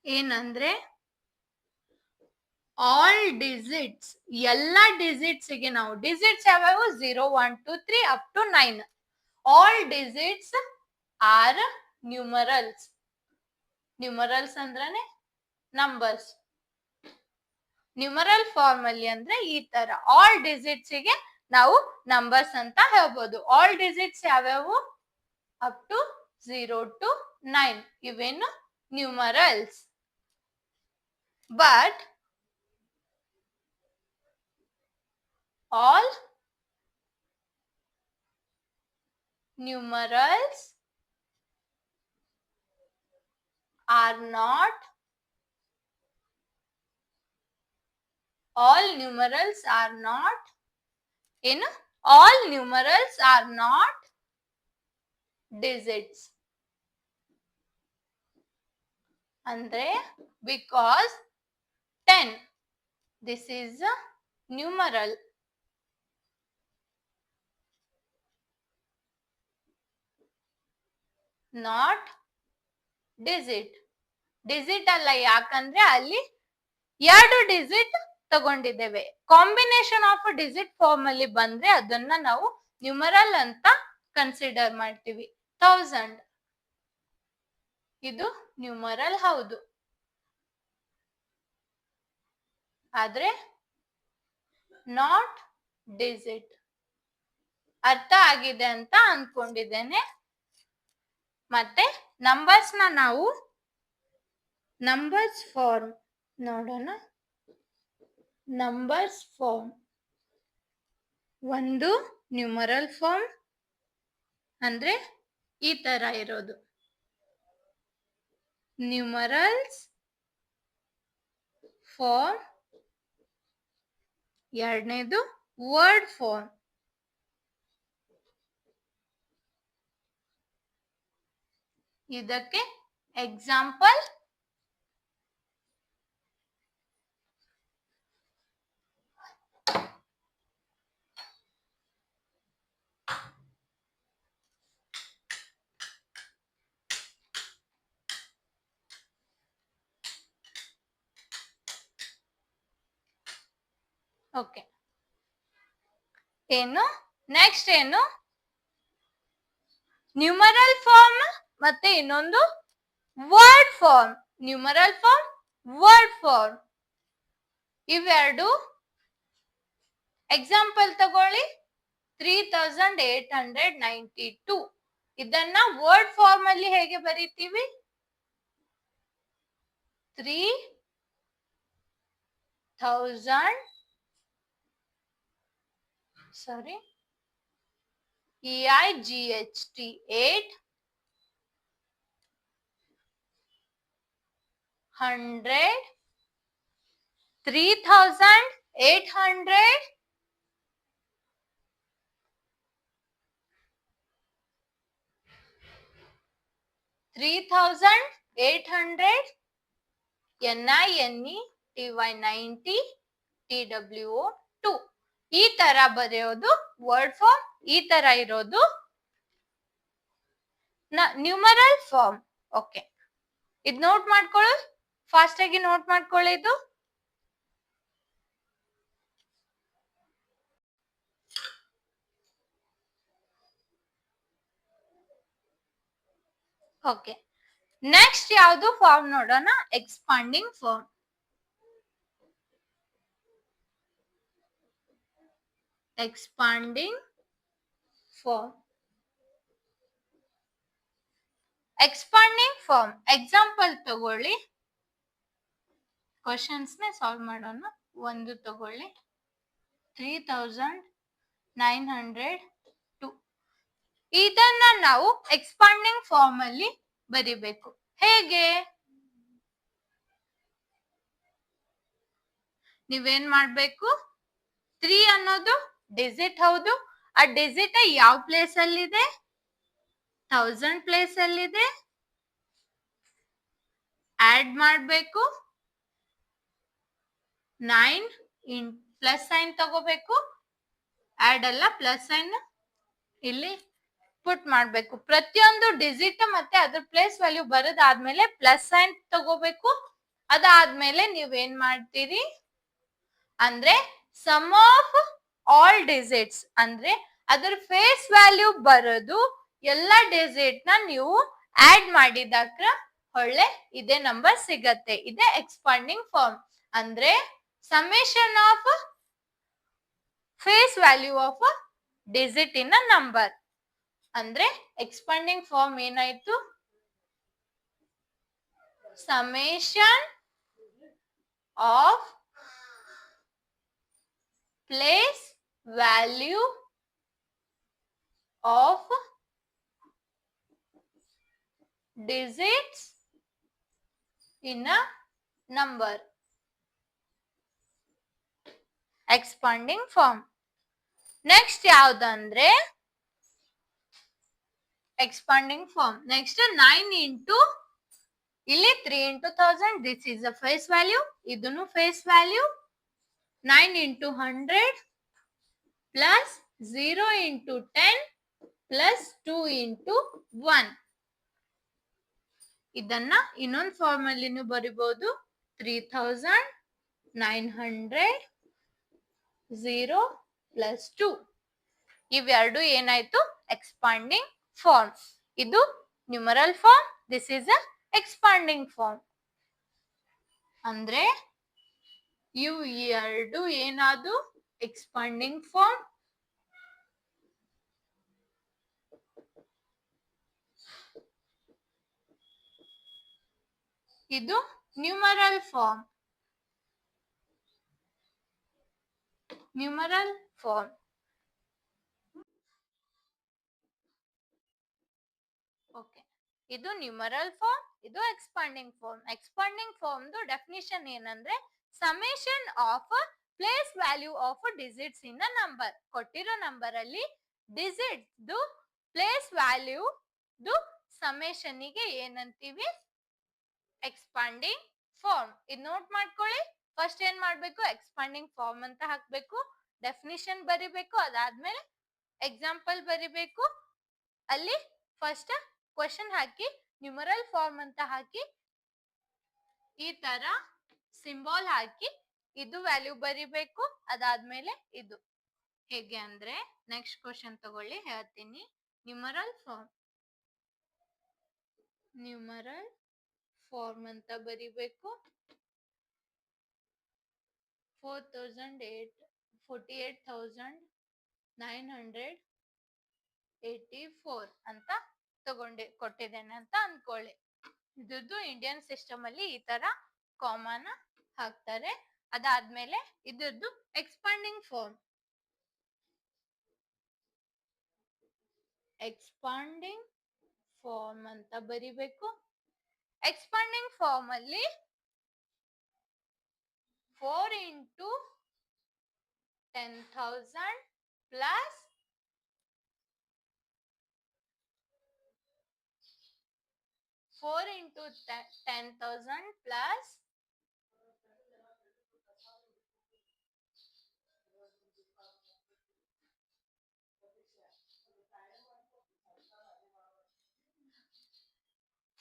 ಏನಂದ್ರೆ ಆಲ್ ಡಿಜಿಟ್ಸ್, ಎಲ್ಲ ಡಿಜಿಟ್ಸ್ ಗೆ ನಾವು ಡಿಜಿಟ್ಸ್ ಯಾವ್ಯಾವು? 0 1 2 3 up to 9. All digits are numerals. Numerals ಅಂದ್ರನೆ ನಂಬರ್ಸ್. ನ್ಯೂಮರಲ್ ಫಾರ್ಮ್ ಅಲ್ಲಿ ಅಂದ್ರೆ ಈ ತರ ಆಲ್ ಡಿಜಿಟ್ಸ್ ಗೆ ನಾವು ನಂಬರ್ಸ್ ಅಂತ ಹೇಳ್ಬೋದು. ಆಲ್ ಡಿಜಿಟ್ಸ್ ಯಾವ್ಯಾವು? Up to 0 to 9. ಇವೇನು numerals. But all numerals are not ಏನು? all numerals are not digits. ಅಂದ್ರೆ because 10, this is a numeral. Not digit. Digit ಅಲ್ಲ, ಯಾಕಂದ್ರೆ ಅಲ್ಲಿ ಎರಡು ಡಿಜಿಟ್ ತಗೊಂಡಿದ್ದೇವೆ. ಕಾಂಬಿನೇಷನ್ ಆಫ್ ಡಿಜಿಟ್ ಫಾರ್ಮ್ ಅಲ್ಲಿ ಬಂದ್ರೆ ಅದನ್ನ ನಾವು ನ್ಯೂಮರಲ್ ಅಂತ ಕನ್ಸಿಡರ್ ಮಾಡ್ತೀವಿ. 1000 ಇದು ನ್ಯೂಮರಲ್ ಹೌದು, ಆದ್ರೆ ನಾಟ್ ಡಿಜಿಟ್. ಅರ್ಥ ಆಗಿದೆ ಅಂತ ಅನ್ಕೊಂಡಿದ್ದೇನೆ. ಮತ್ತೆ ನಂಬರ್ಸ್ ನಾವು ನಂಬರ್ಸ್ ಫಾರ್ಮ್ ನೋಡೋಣ. ನಂಬರ್ಸ್ ಫಾರ್ಮ್ ಒಂದು ನ್ಯೂಮರಲ್ ಫಾರ್ಮ್ ಅಂದ್ರೆ ಈ ತರ ಇರೋದು ನ್ಯೂಮರಲ್ಸ್ ಫಾರ್ಮ್. ಎರಡನೇದು ವರ್ಡ್ ಫಾರ್ಮ್. ಇದಕ್ಕೆ ಎಕ್ಸಾಂಪಲ್ ಓಕೆ. ಏನು ನೆಕ್ಸ್ಟ್? ಏನು ನ್ಯೂಮರಲ್ ಫಾರ್ಮ್ ಮತ್ತೆ ಇನ್ನೊಂದು word form. Numeral form, word form. ಇವೆರಡು ಎಕ್ಸಾಂಪಲ್ ತಗೊಳ್ಳಿ. 3892 ಇದನ್ನ ವರ್ಡ್ ಫಾರ್ಮ್ ಅಲ್ಲಿ ಹೇಗೆ ಬರೀತೀವಿ? 3000 ಸಾರಿ EIGHT 800 3800 3800 NINE TY90 TWO2 ಈ ತರ ಬರೆಯೋದು ವರ್ಡ್ ಫಾರ್ಮ್. ಈ ತರ ಇರೋದು ನ್ಯೂಮರಲ್ ಫಾರ್ಮ್. ಓಕೆ, ಇದು ನೋಟ್ ಮಾಡ್ಕೊಳ್ಳಿ, ಫಾಸ್ಟ್ ಆಗಿ ನೋಟ್ ಮಾಡ್ಕೊಳ್ಳಿ ಇದು. ಓಕೆ, ನೆಕ್ಸ್ಟ್ ಯಾವುದು ಫಾರ್ಮ್ ನೋಡೋಣ, expanding form. Expanding form. Expanding form example ತಗೊಳ್ಳಿ, ಕ್ವಶನ್ಸ್ ನ ಸಾಲ್ವ್ ಮಾಡೋಣ. ಒಂದು ತಗೊಳ್ಳಿ, 3902. ಇದನ್ನ ನಾವು ಎಕ್ಸ್ಪಾಂಡಿಂಗ್ ಫಾರ್ಮ್ ಅಲ್ಲಿ ಬರಿಬೇಕು. ಹೇಗೆ? ನೀವೇನ್ ಮಾಡ್ಬೇಕು, 3 ಅನ್ನೋದು ಡಿಜಿಟ್ ಹೌದು. ಆ ಡಿಜಿಟ್ ಯಾವ ಪ್ಲೇಸ್ ಅಲ್ಲಿ ಇದೆ? 1000 ಪ್ಲೇಸ್ ಅಲ್ಲಿ ಇದೆ. ಆಡ್ ಮಾಡ್ಬೇಕು, 9 ಪ್ಲಸ್ ಸೈನ್ ತಗೋಬೇಕು. ಆಡ್ ಅಲ್ಲ, ಪ್ಲಸ್ ಸೈನ್ ಇಲ್ಲಿ ಪುಟ್ ಮಾಡ್ಬೇಕು. ಪ್ರತಿಯೊಂದು ಡಿಜಿಟ್ ಮತ್ತೆ ಅದ್ರ ಪ್ಲೇಸ್ ವ್ಯಾಲ್ಯೂ ಬರೋದಾದ್ಮೇಲೆ ಪ್ಲಸ್ ಸೈನ್ ತಗೋಬೇಕು. ಅದಾದ್ಮೇಲೆ ನೀವೇನ್ ಮಾಡ್ತೀರಿ ಅಂದ್ರೆ ಸಮ್ ಆಫ್ ಆಲ್ ಡಿಜಿಟ್ಸ್ ಅಂದ್ರೆ ಅದ್ರ ಫೇಸ್ ವ್ಯಾಲ್ಯೂ ಬರೋದು ಎಲ್ಲ ಡಿಜಿಟ್ ನ ನೀವು ಆಡ್ ಮಾಡಿದಾಗ ಒಳ್ಳೆ ಇದೇ ನಂಬರ್ ಸಿಗತ್ತೆ. ಇದೇ ಎಕ್ಸ್ಪಾಂಡಿಂಗ್ ಫಾರ್ಮ್ ಅಂದ್ರೆ summation of face value of digit in a number. ಅಂದ್ರೆ ಎಕ್ಸ್ಪಾಂಡಿಂಗ್ ಫಾರ್ಮ್ ಏನಾಯ್ತು, summation of place value of digits in a number. Expanding form. Next ಯಾವ್ದಂದ್ರೆ ಎಕ್ಸ್ಪಾಂಡಿಂಗ್ ಫಾರ್ಮ್. ನೆಕ್ಸ್ಟ್ 9 ಇಂಟು ಇಲ್ಲಿ 3 into 1000, this is a face value, ಇದನ್ನು face value. 9 into 100 plus 0 into 10 plus 2 into 1. ಇದನ್ನ ಇನ್ನೊಂದು form ಅಲ್ಲಿ ಬರಿಬಹುದು, 3900 0 plus 2. ಇವೆರಡು ಏನಾಯ್ತು, expanding form. ಇದು numeral form, this is a expanding form. ಅಂದ್ರೆ ಇವು ಎರಡು ಏನಾದ್ರು ಎಕ್ಸ್ಪಾಂಡಿಂಗ್ ಫಾರ್ಮ್. ಇದು numeral form. Numeral form. Okay, ಇದು ನ್ಯೂಮರಲ್ ಫಾರ್ಮ್, ಇದು expanding form. Expanding form definition ಏನಂದ್ರೆ summation of place value of digits in a number. ಕೊಟ್ಟಿರೋ ನಂಬರ್ ಅಲ್ಲಿ ಡಿಜಿಟ್ ಪ್ಲೇಸ್ ವ್ಯಾಲ್ಯೂ ಸಮೇಷನ್ ಗೆ ಏನಂತೀವಿ, ಎಕ್ಸ್ಪಾಂಡಿಂಗ್ ಫಾರ್ಮ್. ಇದು ನೋಟ್ ಮಾಡ್ಕೊಳ್ಳಿ. ಫಸ್ಟ್ ಏನ್ ಮಾಡ್ಬೇಕು, ಎಕ್ಸ್ಪಾಂಡಿಂಗ್ ಫಾರ್ಮ್ ಅಂತ ಹಾಕ್ಬೇಕು, ಡೆಫಿನಿಷನ್ ಬರಿಬೇಕು, ಅದಾದ್ಮೇಲೆ ಎಕ್ಸಾಂಪಲ್ ಬರಿಬೇಕು. ಅಲ್ಲಿ ಫಸ್ಟ್ ಕ್ವಶನ್ ಹಾಕಿ ನ್ಯೂಮರಲ್ ಫಾರ್ಮ್ ಅಂತ ಹಾಕಿ ಈ ತರ ಸಿಂಬಲ್ ಹಾಕಿ ಇದು ವ್ಯಾಲ್ಯೂ ಬರಿಬೇಕು. ಅದಾದ್ಮೇಲೆ ಇದು ಹೇಗೆ ಅಂದ್ರೆ ನೆಕ್ಸ್ಟ್ ಕ್ವಶನ್ ತಗೊಳ್ಳಿ, ಹೇಳ್ತೀನಿ. Numeral form. ನ್ಯೂಮರಲ್ ಫಾರ್ಮ್ ಅಂತ ಬರಿಬೇಕು. 48,984 ಅಂತ ಕೊಟ್ಟಿದ್ದೇನೆ ಅಂತ ಅನ್ಕೊಳ್ಳಿ. ಇದ್ದು ಇಂಡಿಯನ್ ಸಿಸ್ಟಮ್ ಅಲ್ಲಿ ಈ ತರ ಕಾಮನ್ ಹಾಕ್ತಾರೆ. ಅದಾದ್ಮೇಲೆ ಇದ್ರದ್ದು ಎಕ್ಸ್ಪಾಂಡಿಂಗ್ ಫಾರ್ಮ್. ಎಕ್ಸ್ಪಾಂಡಿಂಗ್ ಫಾರ್ಮ್ ಅಂತ ಬರಿಬೇಕು. ಎಕ್ಸ್ಪಾಂಡಿಂಗ್ ಫಾರ್ಮ್ ಅಲ್ಲಿ 4 into 10,000 plus 4 into 10,000 plus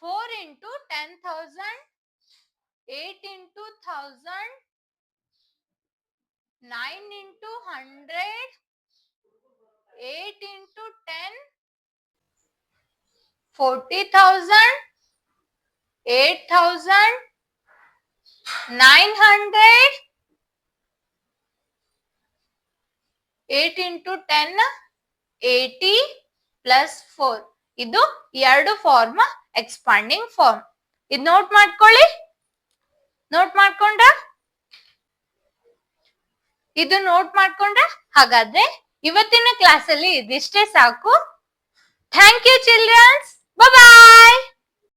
4 into 10,000, 8 into 1,000, 9 into 100, 8 into 10, 40,000, 8,000, 900, 8 into 10, 80 plus 4. ಇದು ಎರಡು ಫಾರ್ಮ್ ಎಕ್ಸ್ಪಾಂಡಿಂಗ್ ಫಾರ್ಮ್. ಇದು ನೋಟ್ ಮಾಡ್ಕೊಳ್ಳಿ. ನೋಟ್ ಮಾಡ್ಕೊಂಡ ಇದು ನೋಟ್ ಮಾಡ್ಕೊಂಡ ಹಾಗಾದ್ರೆ ಇವತ್ತಿನ ಕ್ಲಾಸ್ ಅಲ್ಲಿ ಇದಿಷ್ಟೇ ಸಾಕು. Thank you childrens. ಬಾಯ್.